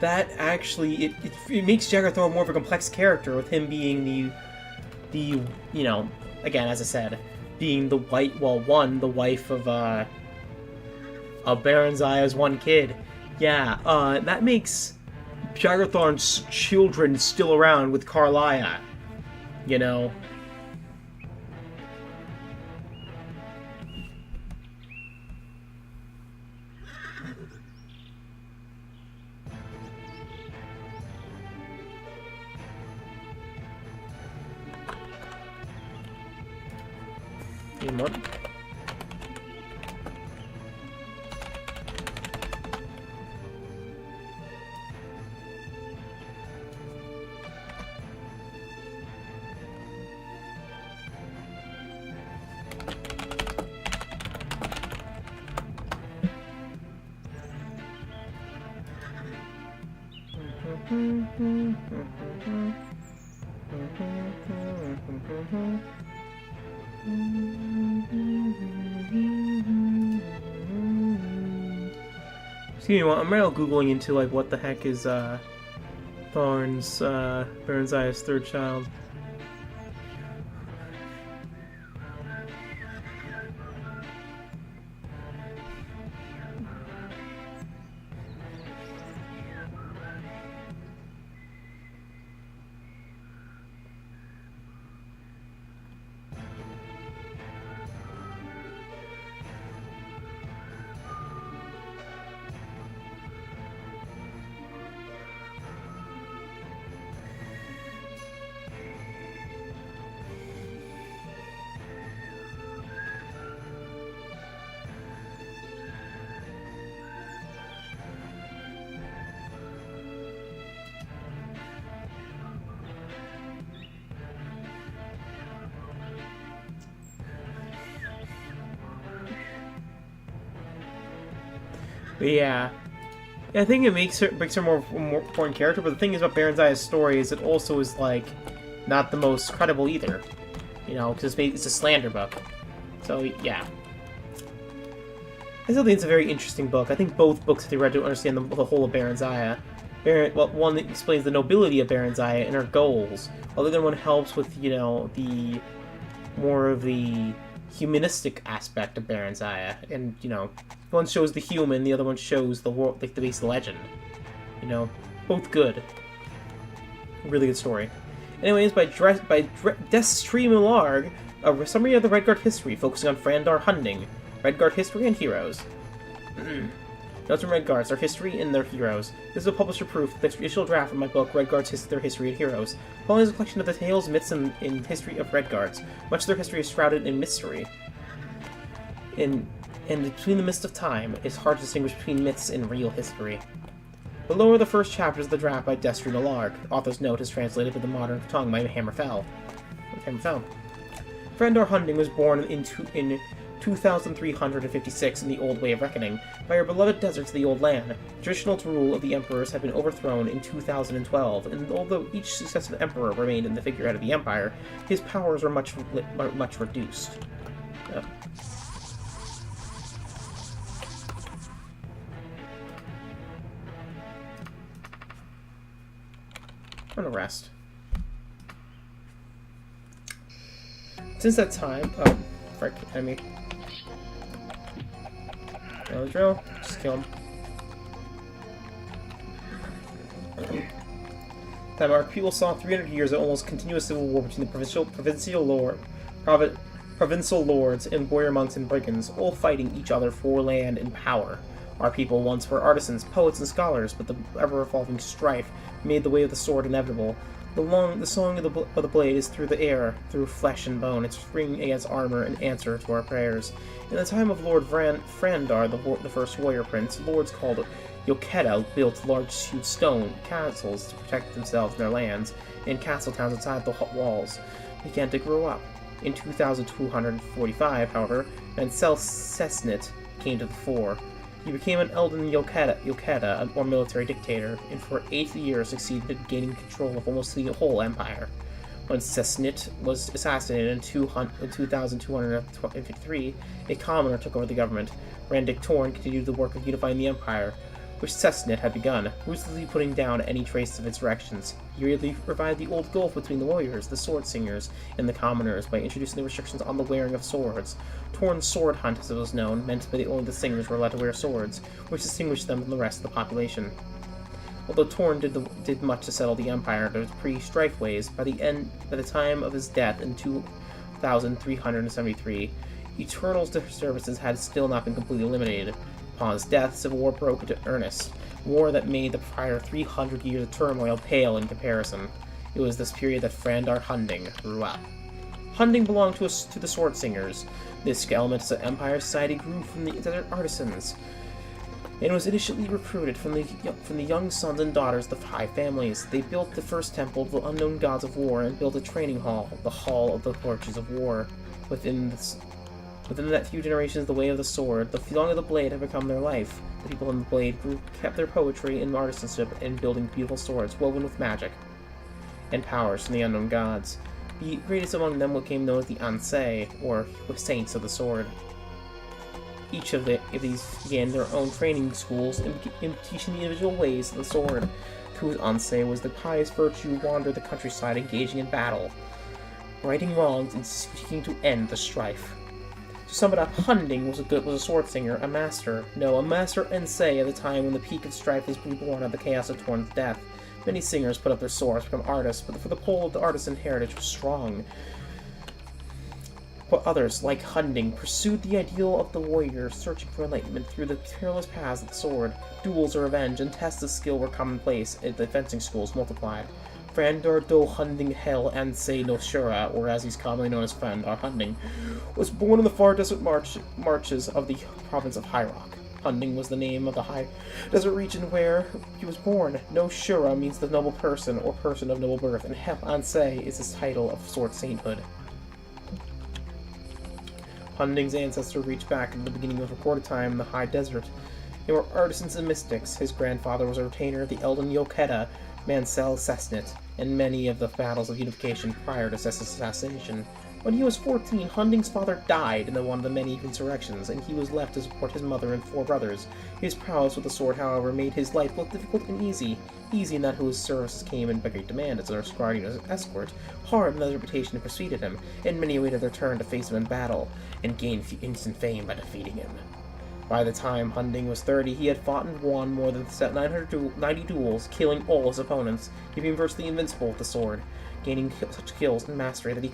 That actually, it makes Jagger Thor more of a complex character, with him being the you know, again, as I said, being the the wife of Baron Zaya's one kid. Yeah, that makes Jagger Thorn's children still around with Carlia, you know. What? Excuse me, I'm right now Googling into, like, what the heck is, Baron Zaya's third child. But yeah, I think it makes her more important character. But the thing is about Baron Zaya's story is it also is like not the most credible either, you know, because it's a slander book. So yeah, I still think it's a very interesting book. I think both books have to be read to understand the whole of Baron Zaya. One that explains the nobility of Baron Zaya and her goals, while the other one helps with, you know, the more of the humanistic aspect of Baron Zaya, and, you know, one shows the human, the other one shows the world, like the base legend. You know, both good. Really good story. Anyways, by Deathstream Larg, a summary of the Redguard history, focusing on Frandar Hunding, Redguard history and heroes. Notes from Redguards, their history and their heroes. This is a publisher proof, the initial draft of my book, Redguards, their history and heroes. Following is a collection of the tales, myths, and history of Redguards. Much of their history is shrouded in mystery. And between the mist of time, it's hard to distinguish between myths and real history. Below are the first chapters of the draft by Deathstream Larg. Author's note is translated to the modern tongue by Hammerfell. Frandar Hunding was born in 2356 in the Old Way of Reckoning, by our beloved deserts of the Old Land. The traditional rule of the emperors had been overthrown in 2012, and although each successive emperor remained in the figurehead of the empire, his powers were much reduced. I'm gonna rest. Since that time, frick, enemy. Know the drill. Just kill him. Time our people saw 300 years of almost continuous civil war between the provincial lords and warrior monks and brigands, all fighting each other for land and power. Our people once were artisans, poets, and scholars, but the ever-evolving strife made the way of the sword inevitable. The song of the blade is through the air, through flesh and bone, its ring against armor and answer to our prayers. In the time of Lord Frandar, the first warrior prince, lords called Yokeda built large hewed stone castles to protect themselves and their lands, and castle towns outside the walls began to grow up. In 2245, however, Mansell Cessnit came to the fore. He became an Elden Yokeda, or military dictator, and for 8 years succeeded in gaining control of almost the whole empire. When Cessnit was assassinated in 2253, a commoner took over the government. Randic Torn continued the work of unifying the empire, which Cessnit had begun, ruthlessly putting down any trace of insurrections. He revived the old gulf between the warriors, the sword singers, and the commoners by introducing the restrictions on the wearing of swords. Torn's sword hunt, as it was known, meant that only the singers were allowed to wear swords, which distinguished them from the rest of the population. Although Torn did much to settle the empire under its pre-strife ways, by the time of his death in 2373, Eternal's disturbances had still not been completely eliminated. Upon his death, civil war broke into earnest, war that made the prior 300 years of turmoil pale in comparison. It was this period that Frandar Hunding grew up. Hunding belonged to the sword singers. This element of Empire society grew from the desert artisans, and was initially recruited from the young sons and daughters of the high families. They built the first temple of the unknown gods of war and built a training hall, the Hall of the Torches of War. Within that few generations, the way of the sword, the song of the blade had become their life. The people in the blade group kept their poetry and artisanship in building beautiful swords woven with magic and powers from the unknown gods. The greatest among them became known as the Ansei, or Saints of the Sword. Each of these began their own training schools in teaching the individual ways of the sword. Whose Ansei was the pious virtue who wandered the countryside engaging in battle, righting wrongs and seeking to end the strife. To sum it up, Hunding was a sword singer, a master Ensei at the time when the peak of strife was reborn out of the chaos of Torn's death. Many singers put up their swords to become artists, but for the pull of the artisan heritage was strong. But others, like Hunding, pursued the ideal of the warrior, searching for enlightenment through the perilous paths of the sword. Duels of revenge and tests of skill were commonplace, and the fencing schools multiplied. Frandar do Hunding Hel Ansei no Shura, or as he's commonly known as Frandar Hunding, was born in the far desert marches of the province of High Rock. Hunding was the name of the high desert region where he was born. No Shura means the noble person or person of noble birth, and Hel Ansei is his title of sword sainthood. Hunding's ancestors reached back to the beginning of recorded time in the high desert. They were artisans and mystics. His grandfather was a retainer of the Elden Yokeda, Mansell Cessnit, and many of the battles of unification prior to Cessnit's assassination. When he was 14, Hunding's father died in one of the many insurrections, and he was left to support his mother and 4 brothers. His prowess with the sword, however, made his life both difficult and easy. Easy in that whose services came in by great demand as a guardian as an escort, hard in that his reputation preceded him, and many awaited their turn to face him in battle, and gain instant fame by defeating him. By the time Hunding was 30, he had fought and won more than 990 duels, killing all his opponents. He became virtually invincible with the sword, gaining such skills and mastery that he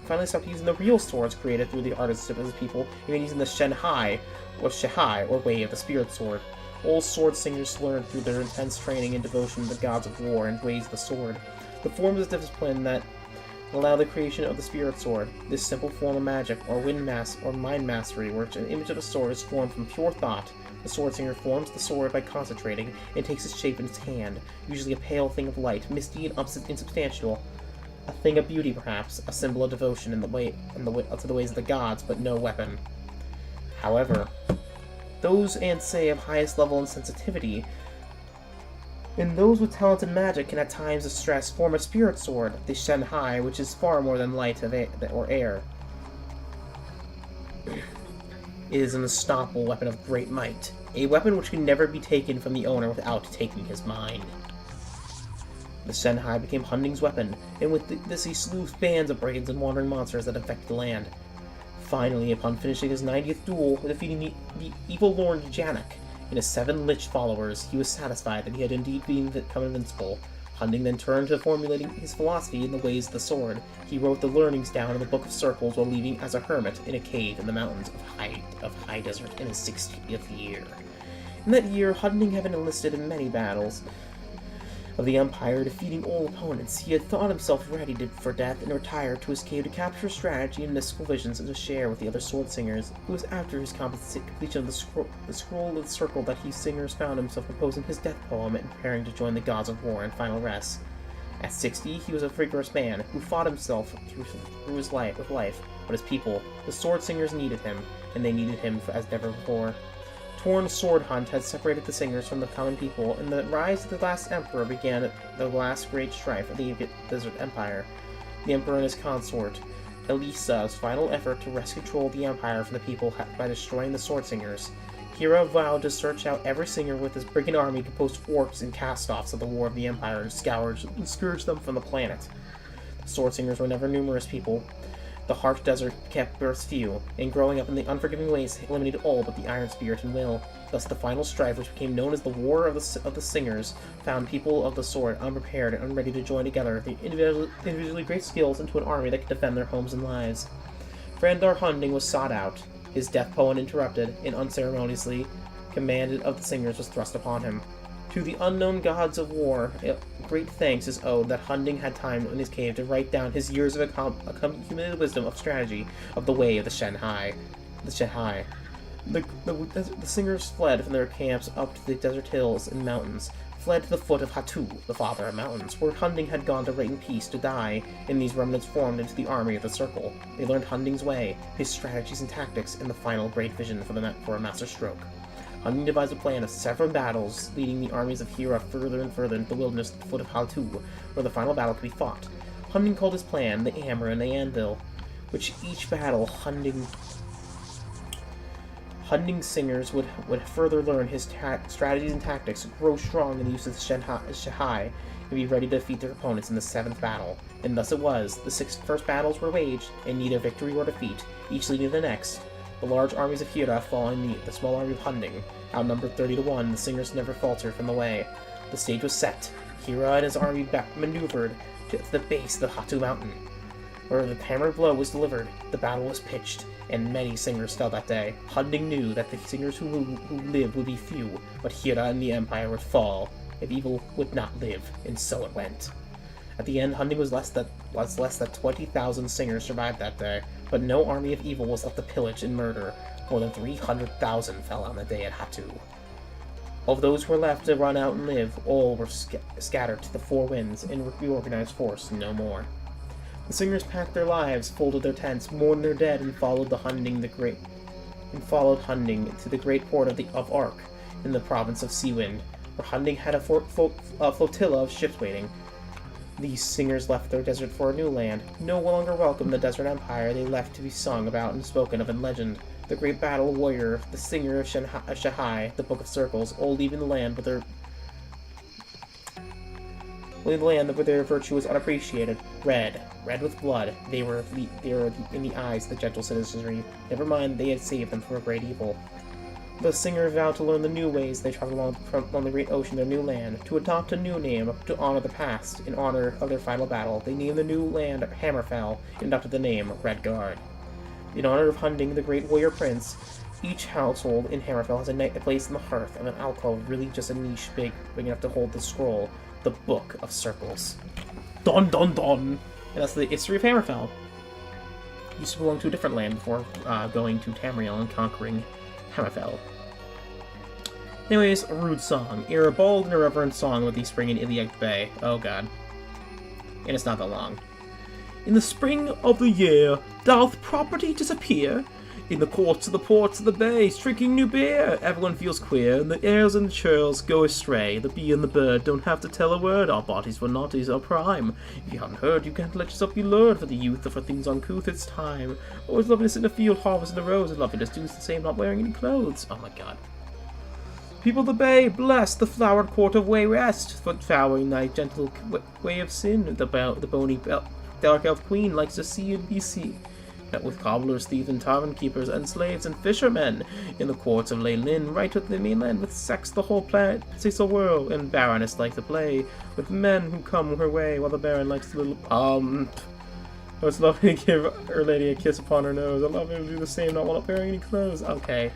finally stopped using the real swords created through the artisanship of his people, even using the Shehai, or way of the spirit sword. All sword singers learned through their intense training and devotion to the gods of war and ways of the sword. The form of discipline that allow the creation of the spirit sword. This simple form of magic, or mind mastery, where an image of a sword is formed from pure thought. The sword singer forms the sword by concentrating, and takes its shape in its hand, usually a pale thing of light, misty and insubstantial. A thing of beauty, perhaps, a symbol of devotion to the ways of the gods, but no weapon. However, those ants say of highest level and sensitivity, and those with talented magic can at times of stress form a spirit sword, the Shenhai, which is far more than light or air. It is an unstoppable weapon of great might, a weapon which can never be taken from the owner without taking his mind. The Shenhai became Hunding's weapon, and with this he slew bands of brigands and wandering monsters that infected the land. Finally, upon finishing his 90th duel, defeating the evil Lord Janak and his 7 lich followers, he was satisfied that he had indeed become invincible. Hunding then turned to formulating his philosophy in the ways of the sword. He wrote the learnings down in the Book of Circles while living as a hermit in a cave in the mountains of High Desert in his 60th year. In that year, Hunding had been enlisted in many battles of the Empire, defeating all opponents. He had thought himself ready for death and retired to his cave to capture strategy and mystical visions and to share with the other sword singers. It was after his completion of the scroll of the circle that he singers found himself composing his death poem and preparing to join the gods of war and final rest. At 60, he was a vigorous man who fought himself through his life, but his people, the sword singers, needed him, and they needed him as never before. Torn sword hunt had separated the singers from the common people, and the rise of the last emperor began the last great strife of the Desert Empire. The emperor and his consort, Elisa's final effort to wrest control of the empire from the people by destroying the sword singers. Hira vowed to search out every singer with his brigand army composed of orcs and cast-offs of the War of the Empire and scourge them from the planet. The sword singers were never numerous people. The harsh desert kept births few, and growing up in the unforgiving ways eliminated all but the iron spirit and will. Thus the final strife, which became known as the War of the Singers, found people of the sword unprepared and unready to join together their individually great skills into an army that could defend their homes and lives. Frandar Hunding was sought out, his death poem interrupted, and unceremoniously command of the singers was thrust upon him. To the unknown gods of war, great thanks is owed that Hunding had time in his cave to write down his years of accumulated wisdom of strategy of the way of the Shenhai. The singers fled from their camps up to the desert hills and mountains, fled to the foot of Hatu, the father of mountains, where Hunding had gone to reign in peace to die, and these remnants formed into the army of the Circle. They learned Hunding's way, his strategies and tactics, and the final great vision for a master stroke. Hunding devised a plan of several battles, leading the armies of Hira further and further into the wilderness at the foot of Hatu, where the final battle could be fought. Hunding called his plan the Hammer and the Anvil, which each battle Hunding's singers would further learn his strategies and tactics, grow strong in the use of the Shahai, and be ready to defeat their opponents in the 7th battle. And thus it was. The 6 first battles were waged, and neither victory or defeat, each leading to the next. The large armies of Hira following the small army of Hunding. Outnumbered 30-1, the singers never faltered from the way. The stage was set. Hira and his army maneuvered to the base of the Hatu mountain, where the hammer blow was delivered. The battle was pitched, and many singers fell that day. Hunding knew that the singers who lived would be few, but Hira and the Empire would fall, if evil would not live, and so it went. At the end, Hunding was less than 20,000 singers survived that day, but no army of evil was left to pillage and murder. More than 300,000 fell on the day at Hatu. Of those who were left to run out and live, all were scattered to the 4 winds and reorganized force no more. The singers packed their lives, folded their tents, mourned their dead, and followed Hunding to the great port of Ark in the province of Seawind, where Hunding had a flotilla of ships waiting. These singers left their desert for a new land. No longer welcome the Desert Empire, they left to be sung about and spoken of in legend. The great battle warrior, the singer of Shahai, the Book of Circles, all leaving the land where their virtue was unappreciated. Red with blood, they were in the eyes of the gentle citizenry. Never mind, they had saved them from a great evil. The singer vowed to learn the new ways they traveled along the great ocean, their new land, to adopt a new name, to honor the past. In honor of their final battle, they named the new land Hammerfell, and adopted the name Redguard. In honor of Hunding, the great warrior prince, each household in Hammerfell has a place in the hearth of an alcove, really just a niche big enough to hold the scroll, the Book of Circles. Dun dun dun! And that's the history of Hammerfell. It used to belong to a different land before going to Tamriel and conquering Hammerfell. Anyways, a rude song. A bold and irreverent song with the spring in Iliac Bay. Oh god. And it's not that long. In the spring of the year, doth property disappear? In the courts of the ports of the bay, drinking new beer. Everyone feels queer, and the airs and the churls go astray. The bee and the bird don't have to tell a word. Our bodies for naughties are prime. If you haven't heard, you can't let yourself be lured. For the youth or for things uncouth, it's time. Oh, it's lovely to sit in a field, harvesting the rose. It's lovely to do the same, not wearing any clothes. Oh my god. People of the bay, bless the flowered court of way rest. Foot flowering thy gentle way of sin. The bony dark elf queen likes to see and be seen. Met with cobblers, thieves, and tavern keepers, and slaves and fishermen in the courts of Ley Lin, right with the mainland, with sex the whole planet, sees the world, and Baroness like to play with men who come her way, while the Baron likes to little Oh, it's lovely to give her lady a kiss upon her nose. I love her to do the same, not while not wearing any clothes. Okay.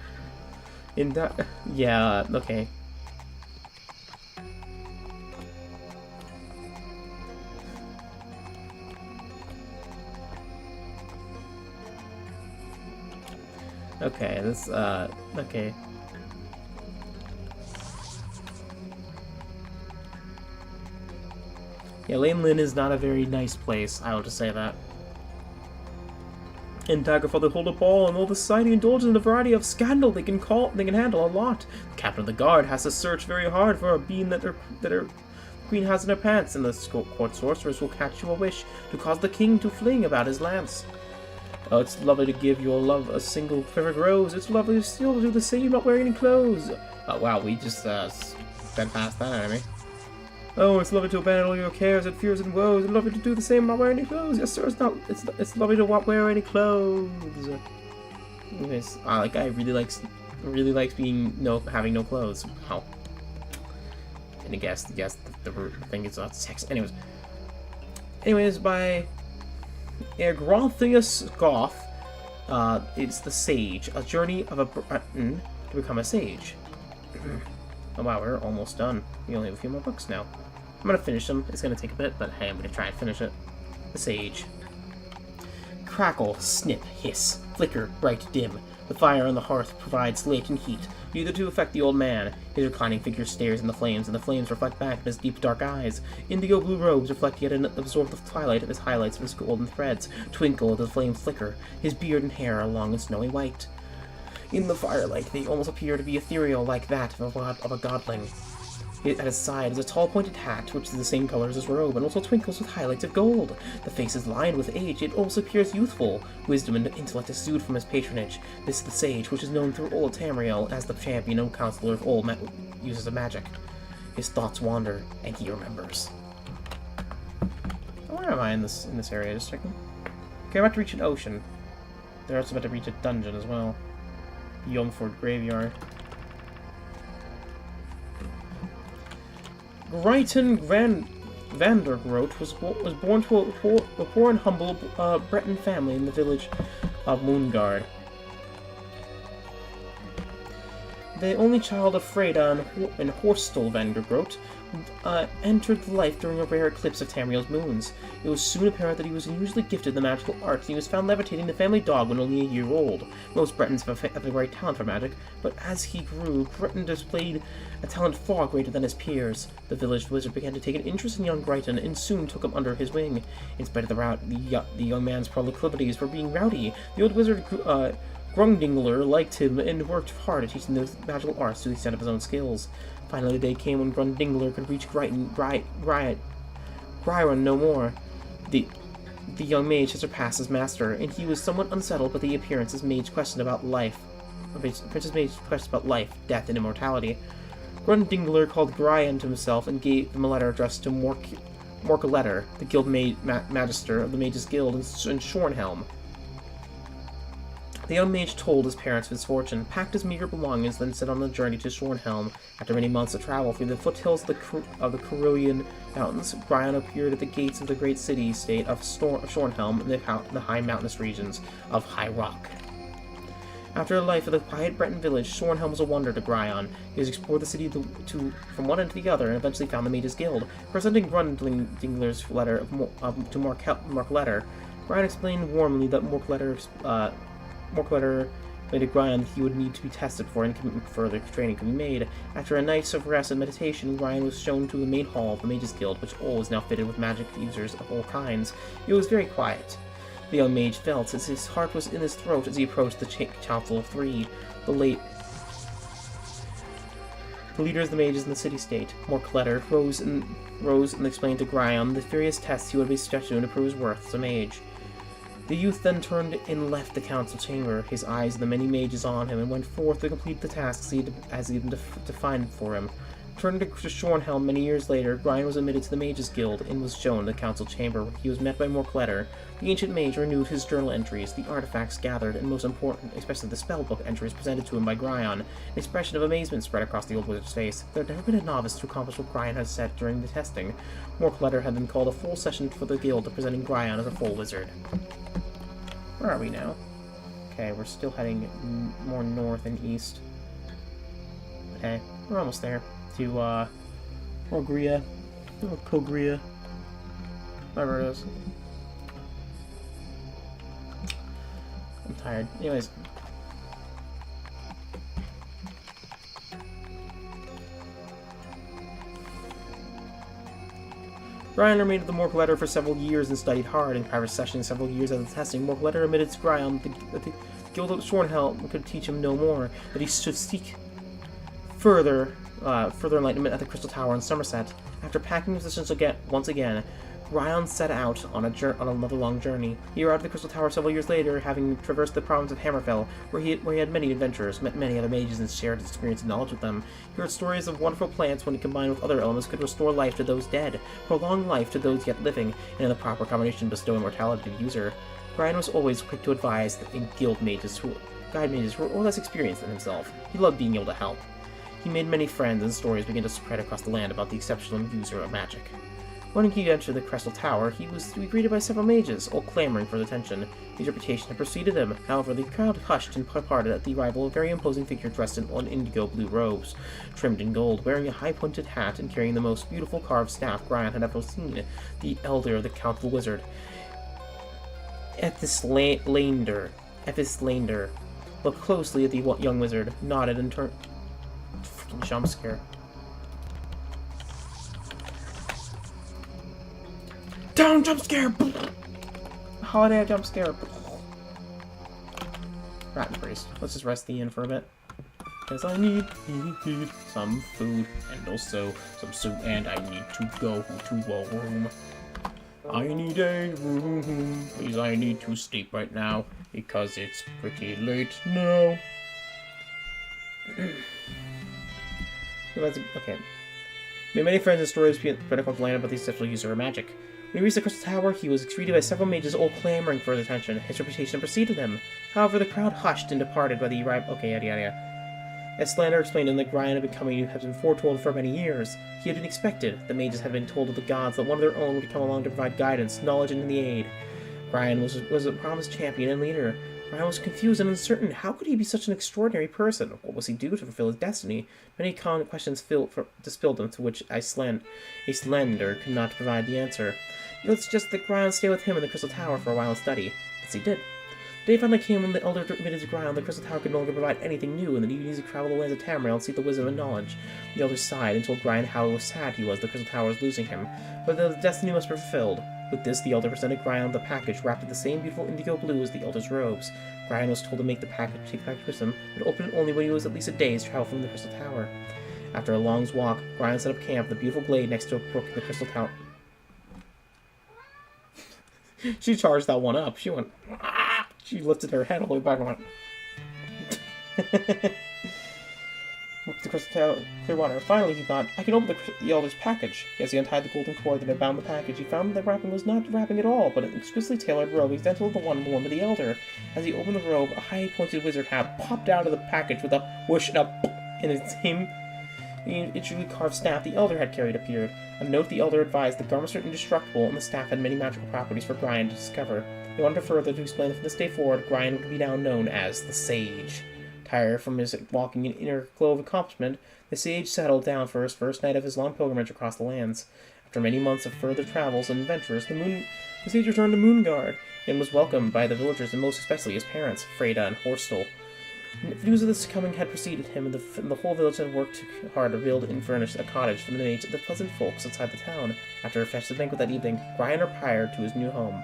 In that, yeah, okay. Okay, this, okay. Yeah, Lane Lin is not a very nice place, I will just say that. In Daggerfall, they hold a ball, and all the society indulges in a variety of scandal they can handle a lot. The captain of the guard has to search very hard for a bean that her queen has in her pants, and the court sorcerers will catch you a wish to cause the king to fling about his lance. Oh, it's lovely to give your love a single perfect rose. It's lovely to still do the same, not wearing any clothes. Oh wow, we just spent past that enemy. Oh, it's lovely to abandon all your cares and fears and woes. It's lovely to do the same, not wear any clothes. Yes, sir. It's lovely to not wear any clothes. Anyways, like guy really likes being having no clothes. Wow. And I guess the thing is about sex. Anyways, by Ergrothius Goth, it's the Sage, a journey of a Breton to become a sage. Oh wow, we're almost done. We only have a few more books now. I'm gonna finish them. It's gonna take a bit, but hey, I'm gonna try and finish it. The Sage. Crackle, snip, hiss, flicker, bright, dim. The fire on the hearth provides latent heat, neither to affect the old man. His reclining figure stares in the flames, and the flames reflect back in his deep dark eyes. Indigo blue robes reflect yet and absorb the twilight of his highlights of his golden threads, twinkle as the flames flicker. His beard and hair are long and snowy white. In the firelight, they almost appear to be ethereal, like that of a godling. At his side is a tall pointed hat, which is the same color as his robe, and also twinkles with highlights of gold. The face is lined with age, it also appears youthful. Wisdom and intellect exude from his patronage. This is the Sage, which is known through old Tamriel as the champion and counselor of old uses of magic. His thoughts wander, and he remembers. Where am I in this area? Just checking. Okay, I'm about to reach an ocean. They're also about to reach a dungeon as well. Yomford Graveyard. Gryton Vandergroat was born to a poor and humble Breton family in the village of Moongard. The only child of Freda and Horstel Vandergroat entered life during a rare eclipse of Tamriel's moons. It was soon apparent that he was unusually gifted in the magical arts, and he was found levitating the family dog when only a year old. Most Bretons have a great talent for magic, but as he grew, Breton displayed a talent far greater than his peers. The village wizard began to take an interest in young Gryton, and soon took him under his wing. In spite of the young man's proclivities for being rowdy, the old wizard Grundingler liked him and worked hard at teaching the magical arts to the extent of his own skills. Finally, the day came when Grundingler could reach Gryron no more. The young mage had surpassed his master, and he was somewhat unsettled by the appearance's mage's question about life. Princess Mage's question about life, death, and immortality. Grundingler called Gryan to himself and gave him a letter addressed to Morkaletter, the guild magister of the Mages Guild in Shornhelm. The young mage told his parents of his fortune, packed his meager belongings, then set on a journey to Shornhelm. After many months of travel through the foothills of the Carillion Mountains, Gryan appeared at the gates of the great city-state of Shornhelm in the high mountainous regions of High Rock. After a life of the quiet Breton village, Shornhelm was a wonder to Gryan. He has explored the city from one end to the other, and eventually found the Mage's Guild. Presenting Grundingler's letter to Morkaletter, Gryan explained warmly that Morkaletter made to Gryan that he would need to be tested before any further training could be made. After a night of rest and meditation, Gryan was shown to the main hall of the Mages Guild, which all was now fitted with magic users of all kinds. It was very quiet. The young mage felt as his heart was in his throat as he approached the Council of Three. The leaders of the mages in the city-state, Morcletter, rose and explained to Gryon the various tests he would be subjected to prove his worth as a mage. The youth then turned and left the council chamber, his eyes and the many mages on him, and went forth to complete the tasks as he had defined for him. Returning to Shornhelm many years later, Gryon was admitted to the Mages Guild and was shown the council chamber, where he was met by Morcletter. The ancient mage renewed his journal entries, the artifacts gathered, and most important, especially the spellbook entries presented to him by Gryon. An expression of amazement spread across the old wizard's face. There had never been a novice to accomplish what Gryon had said during the testing. Morcletter had then called a full session for the guild, presenting Gryon as a full wizard. Where are we now? Okay, we're still heading more north and east. Okay, we're almost there. To, Orgria, or Kogria, whatever it is. I'm tired. Anyways. Gryon remained at the Morcletter for several years and studied hard. In private sessions several years after the testing, Morcletter admitted to Gryon that the Guild of Shornhelm could teach him no more, that he should seek further enlightenment at the Crystal Tower in Somerset. After packing his possessions once again, Gryon set out on another long journey. He arrived at the Crystal Tower several years later, having traversed the province of Hammerfell, where he had many adventures, met many other mages, and shared his experience and knowledge with them. He heard stories of wonderful plants when combined with other elements could restore life to those dead, prolong life to those yet living, and in the proper combination bestow immortality to the user. Gryon was always quick to advise guild mages guide mages who were less experienced than himself. He loved being able to help. He made many friends, and stories began to spread across the land about the exceptional user of magic. When he entered the Crystal Tower, he was to be greeted by several mages, all clamoring for his attention. His reputation had preceded him. However, the crowd hushed and parted at the arrival of a very imposing figure dressed in indigo blue robes, trimmed in gold, wearing a high-pointed hat and carrying the most beautiful carved staff Gryon had ever seen, the elder of the Council Wizard. Ephislander looked closely at the young wizard, nodded, and turned... Freaking jump scare. Down jump scare! Holiday jump scare. Rat and priest. Let's just rest the inn for a bit. Because I need some food and also some soup, and I need to go to a room. I need a room, because I need to sleep right now, because it's pretty late now. Okay. Made many friends and stories spread across the land about the exceptional user of magic. When he reached the Crystal Tower, he was greeted by several mages, all clamoring for his attention. His reputation preceded him. However, the crowd hushed and departed by the arrival. Okay, yada yada yada. As Slander explained in the Gryon of becoming had been foretold for many years. He had been expected. The mages had been told of the gods that one of their own would come along to provide guidance, knowledge, and the aid. Gryon was a promised champion and leader. Gryon was confused and uncertain. How could he be such an extraordinary person? What was he do to fulfill his destiny? Many common questions dispelled them, to which a Slender could not provide the answer. He would suggest that Gryon stay with him in the Crystal Tower for a while and study. This he did. The day finally came when the Elder admitted to Gryon the Crystal Tower could no longer provide anything new, and that he would need to travel the lands of Tamriel and seek the wisdom and knowledge. The Elder sighed and told Gryon how sad he was the Crystal Tower was losing him, but that the destiny must be fulfilled. With this, the Elder presented Gryon the package wrapped in the same beautiful indigo blue as the Elder's robes. Gryon was told to take the package with him, but open it only when he was at least a day's travel from the Crystal Tower. After a long walk, Gryon set up camp at the beautiful glade next to a brook in the Crystal Tower. She charged that one up. She went... Ah! She lifted her head all the way back and went... Looked at the Crystal Tower, clear water. Finally, he thought, I can open the Elder's package. As he untied the golden cord that had bound the package, he found that the wrapping was not wrapping at all, but an exquisitely tailored robe identical to the one worn by the Elder. As he opened the robe, a high-pointed wizard hat popped out of the package with a whoosh and a in its same intricately carved staff the Elder had carried appeared. A note the Elder advised the garments were indestructible, and the staff had many magical properties for Gryon to discover. He wanted further to explain that from this day forward, Gryon would be now known as the Sage. Tired from his walking in inner glow of accomplishment, the Sage settled down for his first night of his long pilgrimage across the lands. After many months of further travels and adventures, the Sage returned to Moongard, and was welcomed by the villagers, and most especially his parents, Freda and Horstel. News of this coming had preceded him, and the whole village had worked hard to build and furnish a cottage for the maids of the pleasant folks outside the town. After a festive banquet that evening, Gryon retired to his new home.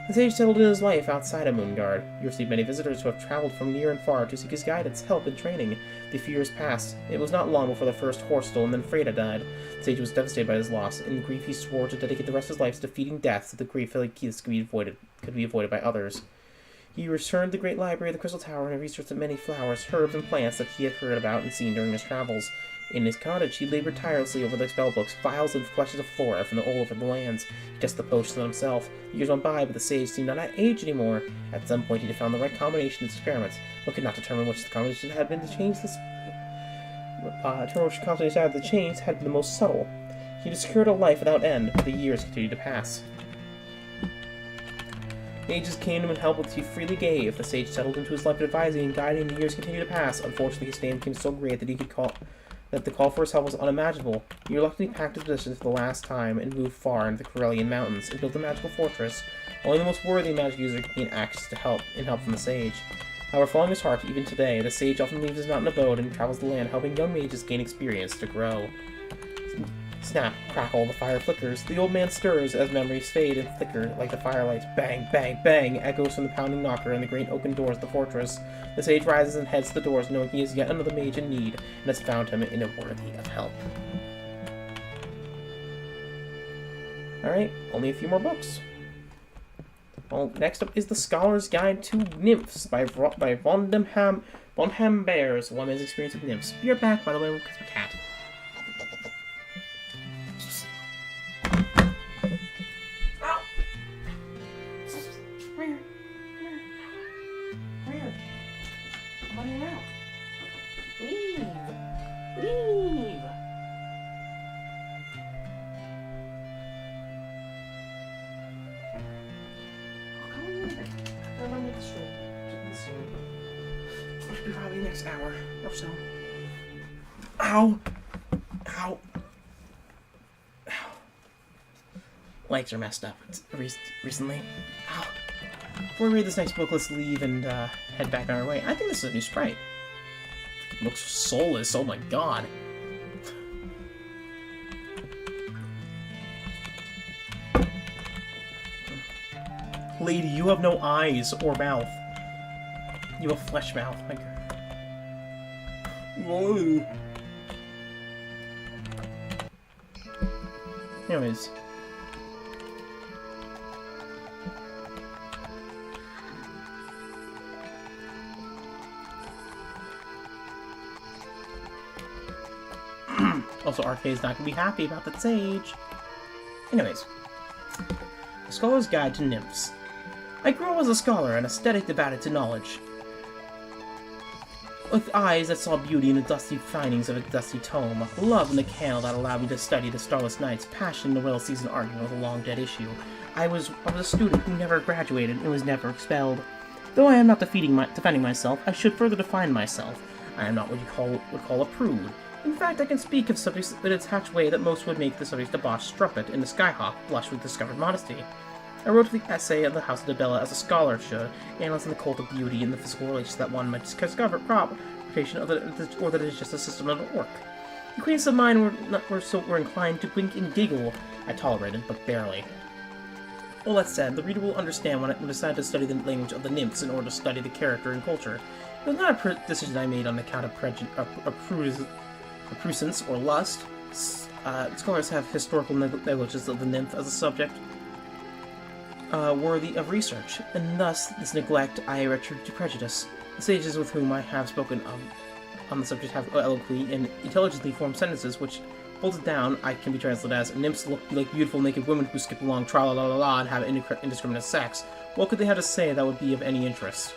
The sage settled in his life outside of Moongard. He received many visitors who have traveled from near and far to seek his guidance, help, and training. The few years passed. It was not long before the first Horstel and then Freda died. The sage was devastated by his loss. In grief, he swore to dedicate the rest of his life to defeating death, so the grief like this could be avoided by others. He returned to the great library of the Crystal Tower and researched the many flowers, herbs, and plants that he had heard about and seen during his travels. In his cottage, he labored tirelessly over the spellbooks, files, and collections of flora from all over the lands. He tested the potions on himself. The years went by, but the sage seemed not at age anymore. At some point, he had found the right combination in his experiments, but could not determine which the combination had been to change this. Which combination had the change had been the most subtle. He had secured a life without end, but the years continued to pass. The ages came to him and help which he freely gave. The sage settled into his life of advising and guiding. The years continued to pass. Unfortunately, his name became so great that the call for his help was unimaginable. He reluctantly packed his possessions for the last time and moved far into the Corellian Mountains and built a magical fortress. Only the most worthy magic user could gain access to help from the sage. However, following his heart, even today, the sage often leaves his mountain abode and travels the land, helping young mages gain experience to grow. Snap, crackle, the fire flickers. The old man stirs as memories fade and flicker like the firelight. Bang, bang, bang echoes from the pounding knocker and the great oaken doors of the fortress. The sage rises and heads to the doors, knowing he is yet another mage in need, and has found him in a worthy of help. Alright, only a few more books. Well, next up is The Scholar's Guide to Nymphs by Vonham Bears, one man's experience with nymphs. Be right back, by the way, because of a cat. Probably next hour or so. Ow! Ow! Ow. Legs are messed up recently. Ow. Before we read this next book, let's leave and head back on our way. I think this is a new sprite. It looks soulless, oh my god. Lady, you have no eyes or mouth. You have a flesh mouth. Like... Whoa. Anyways. Also, Arcade's not gonna be happy about that sage. Anyways. The Scholar's Guide to Nymphs. I grew up as a scholar, an aesthetic devoted to knowledge. With eyes that saw beauty in the dusty findings of a dusty tome, love in the candle that allowed me to study the starless nights, passion in the well-seasoned argument of a long-dead issue. I was a student who never graduated and was never expelled. Though I am not defending myself, I should further define myself. I am not what you would call a prude. In fact, I can speak of subjects in a detached way that most would make the subject's debauched strumpet and the skyhawk blush with discovered modesty. I wrote the essay of the House of Debella as a scholar should, analyzing the cult of beauty and the physical relations that one might discover interpretation of or that it is just a system of work. The queens of mine were inclined to wink and giggle. I tolerated, but barely. All that said, the reader will understand when I decided to study the language of the nymphs in order to study the character and culture. It was not a decision I made on account of prescience or lust. Scholars have historical negligence of the nymph as a subject worthy of research, and thus this neglect I attribute to prejudice. The sages with whom I have spoken on the subject have eloquently and intelligently formed sentences which, bolted down, I can be translated as, nymphs look like beautiful naked women who skip along tra-la-la-la-la and have indiscriminate sex. What could they have to say that would be of any interest?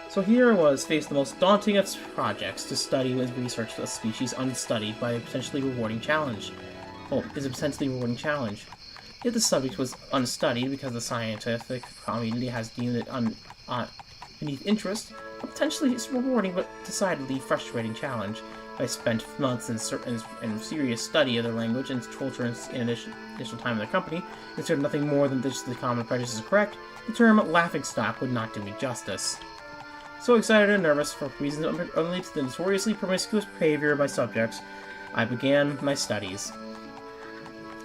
So here I was, faced the most daunting of projects to study and research a species unstudied by a potentially rewarding challenge. Well, is a potentially rewarding challenge. Yet the subject was unstudied because the scientific community has deemed it beneath interest, a potentially rewarding but decidedly frustrating challenge. I spent months in serious study of their language and culture in initial time in their company, considered nothing more than just the common prejudices correct. The term laughingstock would not do me justice. So excited and nervous, for reasons unrelated to the notoriously promiscuous behavior of my subjects, I began my studies.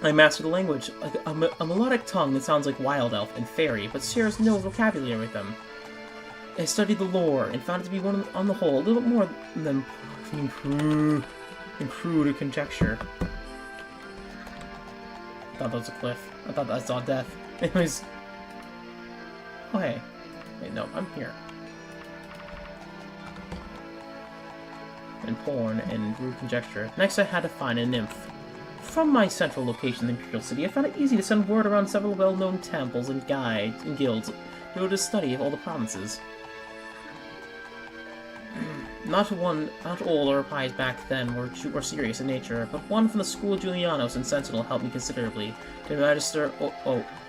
I mastered the language, like a melodic tongue that sounds like wild elf and fairy, but shares no vocabulary with them. I studied the lore and found it to be on the whole, a little bit more than crude conjecture. I thought that was a cliff. I thought I saw death. Anyways. Oh, hey. Wait, no, I'm here. And porn and rude conjecture. Next, I had to find a nymph. From my central location in the Imperial City, I found it easy to send word around several well-known temples and guides and guilds to do a study of all the provinces. Not all the replies back then were serious in nature, but one from the school of Julianos and Sentinel helped me considerably. To Magister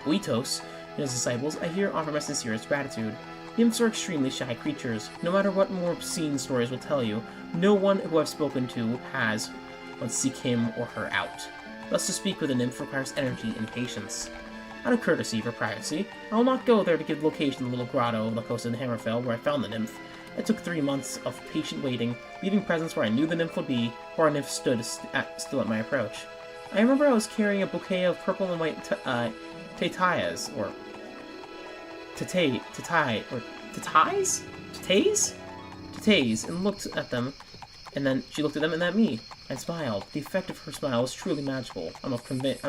Oitos and his disciples, I here offer my sincerest gratitude. Nymphs are extremely shy creatures. No matter what more obscene stories will tell you, no one who I've spoken to has once seek him or her out. Thus, to speak with a nymph requires energy and patience. Out of courtesy for privacy, I will not go there to give location to the little grotto on the coast of Hammerfell where I found the nymph. It took 3 months of patient waiting, leaving presents where I knew the nymph would be, where our nymph stood still at my approach. I remember I was carrying a bouquet of purple and white tatayas, or tatays, and looked at them, and then she looked at them and at me. I smiled. The effect of her smile was truly magical. I'm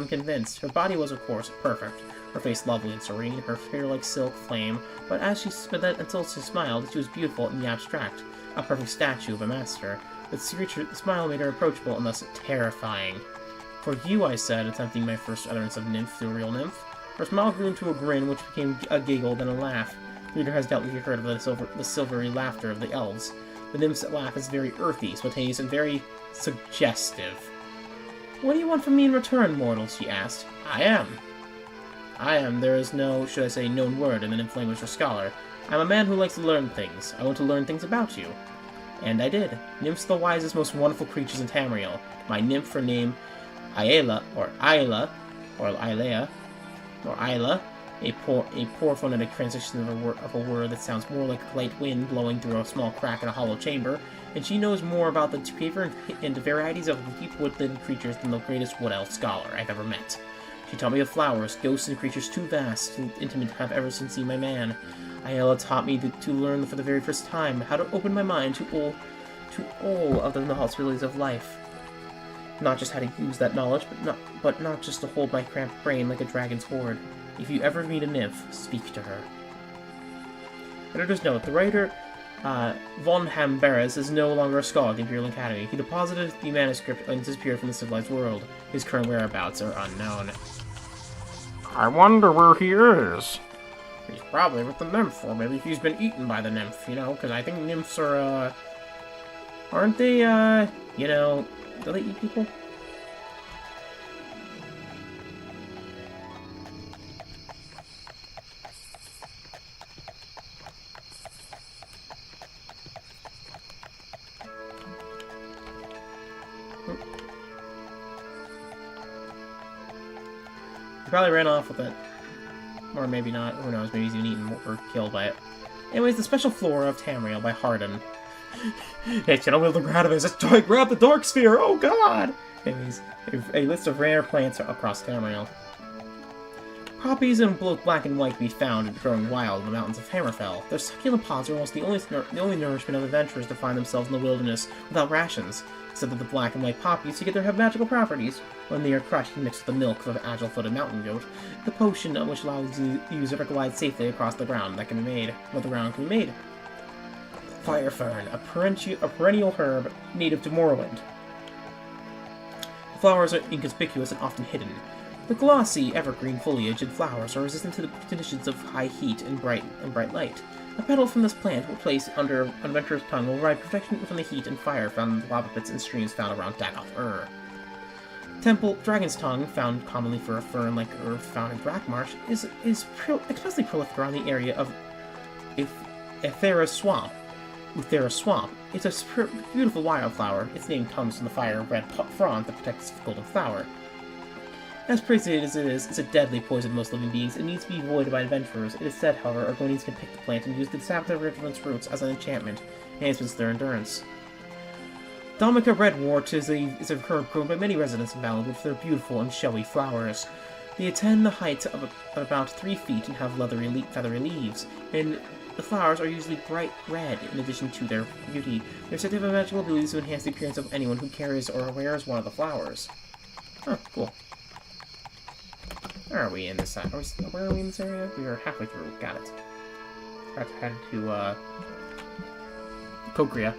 convinced. Her body was, of course, perfect. Her face lovely and serene, her hair like silk flame, but until she smiled, she was beautiful in the abstract, a perfect statue of a master. The smile made her approachable and thus terrifying. For you, I said, attempting my first utterance of nymph to a real nymph. Her smile grew into a grin, which became a giggle, then a laugh. The reader has doubtless heard of the silvery laughter of the elves. The nymph's laugh is very earthy, spontaneous, and very suggestive. What do you want from me in return, mortal? She asked. I am. There is no, should I say, known word in the nymph language for scholar. I'm a man who likes to learn things. I want to learn things about you. And I did. Nymphs are the wisest, most wonderful creatures in Tamriel. My nymph for name, Aela, or Isla, a poor phonetic transition of a word that sounds more like a light wind blowing through a small crack in a hollow chamber, and she knows more about the behavior and the varieties of the deep woodland creatures than the greatest wood elf scholar I've ever met. She taught me of flowers, ghosts, and creatures too vast and intimate to have ever since seen my man. Ayala taught me to learn for the very first time how to open my mind to all of the possibilities of life. Not just how to use that knowledge, but not just to hold my cramped brain like a dragon's hoard. If you ever meet a nymph, speak to her. Editor's note: the writer von Hamberes is no longer a scholar at the Imperial Academy. He deposited the manuscript and disappeared from the civilized world. His current whereabouts are unknown. I wonder where he is. He's probably with the nymph, or maybe he's been eaten by the nymph, because I think nymphs are, aren't they, do they eat people? He probably ran off with it. Or maybe not. Who knows? Maybe he's even eaten or killed by it. Anyways, the Special Flora of Tamriel by Hardin. Hey, can I will the Gradavis? Let's try grab the Dark Sphere! Oh god! Anyways, a list of rare plants across Tamriel. Poppies in both black and white can be found growing wild in the mountains of Hammerfell. Their succulent pods are almost the only nourishment of adventurers to find themselves in the wilderness without rations. Except that the black and white poppies together have magical properties. When they are crushed and mixed with the milk of an agile-footed mountain goat, the potion which allows the user to glide safely across the ground that can be made. What the ground can be made. Fire fern, a perennial herb native to Morrowind. The flowers are inconspicuous and often hidden. The glossy, evergreen foliage and flowers are resistant to the conditions of high heat and bright light. A petal from this plant, when placed under an adventurer's tongue, will provide protection from the heat and fire found in the lava pits and streams found around Daggerfall. Temple Dragon's Tongue, found commonly for a fern like herb found in Brackmarsh, is especially prolific around the area of Uthera Swamp. It's a beautiful wildflower. Its name comes from the fire-red frond that protects the golden flower. As crazy as it is, it's a deadly poison to most living beings. It needs to be avoided by adventurers. It is said, however, Argonians can pick the plant and use the sap of its roots as an enchantment, enhancements their endurance. Domica redwort is a herb grown by many residents of Valenwood for their beautiful and showy flowers. They attain the height of about 3 feet and have feathery leaves, and the flowers are usually bright red in addition to their beauty. They're said to have magical abilities to enhance the appearance of anyone who carries or wears one of the flowers. Huh, cool. Where are we in this side? Where are we in this area? We are halfway through. Got it. Have to head to, Kokria.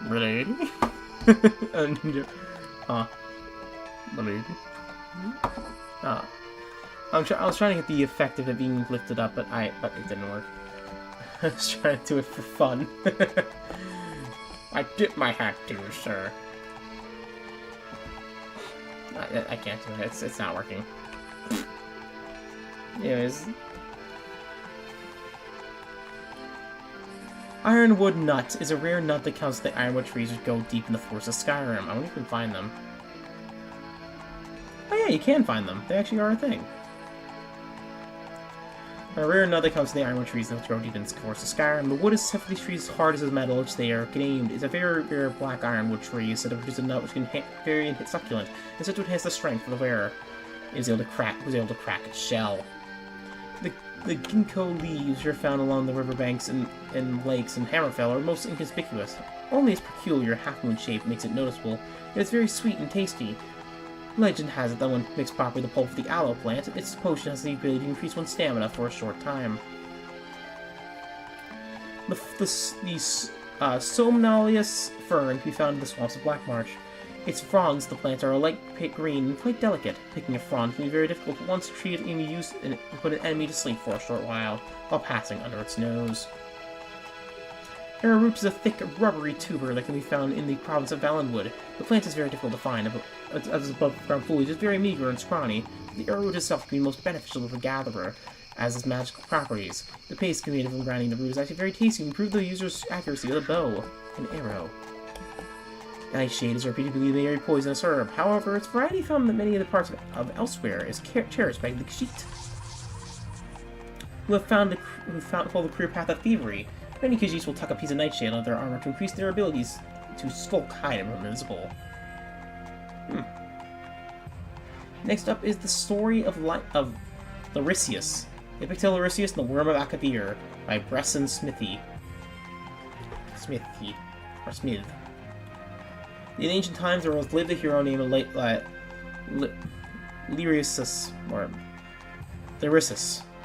Lady? Lady? I was trying to get the effect of it being lifted up, but it didn't work. I was trying to do it for fun. I tip my hat to you, sir. I can't do it. It's not working. Anyways. Ironwood nut is a rare nut that counts the ironwood trees which go deep in the forest of Skyrim. I wonder if you can find them. Oh yeah, you can find them. They actually are a thing. A rare nut that counts the ironwood trees that grow deep in the forest of Skyrim. The wood is tough for these trees hard as the metal which they are named. It's a very rare black ironwood tree, so that produces a nut which can be very succulent, and said to enhance the strength of the wearer. It was able to crack its shell. The ginkgo leaves are found along the riverbanks and lakes in Hammerfell are most inconspicuous. Only its peculiar half-moon shape makes it noticeable. It is very sweet and tasty. Legend has it that when mixed properly with the pulp of the aloe plant, its potion has the ability to increase one's stamina for a short time. The Somnolius fern can be found in the swamps of Black Marsh. Its fronds, the plants, are a light green and quite delicate. Picking a frond can be very difficult, but once treated, it can be used and put an enemy to sleep for a short while passing under its nose. Arrowroot is a thick, rubbery tuber that can be found in the province of Valenwood. The plant is very difficult to find, as above-ground foliage is very meager and scrawny. The arrowroot itself can be most beneficial to the gatherer, as its magical properties. The paste created from grinding the root is actually very tasty and improves the user's accuracy of the bow and arrow. Nightshade is repeatedly a very poisonous herb. However, its variety found in many of the parts of elsewhere is cherished by the Khajiit, who follow the career path of thievery. Many Khajiits will tuck a piece of nightshade on their armor to increase their abilities to skulk, hide, and remain invisible. Next up is the story of Lyrisius. Epictel Lyrisius and the Worm of Akavir by Bresson Smith. In ancient times, there lived a hero named Lyrisius,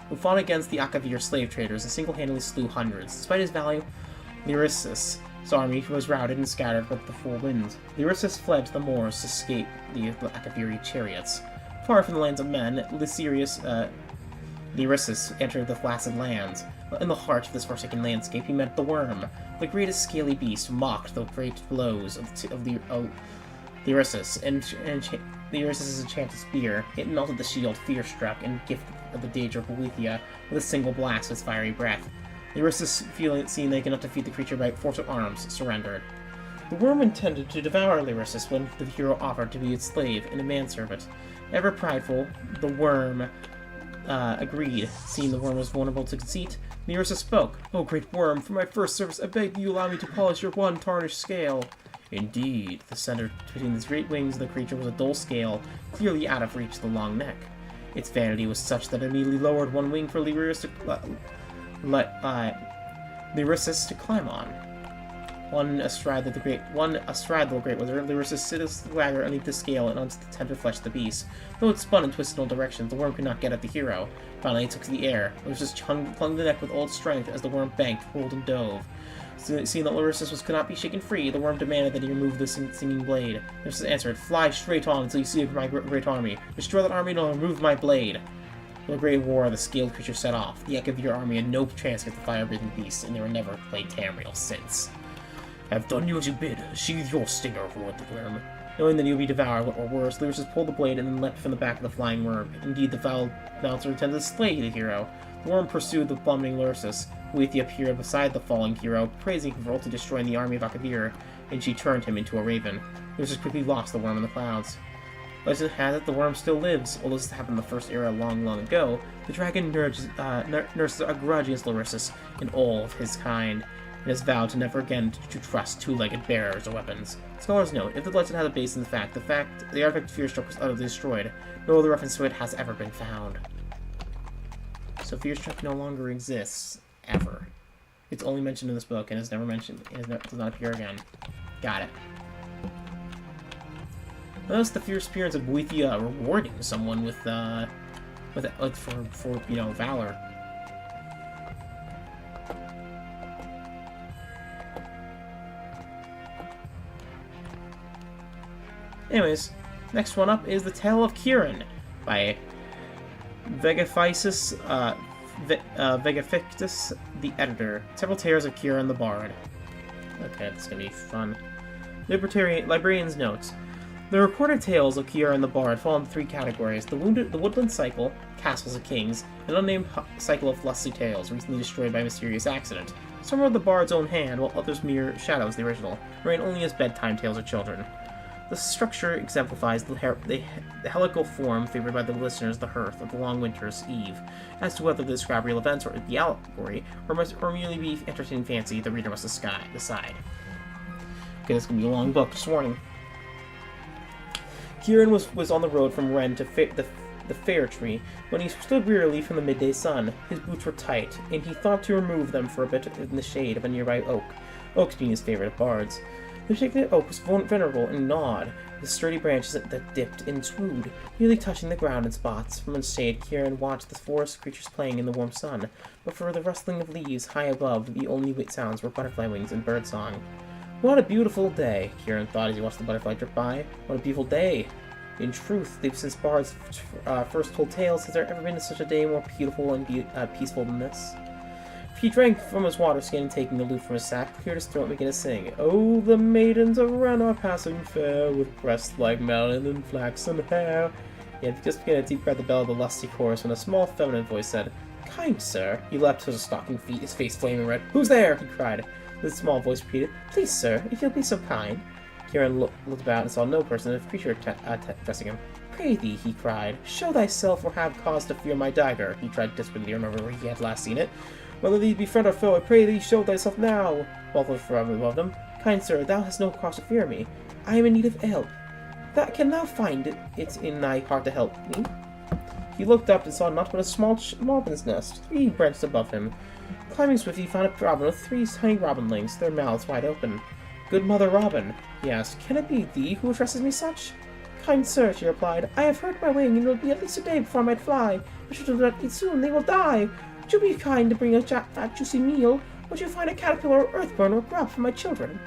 who fought against the Akavir slave traders and single-handedly slew hundreds. Despite his value, Lyrisius' army was routed and scattered with the full winds. Lyrisius fled to the moors to escape the Akaviri chariots. Far from the lands of men, Lyrisius entered the Flaccid Lands. In the heart of this forsaken landscape, he met the Worm. The greatest scaly beast mocked the great blows of Lyrisius, and Lyrisius' enchanted spear. It melted the shield, fear-struck, and gifted the danger of Boethia with a single blast of its fiery breath. Lyrisius, seeing they could not defeat the creature by force of arms, surrendered. The Worm intended to devour Lyrisius when the hero offered to be its slave and a manservant. Ever prideful, the Worm agreed. Seeing the Worm was vulnerable to conceit, Lyrisius spoke. "O great Worm, for my first service, I beg you allow me to polish your one tarnished scale." Indeed, the center between the great wings of the creature was a dull scale, clearly out of reach of the long neck. Its vanity was such that it immediately lowered one wing for Lyrisius to climb on. One astride the great wizard, Lyrisius sit a swagger underneath the scale and onto the tender flesh of the beast. Though it spun and twisted in all directions, the Worm could not get at the hero. Finally, it took to the air. Lyrisius clung the neck with all strength as the Worm banked, rolled, and dove. Seeing that Lyrisius could not be shaken free, the Worm demanded that he remove the singing blade. Lyrisius answered, "Fly straight on until you see my great army. Destroy that army and I'll remove my blade." In the great war, the scaled creature set off. The Akavir army had no chance against the fire-breathing beast, and they were never played Tamriel since. "I've done you as you bid. Sheathe your stinger," roared the Worm. Knowing that he would be devoured, or worse, Lyrisius pulled the blade and then leapt from the back of the flying Worm. Indeed, the foul bouncer intended to slay the hero. The Worm pursued the plummeting Lyrisius. Boethia appeared beside the falling hero, praising him for ultimately destroying the army of Akavir, and she turned him into a raven. Lyrisius quickly lost the Worm in the clouds. Legend has it the worm still lives. Although this happened in the first era long, long ago, the dragon nurses a grudge against Larissus and all of his kind, and has vowed to never again to trust two-legged bearers or weapons. Scholars note, if the legend has a base in the fact the artifact Fearstruck was utterly destroyed, no other reference to it has ever been found. So Fearstruck no longer exists, ever. It's only mentioned in this book and is never mentioned, and does not appear again. Got it. Notice the fierce appearance of Boethia rewarding someone with for you know, valor. Anyways, next one up is The Tale of Kieran by Vegafictus, the editor. Several tales of Kieran the Bard. Okay, that's gonna be fun. Librarian's notes. The recorded tales of Kieran the Bard fall into three categories: the Woodland Cycle, Castles of Kings, an unnamed cycle of lusty tales, recently destroyed by a mysterious accident. Some are the Bard's own hand, while others mere shadows of the original, remain only as bedtime tales of children. The structure exemplifies the helical form favored by the listeners, the hearth of the long winter's eve. As to whether they describe real events or the allegory, or merely be entertaining fancy, the reader must decide. Okay, this is going to be a long book, just warning. Kieran was on the road from Ren to the Fair Tree when he stood wearily from the midday sun. His boots were tight, and he thought to remove them for a bit in the shade of a nearby oak, oaks being his favorite of bards. The particular oak was venerable and gnawed, with sturdy branches that dipped and swooed, nearly touching the ground in spots. From its shade, Kieran watched the forest creatures playing in the warm sun, but for the rustling of leaves high above, the only sounds were butterfly wings and bird song. What a beautiful day, Kieran thought as he watched the butterfly drip by. What a beautiful day. In truth, since bards first told tales, has there ever been such a day more beautiful and peaceful than this? He drank from his water skin and taking the lute from his sack, cleared his throat and began to sing. Oh, the maidens of Ren are passing fair, with breasts like melon and flaxen hair. He had just begun to deep breath the bell of the lusty chorus when a small feminine voice said, Kind sir. He leapt to his stocking feet, his face flaming red. Who's there? He cried. The small voice repeated, Please sir, if you'll be so kind. Kieran looked about and saw no person of creature addressing him. Pray thee, he cried, show thyself or have cause to fear my dagger. He tried desperately to remember where he had last seen it. Whether thee be friend or foe, I pray thee, show thyself now. Walter forever above him. Kind sir, thou hast no cause to fear me. I am in need of help. Can thou find it in thy heart to help me? He looked up and saw naught but a small robin's nest, 3 branches above him. Climbing swiftly, he found a robin with 3 tiny robinlings, their mouths wide open. Good Mother Robin, he asked, can it be thee who addresses me such? Kind sir, she replied, I have hurt my wing, and it will be at least a day before I might fly. If you do not eat soon, they will die. Would you be kind to bring a fat, juicy meal? Would you find a caterpillar or earthworm or grub for my children?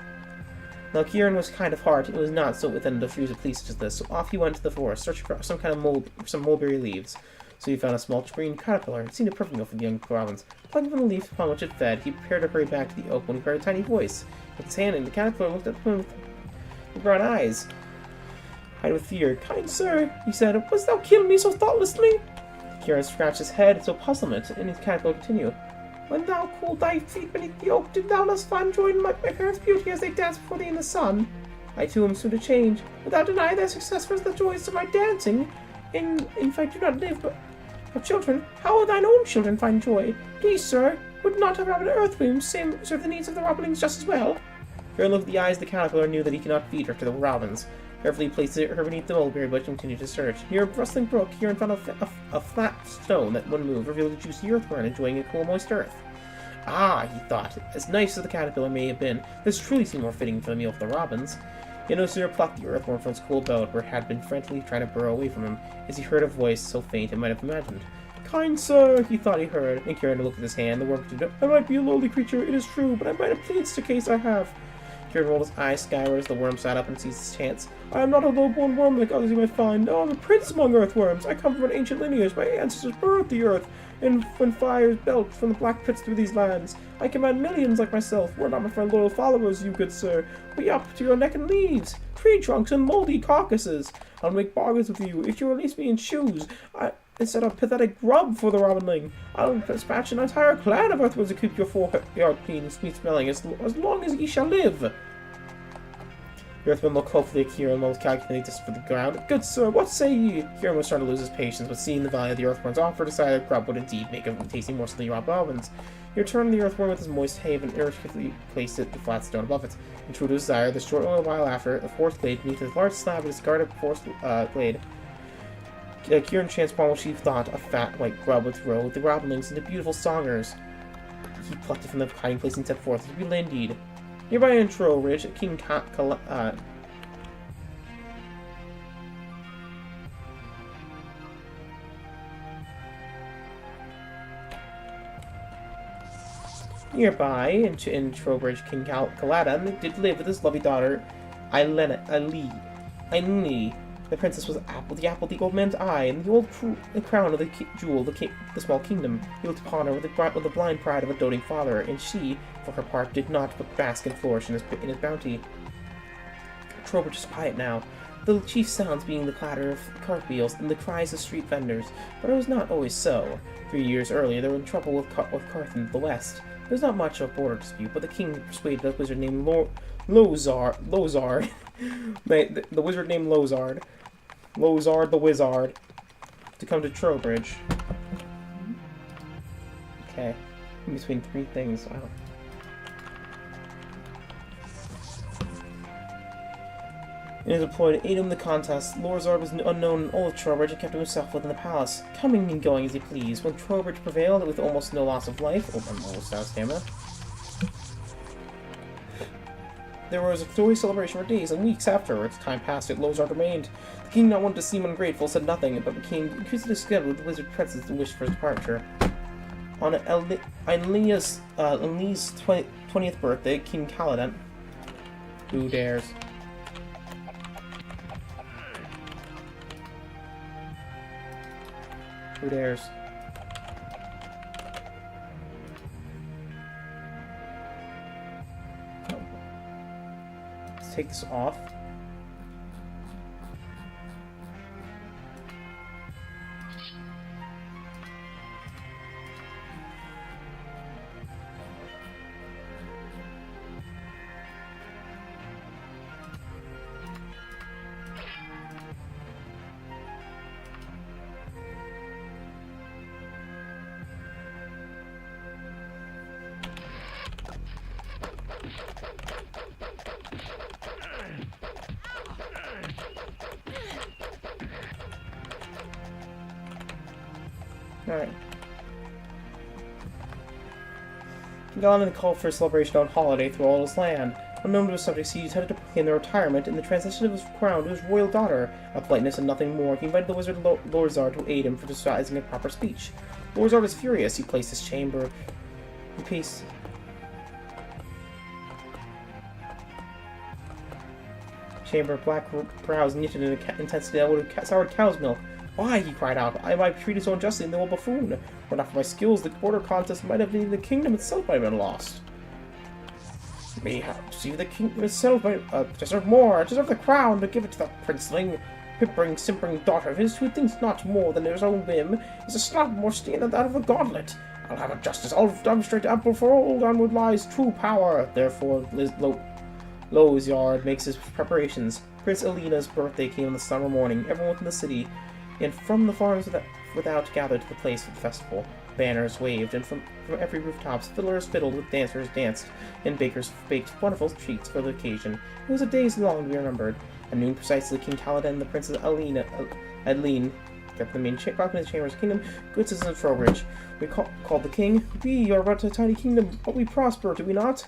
Now Kieran was kind of heart, it was not so within to refuse a plea such as this, so off he went to the forest, searching for some kind of some mulberry leaves. So he found a small green caterpillar. It seemed a perfect meal for the young robins. Plucking from the leaf upon which it fed, he prepared to hurry back to the oak when he heard a tiny voice. With his hand in the caterpillar looked at him with brown eyes. Eyed with fear. Kind sir, he said, wouldst thou kill me so thoughtlessly? Kieran scratched his head in so puzzlement, and his caterpillar continued. When thou cooled thy feet beneath the oak, did thou thus find joy in my parents' beauty as they danced before thee in the sun? I too am soon to change. Wilt thou deny thy success for the joys of my dancing? If I do not live but have children, how will thine own children find joy? Please, sir, would not a robin earthworm serve the needs of the robinlings just as well? Kieran looked at the eyes of the caterpillar and knew that he could not feed her to the robins. Carefully he placed her beneath the mulberry bush and continued to search. Near a rustling brook, Kieran found a flat stone that, when moved, revealed a juicy earthworm enjoying a cool, moist earth. Ah, he thought, as nice as the caterpillar may have been, this truly seemed more fitting for the meal of the robins. He no sooner plucked the earthworm from its cool abode, where it had been frantically trying to burrow away from him, as he heard a voice so faint it might have imagined. Kind sir, he thought he heard, and Kieran looked at his hand. The worm continued, I might be a lowly creature, it is true, but I might have pleads to case I have. Kieran rolled his eyes skyward as the worm sat up and seized his chance. I am not a low-born worm like others you might find. No, I'm a prince among earthworms. I come from an ancient lineage. My ancestors burrowed the earth, and when fires belched from the black pits through these lands, I command millions like myself. We're not my loyal followers, you good sir. We up to your neck in leaves, tree trunks, and moldy carcasses. I'll make bargains with you if you release me in shoes. Instead of pathetic grub for the robinling, I'll dispatch an entire clan of earthworms to keep your yard clean and sweet smelling as long as ye shall live. The Earthman looked hopefully at Kieran while calculating distance for the ground. Good sir, what say ye? Kieran was starting to lose his patience, but seeing the value of the Earthworm's offer, decided Grub would indeed make a tasty morsel of the raw bobbins. He returned the Earthworm with his moist hay and irritatingly placed it in the flat stone above it. And true to his desire, the short little while after, the fourth blade beneath his large slab of discarded fourth blade, Kieran chanced upon what she thought a fat white grub would throw the goblins into beautiful songers. He plucked it from the hiding place and set forth to be indeed. Nearby in Trowbridge, Nearby, in Trowbridge, King Caladan did live with his lovely daughter, Eileen. The princess was the apple of the old man's eye, and the crown of the jewel of the small kingdom. He looked upon her with the blind pride of a doting father, and she, for her part, did not but bask and flourish in his bounty. Trowbridge was quiet now, the chief sounds being the clatter of cartwheels and the cries of street vendors, but it was not always so. 3 years earlier, there was trouble with Carthan to the west. There was not much of a border dispute, but the king persuaded a wizard named Lozard, the wizard named Lozard the Wizard, to come to Trowbridge. Okay, in between three things. Wow. In his employ to aid him in the contest, Lozard was unknown in all of Trowbridge and kept himself within the palace, coming and going as he pleased. When Trowbridge prevailed, with almost no loss of life, almost out of stamina, there was a joyous celebration for days and weeks afterwards. Time passed, yet Lozard remained. The king, not wanting to seem ungrateful, said nothing, but became increasingly skilled with the wizard princess and wished for his departure. On Eilene's 20th birthday, King Caladan... Who dares? Who dares? Let's take this off. Alright. Caladan called for a celebration on holiday through all his land. Unknown to his subjects, he decided to proclaim their retirement and the transition of his crown to his royal daughter. Of politeness and nothing more, he invited the wizard Lozard to aid him for devising a proper speech. Lozard was furious. He placed his chamber in peace. Chamber, black brows knitted in an intensity that would have soured cow's milk. Why, he cried out, I might be treated so unjustly in the old buffoon. Were not for my skills, the border contest might have been the kingdom itself might have been lost. Me have received the kingdom itself, deserve more, I deserve the crown, but give it to that princeling, pimpering, simpering daughter of his, who thinks not more than his own whim, is a slap more stain than that of a gauntlet. I'll have a justice, I'll demonstrate ample for all onward lies true power. Therefore, Lozard makes his preparations. Prince Elena's birthday came on the summer morning. Everyone within the city and from the farms without gathered to the place of the festival. Banners waved, and from every rooftop, fiddlers fiddled, with dancers danced, and bakers baked wonderful treats for the occasion. It was a day long to be remembered. At noon precisely, King Caladan and the Princess Eileen kept the main chambers of the kingdom, good citizens of Trowbridge. We called the king. We are but a tiny kingdom, but we prosper, do we not?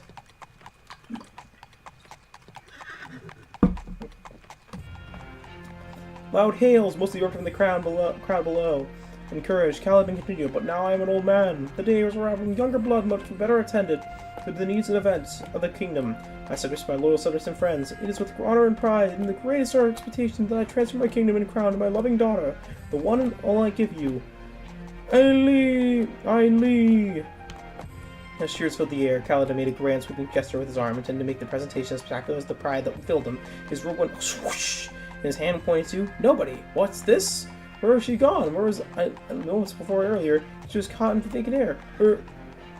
Loud hails, mostly yorked from the crowd below. Encouraged, Caladan continued, but now I am an old man. The day was arriving when younger blood much better attended to the needs and events of the kingdom. I subject my loyal subjects and friends. It is with honor and pride, and the greatest expectation that I transfer my kingdom and crown to my loving daughter, the one and all I give you. Eileen! As cheers filled the air, Caladan made a grand sweeping gesture with his arm, intending to make the presentation as spectacular as the pride that filled him. His robe went swoosh, and his hand pointed to nobody. What's this? Where has she gone? Where was I noticed before earlier? She was caught in the vacant air.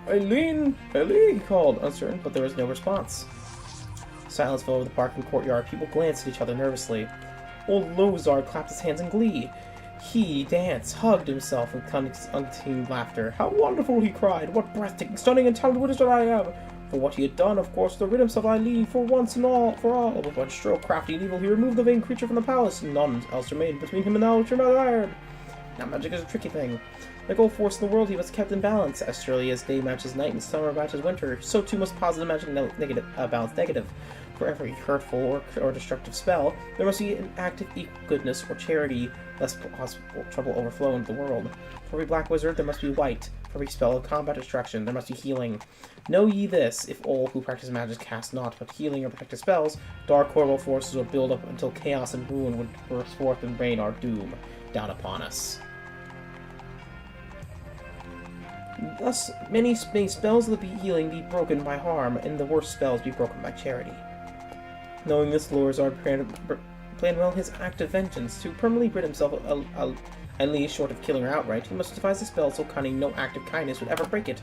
Eileen, he called, uncertain, but there was no response. Silence fell over the park and courtyard. People glanced at each other nervously. Old Lozard clapped his hands in glee. He danced, hugged himself with uncontained laughter. How wonderful, he cried. What breathtaking, stunning, and talented wizard I am. For what he had done, of course, to rid himself I leave for once and all, for all. With one stroke, crafty and evil, he removed the vain creature from the palace, and none else remained between him and the ultra desired. Now magic is a tricky thing. Like all force in the world, he must be kept in balance. As surely as day matches night and summer matches winter, so too must positive magic balance negative. For every hurtful or destructive spell, there must be an act of equal goodness or charity, lest possible trouble overflow into the world. For every black wizard, there must be white. For every spell of combat destruction, there must be healing. Know ye this, if all who practice magic cast naught but healing or protective spells, dark horrible forces will build up until chaos and ruin would burst forth and rain our doom down upon us. Thus, many spells of the healing be broken by harm, and the worst spells be broken by charity. Knowing this, Lorzard planned well his act of vengeance. To permanently rid himself at least short of killing her outright, he must devise a spell so cunning no act of kindness would ever break it.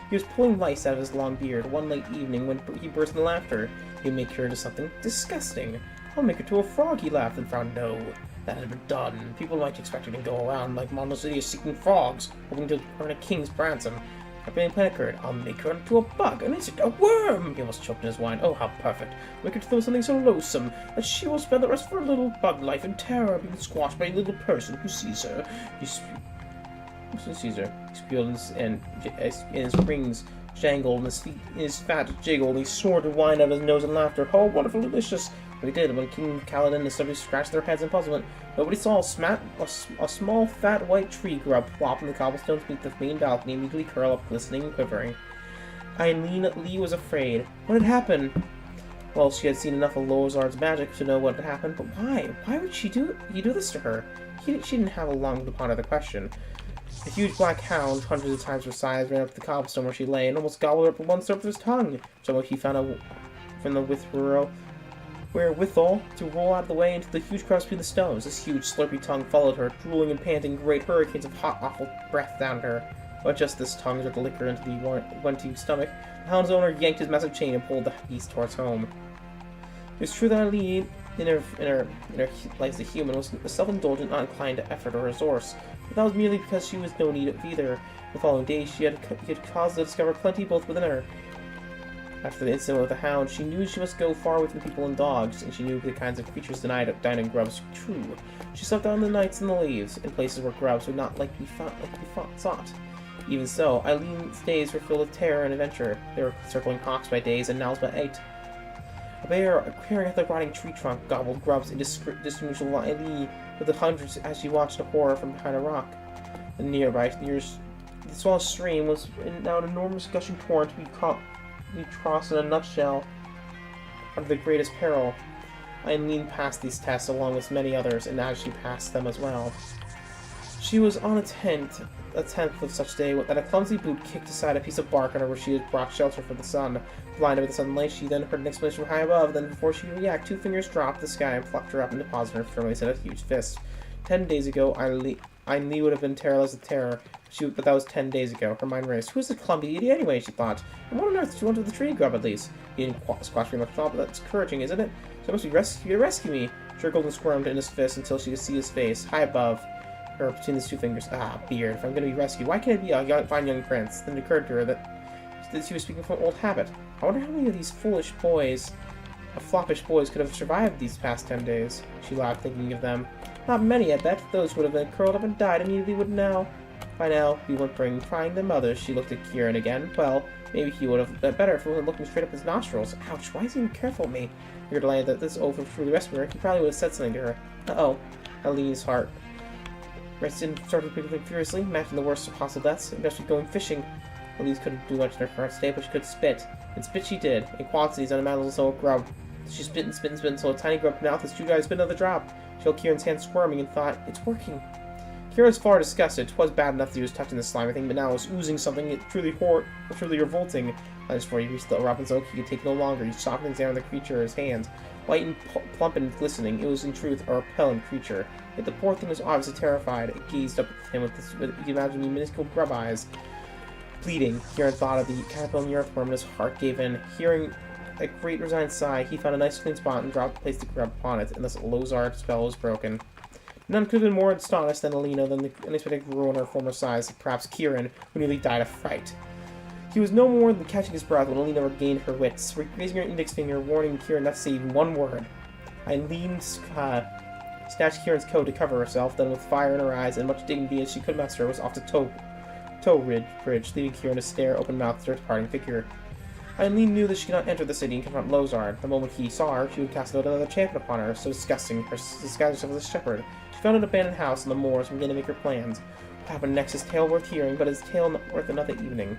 He was pulling lice out of his long beard one late evening when he burst into laughter. He would make her into something disgusting. I'll make her to a frog, he laughed and frowned. No, that had been done. People might expect her to go around like Mondo's idiots seeking frogs, hoping to earn a king's ransom. Captain Planet occurred. I'll make her into a bug, an insect, a worm! He almost choked in his wine. Oh, how perfect. Make her to something so loathsome that she will spend the rest of her little bug life in terror, being squashed by a little person who sees her. He squealed and his rings jangled, and his fat jiggled, and he snorted and whined out of his nose in laughter. Oh, wonderful, delicious! But he did. When King Kaladin and somebody scratched their heads in puzzlement, nobody saw a small, fat, white tree grew up, plop on the cobblestones beneath the main balcony, and immediately curl up, glistening and quivering. Eileen Lee was afraid. What had happened? Well, she had seen enough of Lorzard's magic to know what had happened, but why? Why would she do this to her? She didn't have long to ponder the question. A huge black hound, hundreds of times her size, ran up the cobblestone where she lay, and almost gobbled her up with one stroke of his tongue. So he found out from the wherewithal to roll out of the way into the huge crevice between the stones. This huge slurpy tongue followed her, drooling and panting great hurricanes of hot, awful breath down her. But just this tongue took the liquor into the empty stomach. The hound's owner yanked his massive chain and pulled the beast towards home. It was true that Eileen, in her life as a human, was self-indulgent, not inclined to effort or resource. But that was merely because she was no need of either. The following day, she had cause to discover plenty both within her. After the incident with the hound, she knew she must go far away from people and dogs, and she knew the kinds of creatures dine in grubs true. She slept out in the nights in the leaves, in places where grubs would not likely be sought. Even so, Eileen's days were filled with terror and adventure. There were circling hawks by days and owls by night. A bear, peering at the rotting tree trunk, gobbled grubs indistinguishable Eileen with the hundreds as she watched a horror from behind a rock. The the smallest stream was now an enormous gushing torrent to be crossed in a nutshell under the greatest peril. Eileen passed these tests along with many others, and now she passed them as well. She was on a tenth of such day that a clumsy boot kicked aside a piece of bark on her where she had brought shelter from the sun. Blinded by the sudden light, she then heard an explosion from high above. Then, before she could react, 2 fingers dropped the sky and plucked her up and deposited her firmly in a huge fist. 10 days ago, Eileen would have been terrorized with terror, but that was 10 days ago. Her mind raced. Who's the clumsy idiot anyway, she thought. And what on earth did she want with the tree grub, at least? He didn't squash me like thought, but that's encouraging, isn't it? So it must be rescue me. She wriggled and squirmed in his fist until she could see his face, high above her, between his 2 fingers. Ah, beard. If I'm going to be rescued, why can't it be a fine young prince? Then it occurred to her that she was speaking from old habit. I wonder how many of these floppish boys could have survived these past 10 days. She laughed, thinking of them. Not many, I bet. Those would have been curled up and died immediately would by now be whimpering, crying their mothers. She looked at Kieran again. Well, maybe he would have been better if he wasn't looking straight up his nostrils. Ouch, why is he even careful of me? You're delighted that this oath was truly rescued her. He probably would have said something to her. Uh-oh. Eileen's heart raced and started beating furiously, matching the worst of possible deaths. And she going fishing. Elise couldn't do much in her current state, but she could spit. And spit she did, in quantities, unimaginable so grub. She spit and spit and spit until a tiny grub mouth as Judah spit another drop. She held Kieran's hand squirming and thought, it's working. Kieran was far disgusted. 'Twas bad enough that he was touching the slimy thing, but now it was oozing something truly revolting. Just before he reached the Robin's Oak, he could take no longer. He stopped and examined the creature in his hands. White and plump and glistening, it was in truth a repellent creature. Yet the poor thing was obviously terrified. It gazed up at him with you can imagine minuscule grub eyes. Bleeding, Kieran thought of the caterpillar and the earthworm, and his heart gave in. Hearing a great resigned sigh, he found a nice clean spot and dropped the place to grab upon it, and thus Lozard's spell was broken. None could have been more astonished than Alina than the unexpected ruin her former size, perhaps Kieran, who nearly died of fright. He was no more than catching his breath when Alina regained her wits, raising her index finger, warning Kieran not to say even one word. Eileen snatched Kieran's coat to cover herself, then with fire in her eyes and much dignity as she could muster, was off to Tow Bridge, leaving Kieran to stare open-mouthed at her departing figure. Eileen knew that she could not enter the city and confront Lozard. The moment he saw her, she would cast out another champion upon her, so disgusting, her disguised herself as a shepherd. She found an abandoned house on the moors and began to make her plans. What happened next is tale worth hearing, but is tale not worth another evening.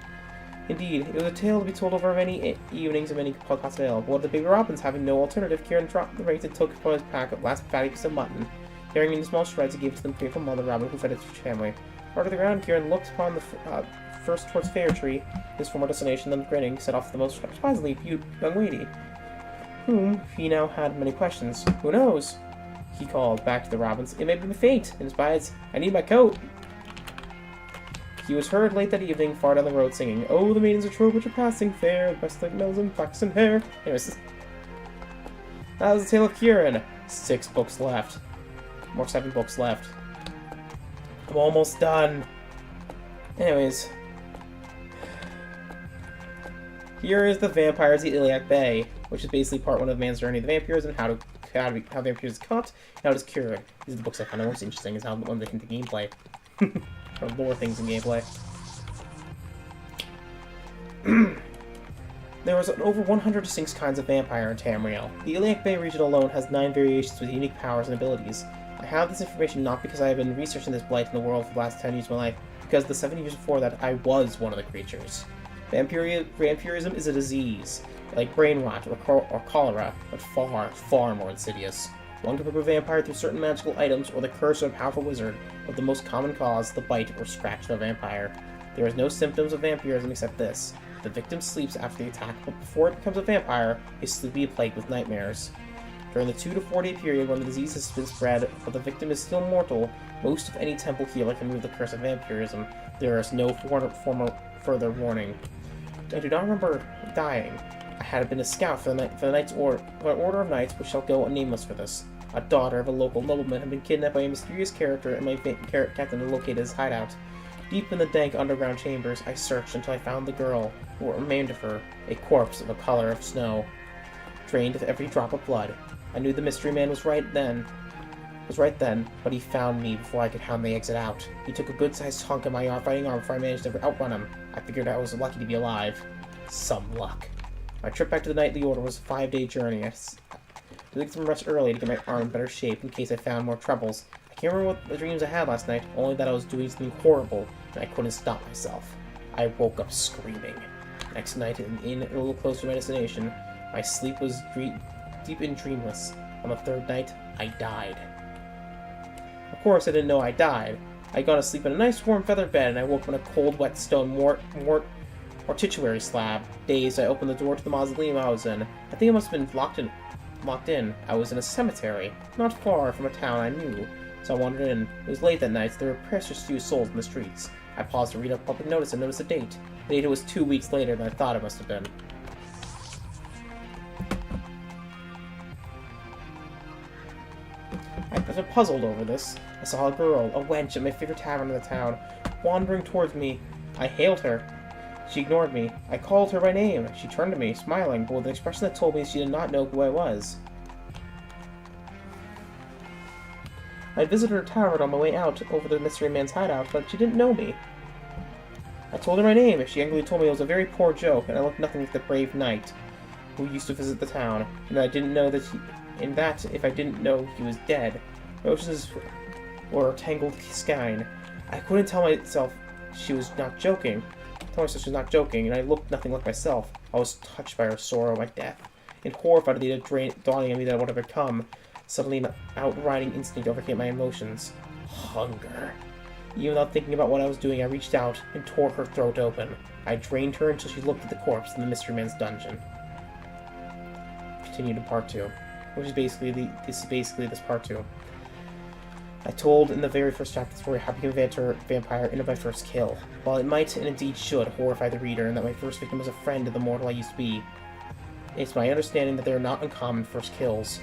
Indeed, it was a tale to be told over many evenings and many podcasts available. One of the big Robins having no alternative, Kieran dropped the reins and took upon his pack of last fatty piece of mutton. Tearing into small shreds, he gave it to the grateful mother Robin, who fed it to his family. Out of the ground, Kieran looked upon the first towards Fair Tree, his former destination, then grinning, set off to the most surprisingly beautiful young lady, whom he now had many questions. Who knows? He called back to the Robins. It may be my fate, and besides, I need my coat. He was heard late that evening, far down the road, singing, "Oh, the maidens are true, which are passing fair, the best like melons and flaxen hair." Anyways, that was the tale of Kieran. 6 books left. More 7 books left. I'm almost done. Anyways, here is the Vampires of Iliac Bay, which is basically part 1 of Man's Journey of the Vampires and how vampires is caught, and how it is cured. These are the books I find the most interesting, is how when they hint the gameplay. Or lore things in gameplay. There was over 100 distinct kinds of vampire in Tamriel. The Iliac Bay region alone has 9 variations with unique powers and abilities. I have this information not because I have been researching this blight in the world for the last 10 years of my life, because the 7 years before that, I was one of the creatures. Vampirism is a disease, like brain rot or cholera, but far, far more insidious. One can become a vampire through certain magical items or the curse of a powerful wizard, but the most common cause, the bite or scratch of a vampire. There is no symptoms of vampirism except this. The victim sleeps after the attack, but before it becomes a vampire, is sleepy and plagued with nightmares. During the 2 to 4 day period when the disease has been spread, but the victim is still mortal, most of any temple healer can remove the curse of vampirism. There is no further warning. I do not remember dying. I had been a scout for the Order of Knights, which shall go nameless for this. A daughter of a local nobleman had been kidnapped by a mysterious character, and my captain had located his hideout. Deep in the dank underground chambers, I searched until I found the girl, or what remained of her, a corpse of the color of snow, drained with every drop of blood. I knew the mystery man was right then, but he found me before I could hound the exit out. He took a good-sized hunk of my fighting arm before I managed to outrun him. I figured I was lucky to be alive. Some luck. My trip back to the Knightly Order was a 5-day journey. I took some rest early to get my arm in better shape in case I found more troubles. I can't remember what the dreams I had last night, only that I was doing something horrible, and I couldn't stop myself. I woke up screaming. Next night, in an inn a little closer to my destination, my sleep was deep and dreamless. On the 3rd night, I died. Of course, I didn't know I died. I got to sleep in a nice warm feather bed, and I woke up in a cold, wet stone mortuary slab. Dazed, I opened the door to the mausoleum I was in. I think it must have been locked in. I was in a cemetery, not far from a town I knew, so I wandered in. It was late that night, so there were precious few souls in the streets. I paused to read a public notice and noticed the date. The date was 2 weeks later than I thought it must have been. I was puzzled over this. I saw a girl, a wench, at my favorite tavern in the town, wandering towards me. I hailed her. She ignored me. I called her by name. She turned to me, smiling, but with an expression that told me she did not know who I was. I had visited her tavern on my way out over the mystery man's hideout, but she didn't know me. I told her my name. She angrily told me it was a very poor joke, and I looked nothing like the brave knight who used to visit the town, and I didn't know that if I didn't know he was dead. My oceans were a tangled skein. I couldn't tell myself she was not joking. And I looked nothing like myself. I was touched by her sorrow, my death, and horrified at the dawning on me that what had come. Suddenly, an outriding instinct overcame my emotions. Hunger. Even without thinking about what I was doing, I reached out and tore her throat open. I drained her until she looked at the corpse in the mystery man's dungeon. Continued in part 2, which is basically this part 2. I told in the very first chapter of the story how I became a vampire in my first kill. While it might, and indeed should, horrify the reader, and that my first victim was a friend of the mortal I used to be, It's my understanding that they are not uncommon first kills.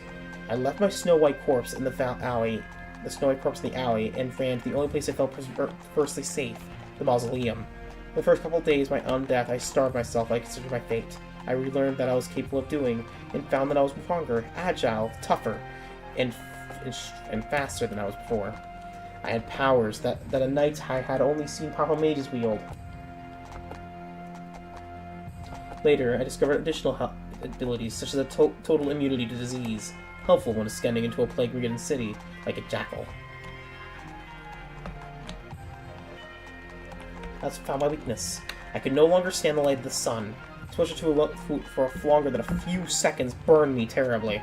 I left my Snow White corpse in the alley, and ran to the only place I felt firstly safe, the mausoleum. For the first couple of days my death, I starved myself like I considered my fate. I relearned that I was capable of doing, and found that I was stronger, agile, tougher, and faster than I was before. I had powers that a knight I had only seen powerful mages wield. Later, I discovered additional abilities, such as a total immunity to disease, helpful when ascending into a plague-ridden city, like a jackal. I found my weakness. I could no longer stand the light of the sun. Exposure to a food for longer than a few seconds burned me terribly.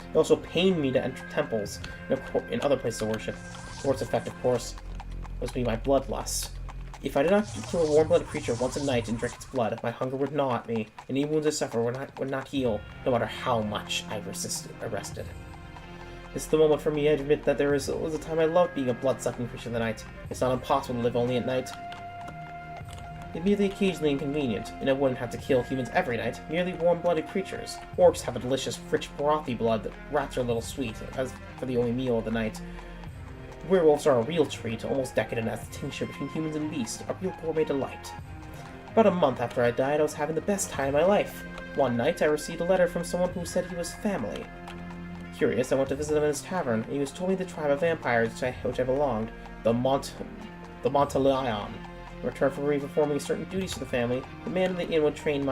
It also pained me to enter temples and other places of worship. The worst effect, of course, was to be my bloodlust. If I did not kill a warm-blooded creature once a night and drink its blood, my hunger would gnaw at me, and any wounds I suffer would not heal, no matter how much I arrested. This is the moment for me to admit that there was a time I loved being a blood-sucking creature of the night. It's not impossible to live only at night. It's merely occasionally inconvenient, and I wouldn't have to kill humans every night, merely warm-blooded creatures. Orcs have a delicious, rich, brothy blood that rats are a little sweet, as for the only meal of the night. Werewolves are a real treat, almost decadent as the tincture between humans and beasts, a real gourmet delight. About a month after I died, I was having the best time of my life. One night, I received a letter from someone who said he was family. Curious, I went to visit him in his tavern, and he was told me the tribe of vampires which I belonged, the Montalion. In return for me performing certain duties for the family, the man in the inn would train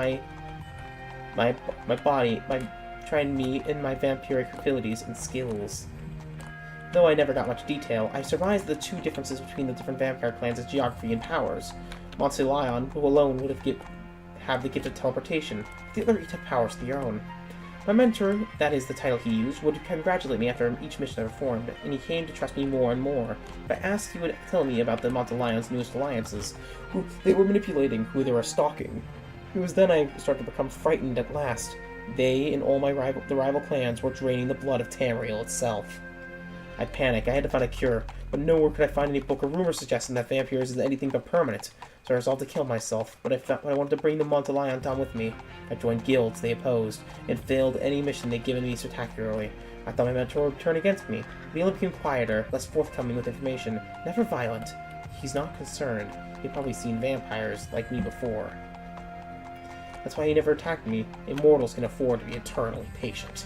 train me in my vampiric abilities and skills. Though I never got much detail, I surmised the two differences between the different vampire clans is geography and powers. Montalion, who alone would have the gift of teleportation, the other each had powers of their own. My mentor, that is the title he used, would congratulate me after each mission I performed, and he came to trust me more and more. If I asked, he would tell me about the Montalion's newest alliances, who they were manipulating, who they were stalking. It was then I started to become frightened at last. They and all the rival clans were draining the blood of Tamriel itself. I panicked. I had to find a cure, but nowhere could I find any book or rumor suggesting that vampires is anything but permanent. So I resolved to kill myself, but I wanted to bring the Montalion down with me. I joined guilds they opposed, and failed any mission they'd given me spectacularly. I thought my mentor would turn against me, but he only became quieter, less forthcoming with information, never violent. He's not concerned. He'd probably seen vampires like me before. That's why he never attacked me. Immortals can afford to be eternally patient.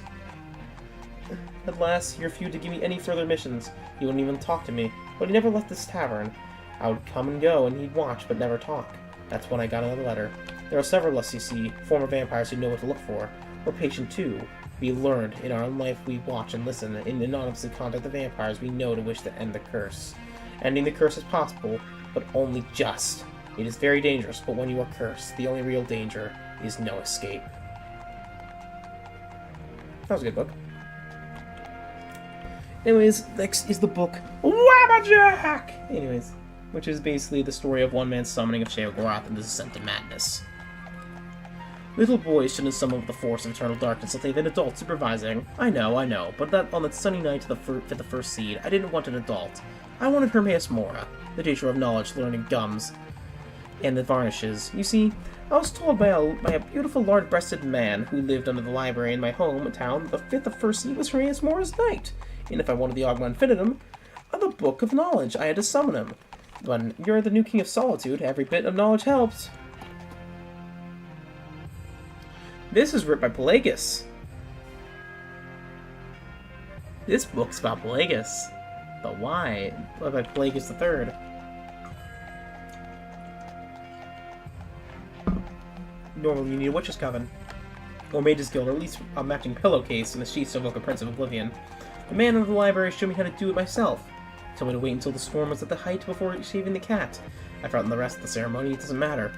At last, he refused to give me any further missions. He wouldn't even talk to me, but he never left this tavern. I would come and go, and he'd watch, but never talk. That's when I got another letter. There are several of us, you see, former vampires who know what to look for. We're patient, too. We learned. In our own life, we watch and listen, and anonymously contact the vampires we know to wish to end the curse. Ending the curse is possible, but only just. It is very dangerous, but when you are cursed, the only real danger is no escape. That was a good book. Anyways, next is the book Wabbajack! Anyways, which is basically the story of one man's summoning of Sheogorath and the descent to madness. Little boys shouldn't summon with the force of eternal darkness until they've an adult supervising. I know, but that on that sunny night of the first seed, I didn't want an adult. I wanted Hermaeus Mora, the teacher of knowledge, learning gums and the varnishes. You see, I was told by a beautiful large-breasted man who lived under the library in my hometown that the first seed was Hermaeus Mora's night. And if I wanted the Augment Infinitum, the Book of Knowledge, I had to summon him. When you're the new King of Solitude, every bit of knowledge helps. This is written by Pelagus. This book's about Pelagus. The why? By Pelagus III. Normally you need a Witch's Coven, or Mage's Guild, or at least a matching pillowcase and the sheaths to evoke a Prince of Oblivion. The man in the library showed me how to do it myself. He told me to wait until the storm was at the height before shaving the cat. I've forgotten the rest of the ceremony, it doesn't matter.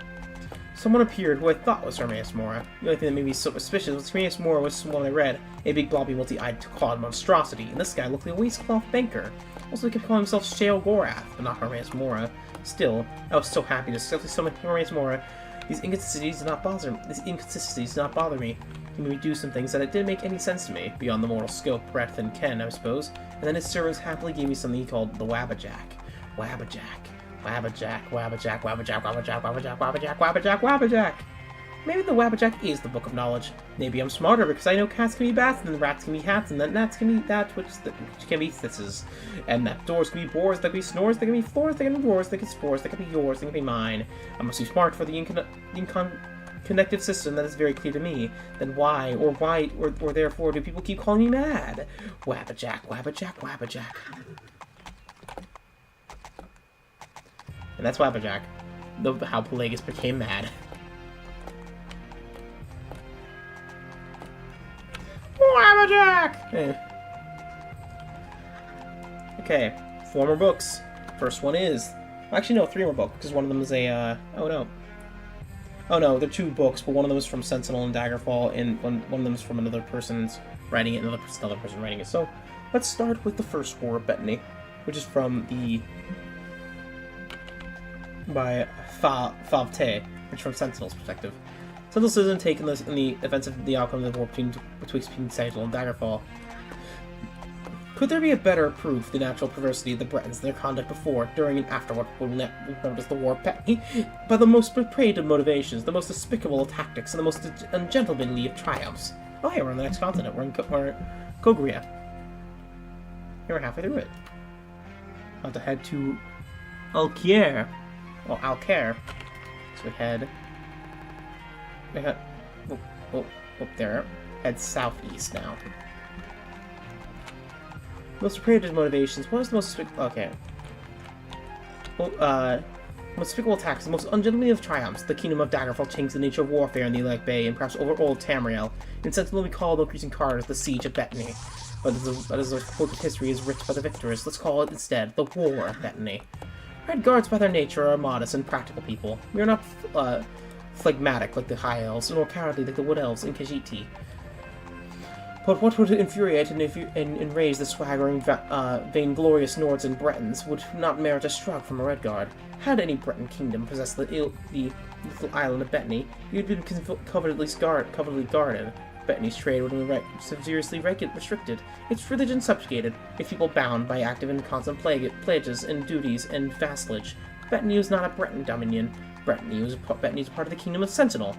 Someone appeared who I thought was Hermaeus Mora. The only thing that made me so suspicious was Hermaeus Mora was someone I read, a big blobby multi-eyed clawed monstrosity, and this guy looked like a waistcloth banker. Also, he kept calling himself Sheogorath, but not Hermaeus Mora. Still, I was so happy to successfully summon Hermaeus Mora. These inconsistencies did not bother me. He made me do some things that it didn't make any sense to me, beyond the mortal scope, breadth, and ken, I suppose. And then his servants happily gave me something he called the Wabbajack. Wabbajack. Wabbajack, Wabbajack, Wabbajack, Wabbajack, Wabbajack, Wabbajack, Wabbajack. Maybe the Wabbajack is the book of knowledge. Maybe I'm smarter because I know cats can be bats, and then rats can be hats, and then gnats can be that which can be thisses. And that doors can be boars, that can be snores, that can be floors, that can be roars, that can be spores, that can be yours, that can be mine. I must be smart for the connected system that is very clear to me. Then why, or therefore, do people keep calling me mad? Wabbajack, Wabbajack, Wabbajack. And that's Wabbajack. How Pelagus became mad. Wabbajack! Okay, 4 more books. First one is... Actually, no, 3 more books, because one of them is a, oh no. Oh no, they're 2 books, but one of them is from Sentinel and Daggerfall, and one of them is from another person's writing it, another person writing it. So, let's start with the first War of Bettany, which is from the... by Favte, which is from Sentinel's perspective. Sentinel's citizen taken in the events of the outcome of the war between Sentinel and Daggerfall. Could there be a better proof of the natural perversity of the Bretons and their conduct before, during, and after what we know as the War of Bettany? By the most depraved of motivations, the most despicable of tactics, and the most ungentlemanly of triumphs. Oh hey, we're on the next continent. We're in Kogria. Here we're halfway through it. I'll have to head to Alcaire. Well, Alcaire. So we head... Oh, there. Head southeast now. Most depraved motivations. What is the most okay. Well, most despicable attacks, the most ungentlemanly of triumphs. The kingdom of Daggerfall changed the nature of warfare in the Elec Bay and perhaps over old Tamriel. In Sentinel we call the increasing cars the Siege of Bettany. But as the book of history is written by the victors, let's call it instead the War of Bettany. Red Guards by their nature are modest and practical people. We are not phlegmatic like the High Elves, nor cowardly like the Wood Elves in Khajiit. But what would infuriate and enrage the swaggering, vainglorious Nords and Bretons would not merit a shrug from a Red Guard. Had any Breton kingdom possessed the little island of Bettany, it would have been covetedly guarded. Bettany's trade would have been seriously restricted, its religion subjugated, its people bound by active and constant pledges and duties and vassalage. Bettany was not a Breton dominion. Bettany was part of the kingdom of Sentinel.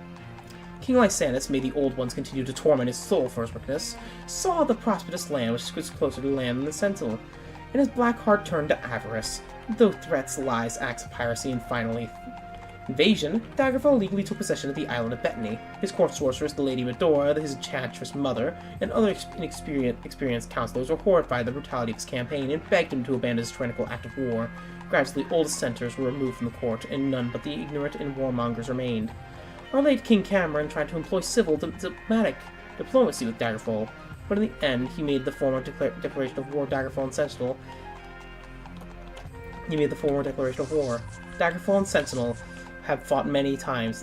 King Lysander made the Old Ones continue to torment his soul for his wickedness, saw the prosperous land which was closer to land than the Sentinel, and his black heart turned to avarice. Though threats, lies, acts of piracy, and finally invasion, Daggerfall legally took possession of the island of Bettany. His court sorceress, the Lady Medora, his enchantress mother, and other experienced counselors were horrified by the brutality of his campaign and begged him to abandon his tyrannical act of war. Gradually, all dissenters were removed from the court, and none but the ignorant and warmongers remained. Our late King Cameron tried to employ civil diplomacy with Daggerfall, but in the end he made the formal declaration of war. Daggerfall and Sentinel. Daggerfall and Sentinel have fought many times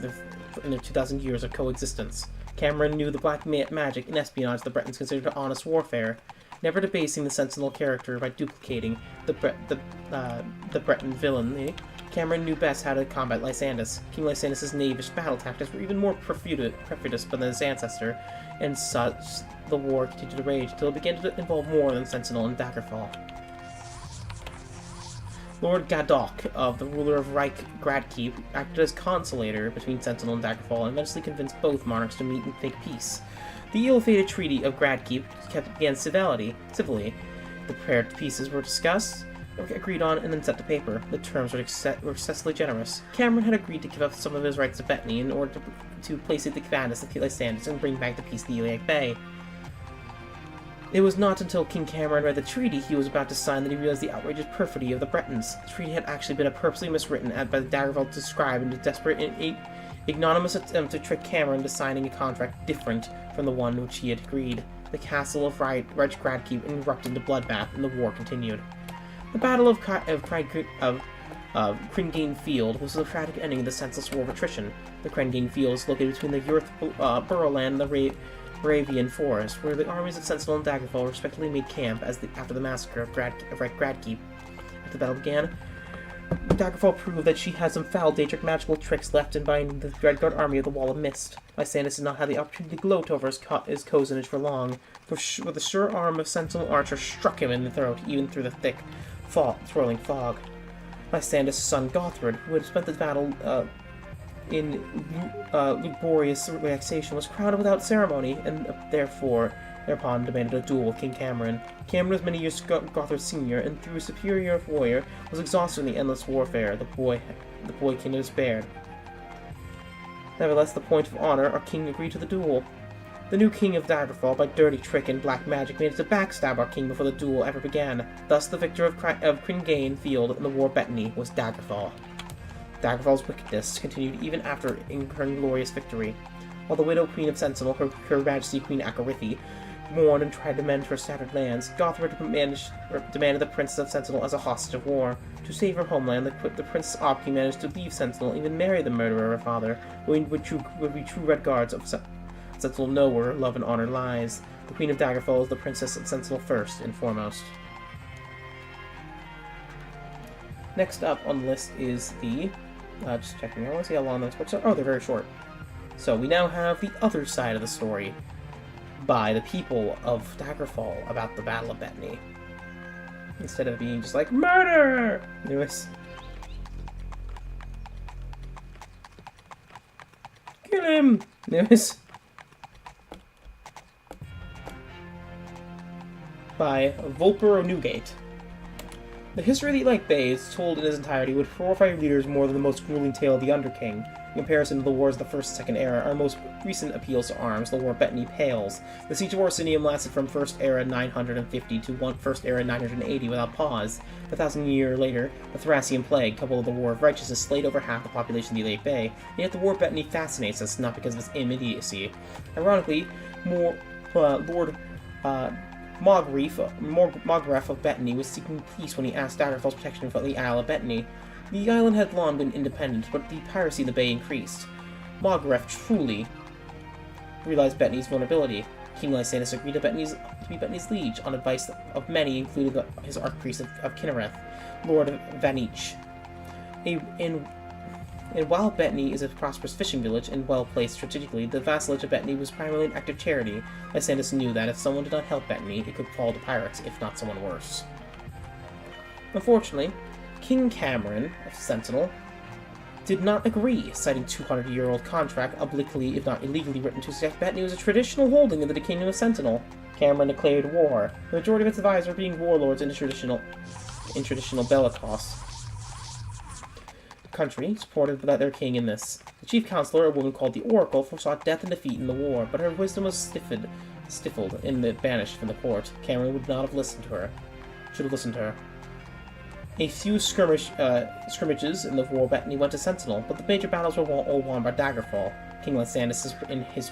in their 2,000 years of coexistence. Cameron knew the black magic and espionage the Bretons considered honest warfare, never debasing the Sentinel character by duplicating the Breton villainy. Cameron knew best how to combat Lysander. King Lysander's knavish battle tactics were even more perfidious than his ancestor, and such the war continued to rage until it began to involve more than Sentinel and Daggerfall. Lord Gadok, the ruler of Reich Gradkeep, acted as consolator between Sentinel and Daggerfall and eventually convinced both monarchs to meet and make peace. The ill-fated Treaty of Gradkeep began civilly. The prepared pieces were discussed, agreed on, and then set to paper. The terms were excessively generous. Cameron had agreed to give up some of his rights to Bettany in order to place it at the command of Lysander and bring back the peace of the Elec Bay. It was not until King Cameron read the treaty he was about to sign that he realized the outrageous perfidy of the Bretons. The treaty had actually been purposely miswritten by the Daggerfall to describe in a desperate and ignominious attempt to trick Cameron into signing a contract different from the one which he had agreed. The castle of Reich Gradkeep erupted into bloodbath, and the war continued. The Battle of Cringane Field was the tragic ending of the senseless war of attrition. The Cringane Field is located between the Yurth Burrowland and the Moravian Forest, where the armies of Sentinel and Daggerfall respectively made camp after the massacre of Gradkeep. After the battle began, Daggerfall proved that she had some foul Daedric magical tricks left in binding the Dreadguard army of the Wall of Mist. Lysander did not have the opportunity to gloat over his cozenage for long, for with the sure arm of Sentinel Archer struck him in the throat, even through the thick, swirling fog. Lysander's son Gothred, who had spent the battle in laborious relaxation, was crowned without ceremony, and thereupon demanded a duel with King Cameron. Cameron was many years Gothard's senior, and through a superior warrior, was exhausted in the endless warfare. The boy king despaired. Nevertheless, the point of honor, our king agreed to the duel. The new king of Daggerfall, by dirty trick and black magic, managed to backstab our king before the duel ever began. Thus, the victor of Cringane Field in the War of Bettany was Daggerfall. Daggerfall's wickedness continued even after incurring glorious victory. While the widow queen of Sentinel, her majesty Queen Akarithi, mourned and tried to mend her shattered lands, Gothard demanded the princess of Sentinel as a hostage of war. To save her homeland, the Princess Obki managed to leave Sentinel and even marry the murderer of her father, who would be true red guards of Sentinel know where love and honor lies. The Queen of Daggerfall is the Princess of Sentinel first and foremost. Next up on the list is the... just checking, I want to see how long those books are. Oh, they're very short. So we now have the other side of the story by the people of Daggerfall about the Battle of Bettany. Instead of being just like, murder! Anyways. Kill him! Anyways. By Volper of Newgate. The history of the Elite Bay is told in its entirety would horrify readers more than the most grueling tale of the Underking. In comparison to the wars of the First and Second Era, our most recent appeals to arms, the War of Bettany, pales. The Siege of Orsinium lasted from First Era 950 to First Era 980 without pause. 1,000 years later, the Thracian Plague, coupled with the War of Righteousness, slayed over half the population of the Elite Bay, and yet the War of Bettany fascinates us, not because of its immediacy. Ironically, Lord Mogref of Bettany was seeking peace when he asked Daggerfall's protection for the Isle of Bettany. The island had long been independent, but the piracy in the bay increased. Mogref truly realized Bettany's vulnerability. King Lysanus agreed to be Bettany's liege, on advice of many, including his archpriest of Kinnereth, Lord of Vanich. And while Bettany is a prosperous fishing village and well placed strategically, the vassalage of Bettany was primarily an act of charity. Lysanus knew that if someone did not help Bettany, it could fall to pirates, if not someone worse. Unfortunately, King Cameron of Sentinel did not agree, citing 200-year-old contract, obliquely if not illegally written to suggest Bettany was a traditional holding of the Kingdom of Sentinel. Cameron declared war, the majority of its advisors being warlords in traditional bellicose country, supported their king in this. The chief counselor, a woman called the Oracle, foresaw death and defeat in the war, but her wisdom was stifled and banished from the court. Cameron would not have listened to her. Should have listened to her. A few skirmishes in the War of Bettany went to Sentinel, but the major battles were all won by Daggerfall. King Lysanus and his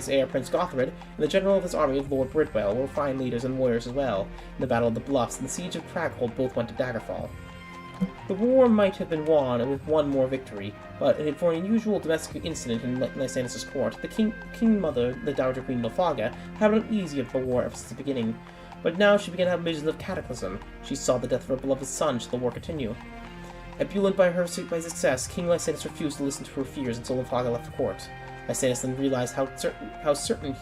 heir Prince Gothred, and the general of his army of Lord Bridwell were fine leaders and warriors as well. In the Battle of the Bluffs and the Siege of Craghold both went to Daggerfall. The war might have been won with one more victory, but for an unusual domestic incident in Lysanus' court, the King Mother, the Dowager Queen Nilfgaard, had an uneasy of the war ever since the beginning. But now she began to have visions of cataclysm. She saw the death of her beloved son should the war continue. Ebullient by success, King Lysanus refused to listen to her fears until Nilfgaard left the court. Lysanus then realized how certain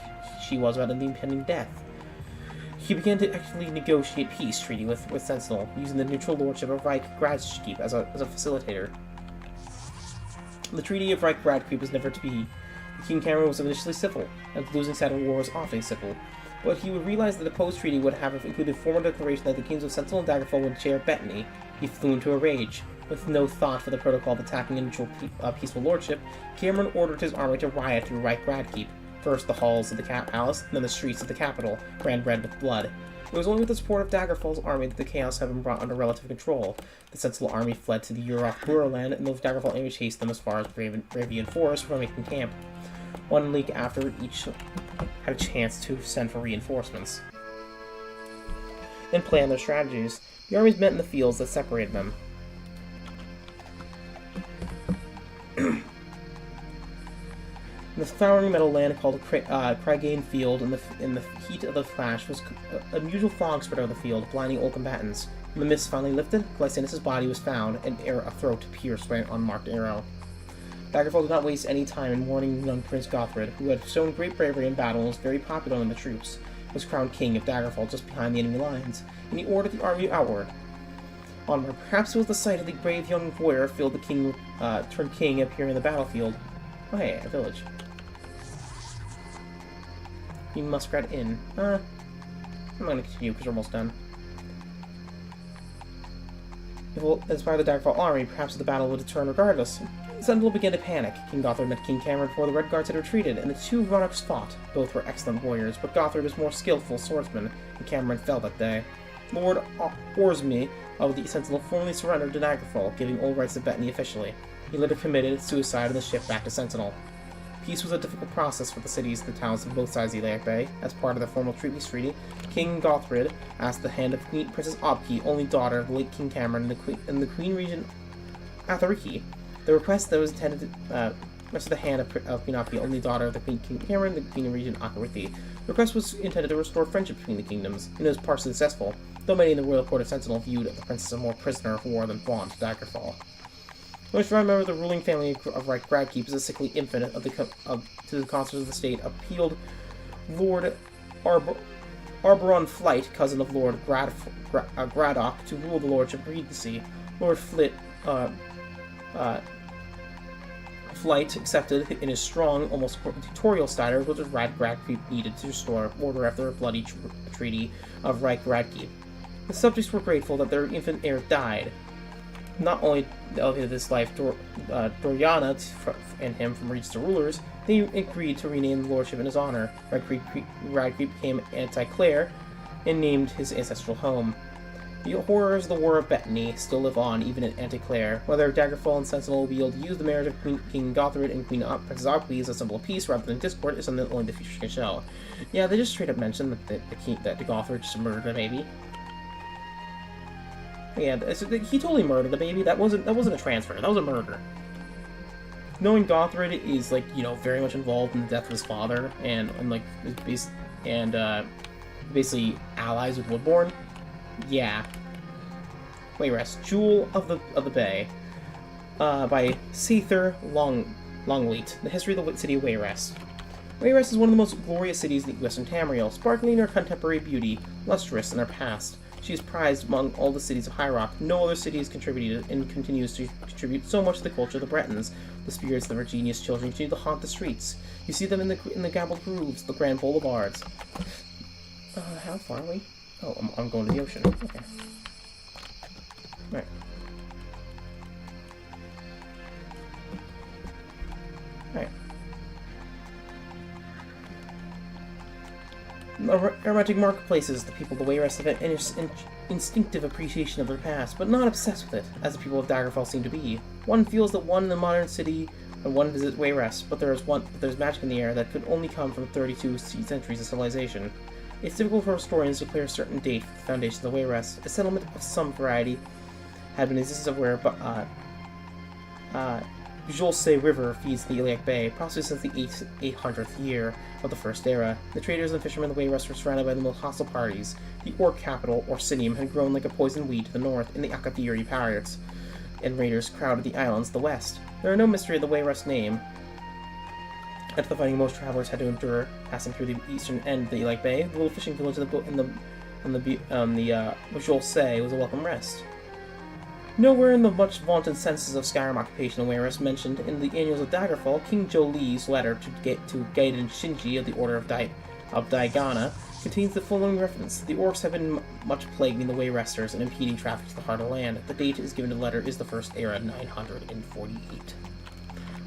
she was about the impending death. He began to actively negotiate peace treaty with Sentinel, using the neutral lordship of Reich Gradkeep as a facilitator. The Treaty of Reich Gradkeep was never to be. King Cameron was initially civil, and the losing side of war was often civil, but he would realize that the post-treaty would have included formal declaration that the kings of Sentinel and Daggerfall would share Bettany. He flew into a rage. With no thought for the protocol of attacking a neutral peaceful lordship, Cameron ordered his army to riot through Reich Gradkeep. First the halls of the palace, then the streets of the capital, ran red with blood. It was only with the support of Daggerfall's army that the chaos had been brought under relative control. The Sentinel army fled to the Urok-Burland, and the Daggerfall army chased them as far as Bravian Forest before making camp. 1 week after, each had a chance to send for reinforcements and plan their strategies. The armies met in the fields that separated them. The flowering meadowland called Craigane Field in the heat of the flash was an unusual fog spread over the field, blinding all combatants. When the mist finally lifted, Lysanus' body was found, and a throat pierced by an unmarked arrow. Daggerfall did not waste any time in warning young Prince Gothred, who had shown great bravery in battle and was very popular among the troops. He was crowned king of Daggerfall just behind the enemy lines, and he ordered the army outward. onward. Perhaps it was the sight of the brave young warrior filled the king, turned king appearing in the battlefield. Oh hey, a village. Green Muskrat Inn. I'm gonna continue because we're almost done. It will inspire the Daggerfall army, perhaps the battle would turn regardless. The Sentinel began to panic. King Gothard met King Cameron before the Red Guards had retreated, and the two monarchs fought. Both were excellent warriors, but Gothard was more skillful swordsman, and Cameron fell that day. Lord Orsmy of the Sentinel formally surrendered to Daggerfall, giving all rights to Bettany officially. He later committed suicide on the ship back to Sentinel. Peace was a difficult process for the cities and the towns on both sides of the Iliac Bay. As part of the formal treaty, King Gothrid asked the hand of Princess Obki, only daughter of the late King Cameron, and the Queen Regent Athariki. The request that was intended to rest of the hand of Queen Obki, only daughter of the King Cameron, the Queen Regent Athariki. The request was intended to restore friendship between the kingdoms, and it was partially successful, though many in the royal court of Sentinel viewed the princess as more prisoner of war than pawn to Daggerfall. Most remember the ruling family of Reich Gradkeep as a sickly infant to the consuls of the state appealed Lord Arboron Flight, cousin of Lord Graddock, to rule the lordship of Regency. Lord Flight accepted in his strong, almost dictatorial style, which Gradkeep needed to restore order after a bloody treaty of Reich Gradkeep. The subjects were grateful that their infant heir died. Not only elevated this life Doriana and him from regents to rulers, they agreed to rename the lordship in his honor. Radcreep became Anti-Clare and named his ancestral home. The horrors of the War of Bettany still live on, even in Anti-Clare. Whether Daggerfall and Sentinel will be able to use the marriage of King Gothrid and Queen Princess Obki as a symbol of peace rather than discord is something that only the future can show. Yeah, they just straight up mentioned that the Gothrid just murdered a baby. Yeah, he totally murdered the baby. That wasn't a transfer. That was a murder. Knowing Gothrid is very much involved in the death of his father and basically allies with Woodbourne. Yeah. Wayrest, Jewel of the Bay, by Seether Longleat. The history of the city of Wayrest. Wayrest is one of the most glorious cities in the Western Tamriel, sparkling in her contemporary beauty, lustrous in her past. She is prized among all the cities of High Rock. No other city has contributed and continues to contribute so much to the culture of the Bretons. The spirits of the Virginius children continue to haunt the streets. You see them in the gabbled grooves, the grand boulevards. How far are we? Oh, I'm going to the ocean. Okay. Right. Right. Aromatic marketplaces, the people of the Wayrest have an instinctive appreciation of their past, but not obsessed with it, as the people of Daggerfall seem to be. One feels that one in the modern city, and one visits Wayrest, but there's magic in the air that could only come from 32 centuries of civilization. It's difficult for historians to declare a certain date for the foundation of the Wayrest. A settlement of some variety had been in existence of where Jolse River feeds the Iliac Bay, possibly since the 800th year of the First Era. The traders and fishermen of the Wayrest were surrounded by the most hostile parties. The Orc capital, Orsinium, had grown like a poison weed to the north, and the Akathiri pirates and raiders crowded the islands to the west. There are no mystery of the Wayrest name. After the fighting most travelers had to endure, passing through the eastern end of the Iliac Bay, the little fishing village in the Jolse was a welcome rest. Nowhere in the much vaunted census of Skyrim occupation of Wayrest mentioned in the Annuals of Daggerfall, King Jolee's letter to Gaiden Shinji of the Order of Daigana contains the following reference. The orcs have been much plaguing the Wayresters and impeding traffic to the heart of the land. The date is given to the letter is the First Era, 948.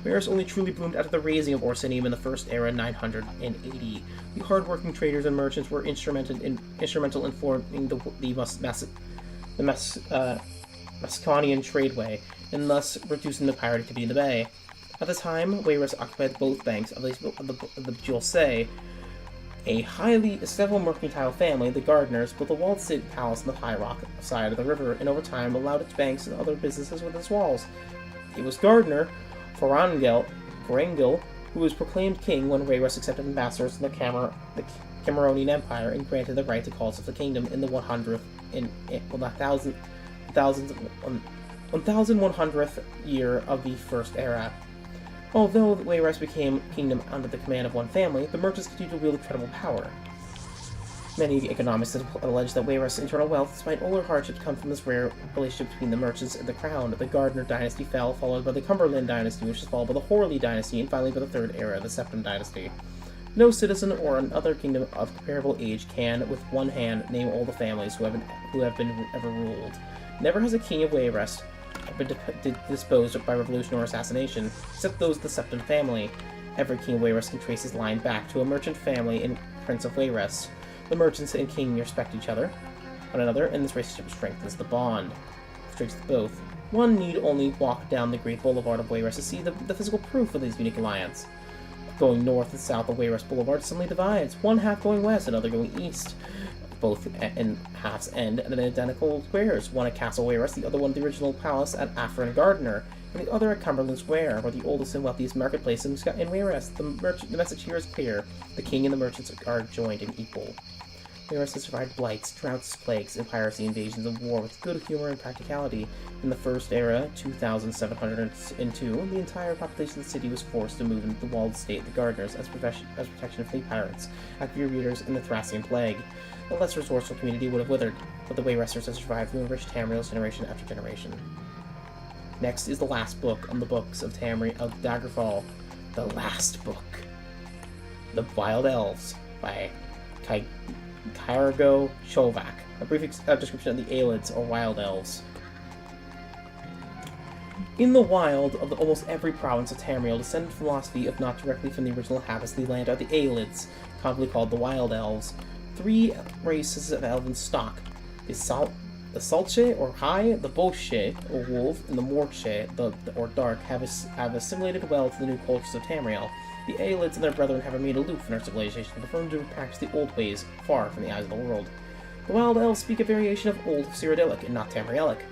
Wayrest only truly bloomed out of the raising of Orsinium in the First Era, 980. The hard-working traders and merchants were instrumental in forming the Masconian tradeway, and thus reducing the pirate activity in the bay. At the time, Wayrest occupied both banks of the Jolse. A highly established mercantile family, the Gardeners, built a walled city palace on the High Rock side of the river, and over time allowed its banks and other businesses within its walls. It was Gardener Forangel, who was proclaimed king when Wayrest accepted ambassadors from the Cameronian Empire and granted the right to call itself the kingdom in the 1100th year of the First Era. Although Wayrest became kingdom under the command of one family, the merchants continued to wield incredible power. Many economists have alleged that Wayrest's internal wealth, despite all her hardships, come from this rare relationship between the merchants and the crown. The Gardner dynasty fell, followed by the Cumberland dynasty, which was followed by the Horley dynasty, and finally by the Third Era, the Septim dynasty. No citizen or another kingdom of comparable age can, with one hand, name all the families who have been ever ruled. Never has a king of Wayrest been disposed of by revolution or assassination, except those of the Septim family. Every king of Wayrest can trace his line back to a merchant family in Prince of Wayrest. The merchants and king respect each other, one another, and this relationship strengthens the bond. Strengthens both. One need only walk down the Great Boulevard of Wayrest to see the physical proof of this unique alliance. Going north and south of Wayrest Boulevard suddenly divides, one half going west, another going east. Both in halves end at identical squares, one at Castle Wayrest, the other one at the original palace at Afrin Gardner, and the other at Cumberland Square, where the oldest and wealthiest marketplace in Wayrest. The message here is clear. The king and the merchants are joined and equal. Wayrest has survived blights, droughts, plagues, and piracy, invasions, and war with good humor and practicality. In the First Era, 2702, the entire population of the city was forced to move into the walled state of the Gardeners as protection of fleet pirates, active readers, and the Thracian Plague. The less resourceful community would have withered, but the Wayresters have survived to enrich Tamriel's generation after generation. Next is the last book on the books of Daggerfall. The last book. The Wild Elves by Kyargo Chovak. A brief description of the Aelids, or Wild Elves. In the wild of almost every province of Tamriel, descended philosophy, if not directly from the original inhabitants of the land, are the Aelids, commonly called the Wild Elves. 3 races of elven stock: the Salche, or High, the Bosche, or Wolf, and the Morche, or Dark, have assimilated well to the new cultures of Tamriel. The Aelids and their brethren have remained aloof in our civilization, preferring to practice the old ways, far from the eyes of the world. The Wild Elves speak a variation of Old Cyrodiilic and not Tamrielic,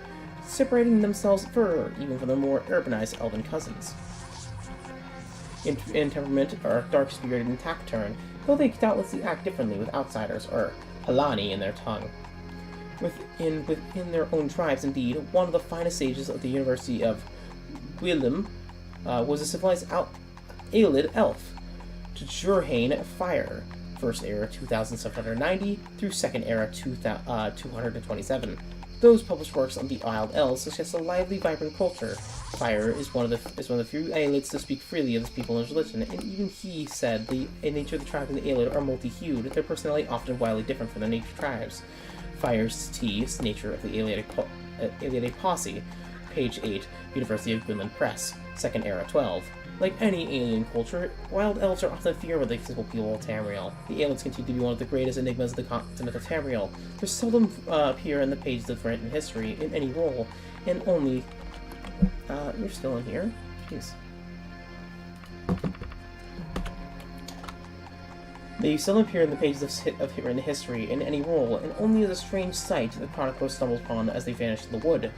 separating themselves further, even from their more urbanized elven cousins. In temperament are dark-spirited and taciturn, though they doubtlessly act differently with outsiders, or Halani in their tongue. Within their own tribes, indeed, one of the finest sages of the University of Gwilym was a civilized Aelid elf, Tjurhane Fire, First Era 2790 through Second Era 227. Those published works on the Wild Elves suggest a lively, vibrant culture. Fire is one of the few Aelids to speak freely of his people and religion, and even he said the nature of the tribe and the Aelid are multi-hued, their personality often wildly different from their native tribes. Fire's T's nature of the Aelidic posse, page 8, University of Gwynland Press, Second Era 12. Like any alien culture, Wild Elves are often feared by the physical people of Tamriel. The Aelids continue to be one of the greatest enigmas of the continent of Tamriel. They seldom appear in the pages of written history in any role, and only... you're still in here? Jeez. They seldom appear in the pages of written history in any role, and only as a strange sight the chronicler stumbles upon as they vanish in the wood.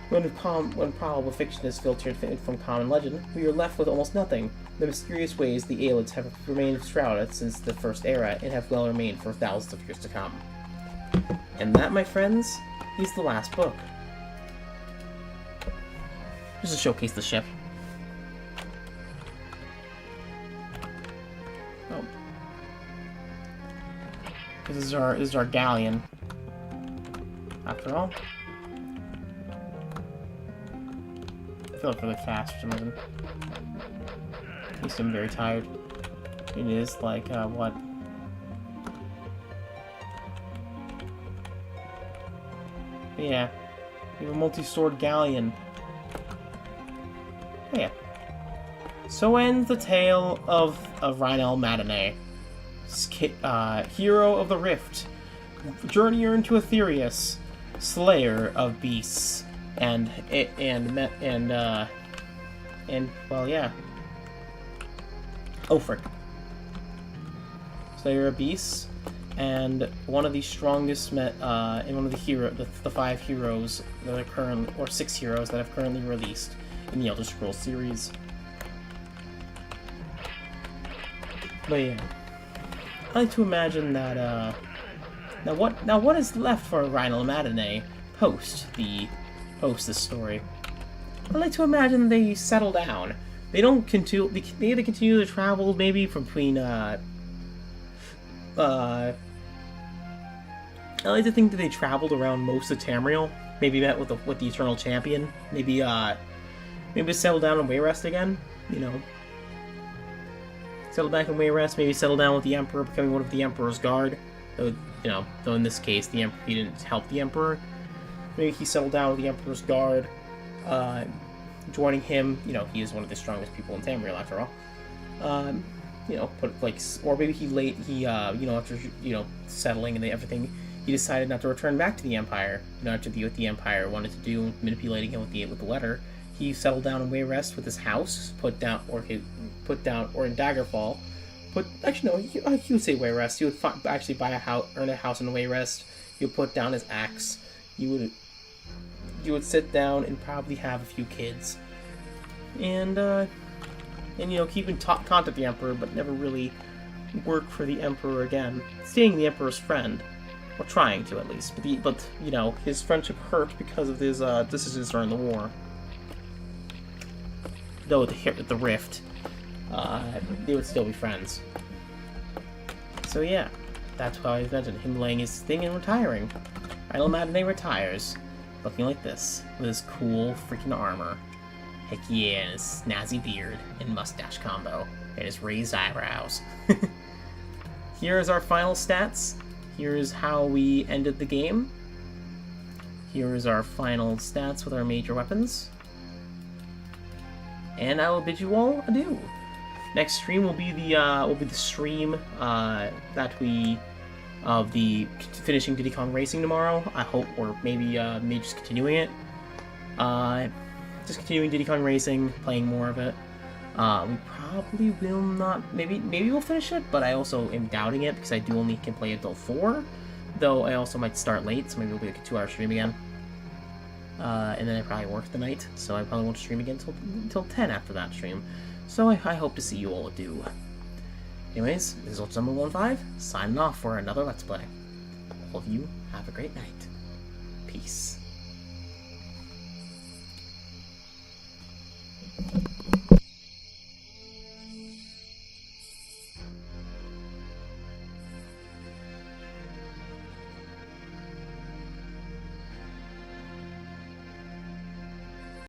When probable fiction is filtered from common legend, we are left with almost nothing. The mysterious ways the Aelids have remained shrouded since the First Era, and have well remained for thousands of years to come. And that, my friends, is the last book. Just to showcase the ship. Oh. This is our galleon. After all. I feel like really fast for some reason. At least I'm very tired. It is like, what? But yeah. We have a multi-sword galleon. Oh, yeah. So ends the tale of Rhinel Matinee. Hero of the Rift. Journeyer into Aetherius. Slayer of beasts. And well, yeah. Oh, frick. Slayer of beasts, and one of the strongest and one of the 5 heroes that are currently, or 6 heroes that have currently released in the Elder Scrolls series. But yeah, I like to imagine that now what is left for Rhinel Matinee post this story. I like to imagine they settle down. They don't continue. They either continue to travel maybe from between I like to think that they traveled around most of Tamriel. Maybe met with the Eternal Champion. Maybe settle down in Wayrest again. You know, settle back in Wayrest. Maybe settle down with the Emperor, becoming one of the Emperor's guard. Though in this case, the Emperor, he didn't help the Emperor. Maybe he settled down with the Emperor's guard, joining him. You know, he is one of the strongest people in Tamriel after all. Or maybe after settling and everything, he decided not to return back to the Empire. After what the Empire wanted to do, manipulating him with the letter, he settled down in Wayrest with his house, or in Daggerfall. He would say Wayrest. He would actually buy a house, earn a house in Wayrest. He would put down his axe. You would sit down and probably have a few kids, and keep in contact with the Emperor, but never really work for the Emperor again. Staying the Emperor's friend, or trying to at least. But his friendship hurt because of his decisions during the war. Though with the rift, they would still be friends. So yeah, that's how I invented him laying his thing and retiring. Idle Matinee retires, looking like this, with his cool freaking armor. Heck yeah, and his snazzy beard and mustache combo, and his raised eyebrows. Here's our final stats. Here's how we ended the game. Here is our final stats with our major weapons. And I will bid you all adieu. Next stream will be the stream of the finishing Diddy Kong Racing tomorrow. I hope, or maybe just continuing it. Just continuing Diddy Kong Racing, playing more of it. We probably will not. Maybe we'll finish it, but I also am doubting it because I do only can play until 4. Though I also might start late, so maybe it'll be like a 2-hour stream again. And then I probably work the night, so I probably won't stream again until 10 after that stream. So I hope to see you all do. Anyways, this is Ultrazombie115, signing off for another Let's Play. All of you, have a great night. Peace.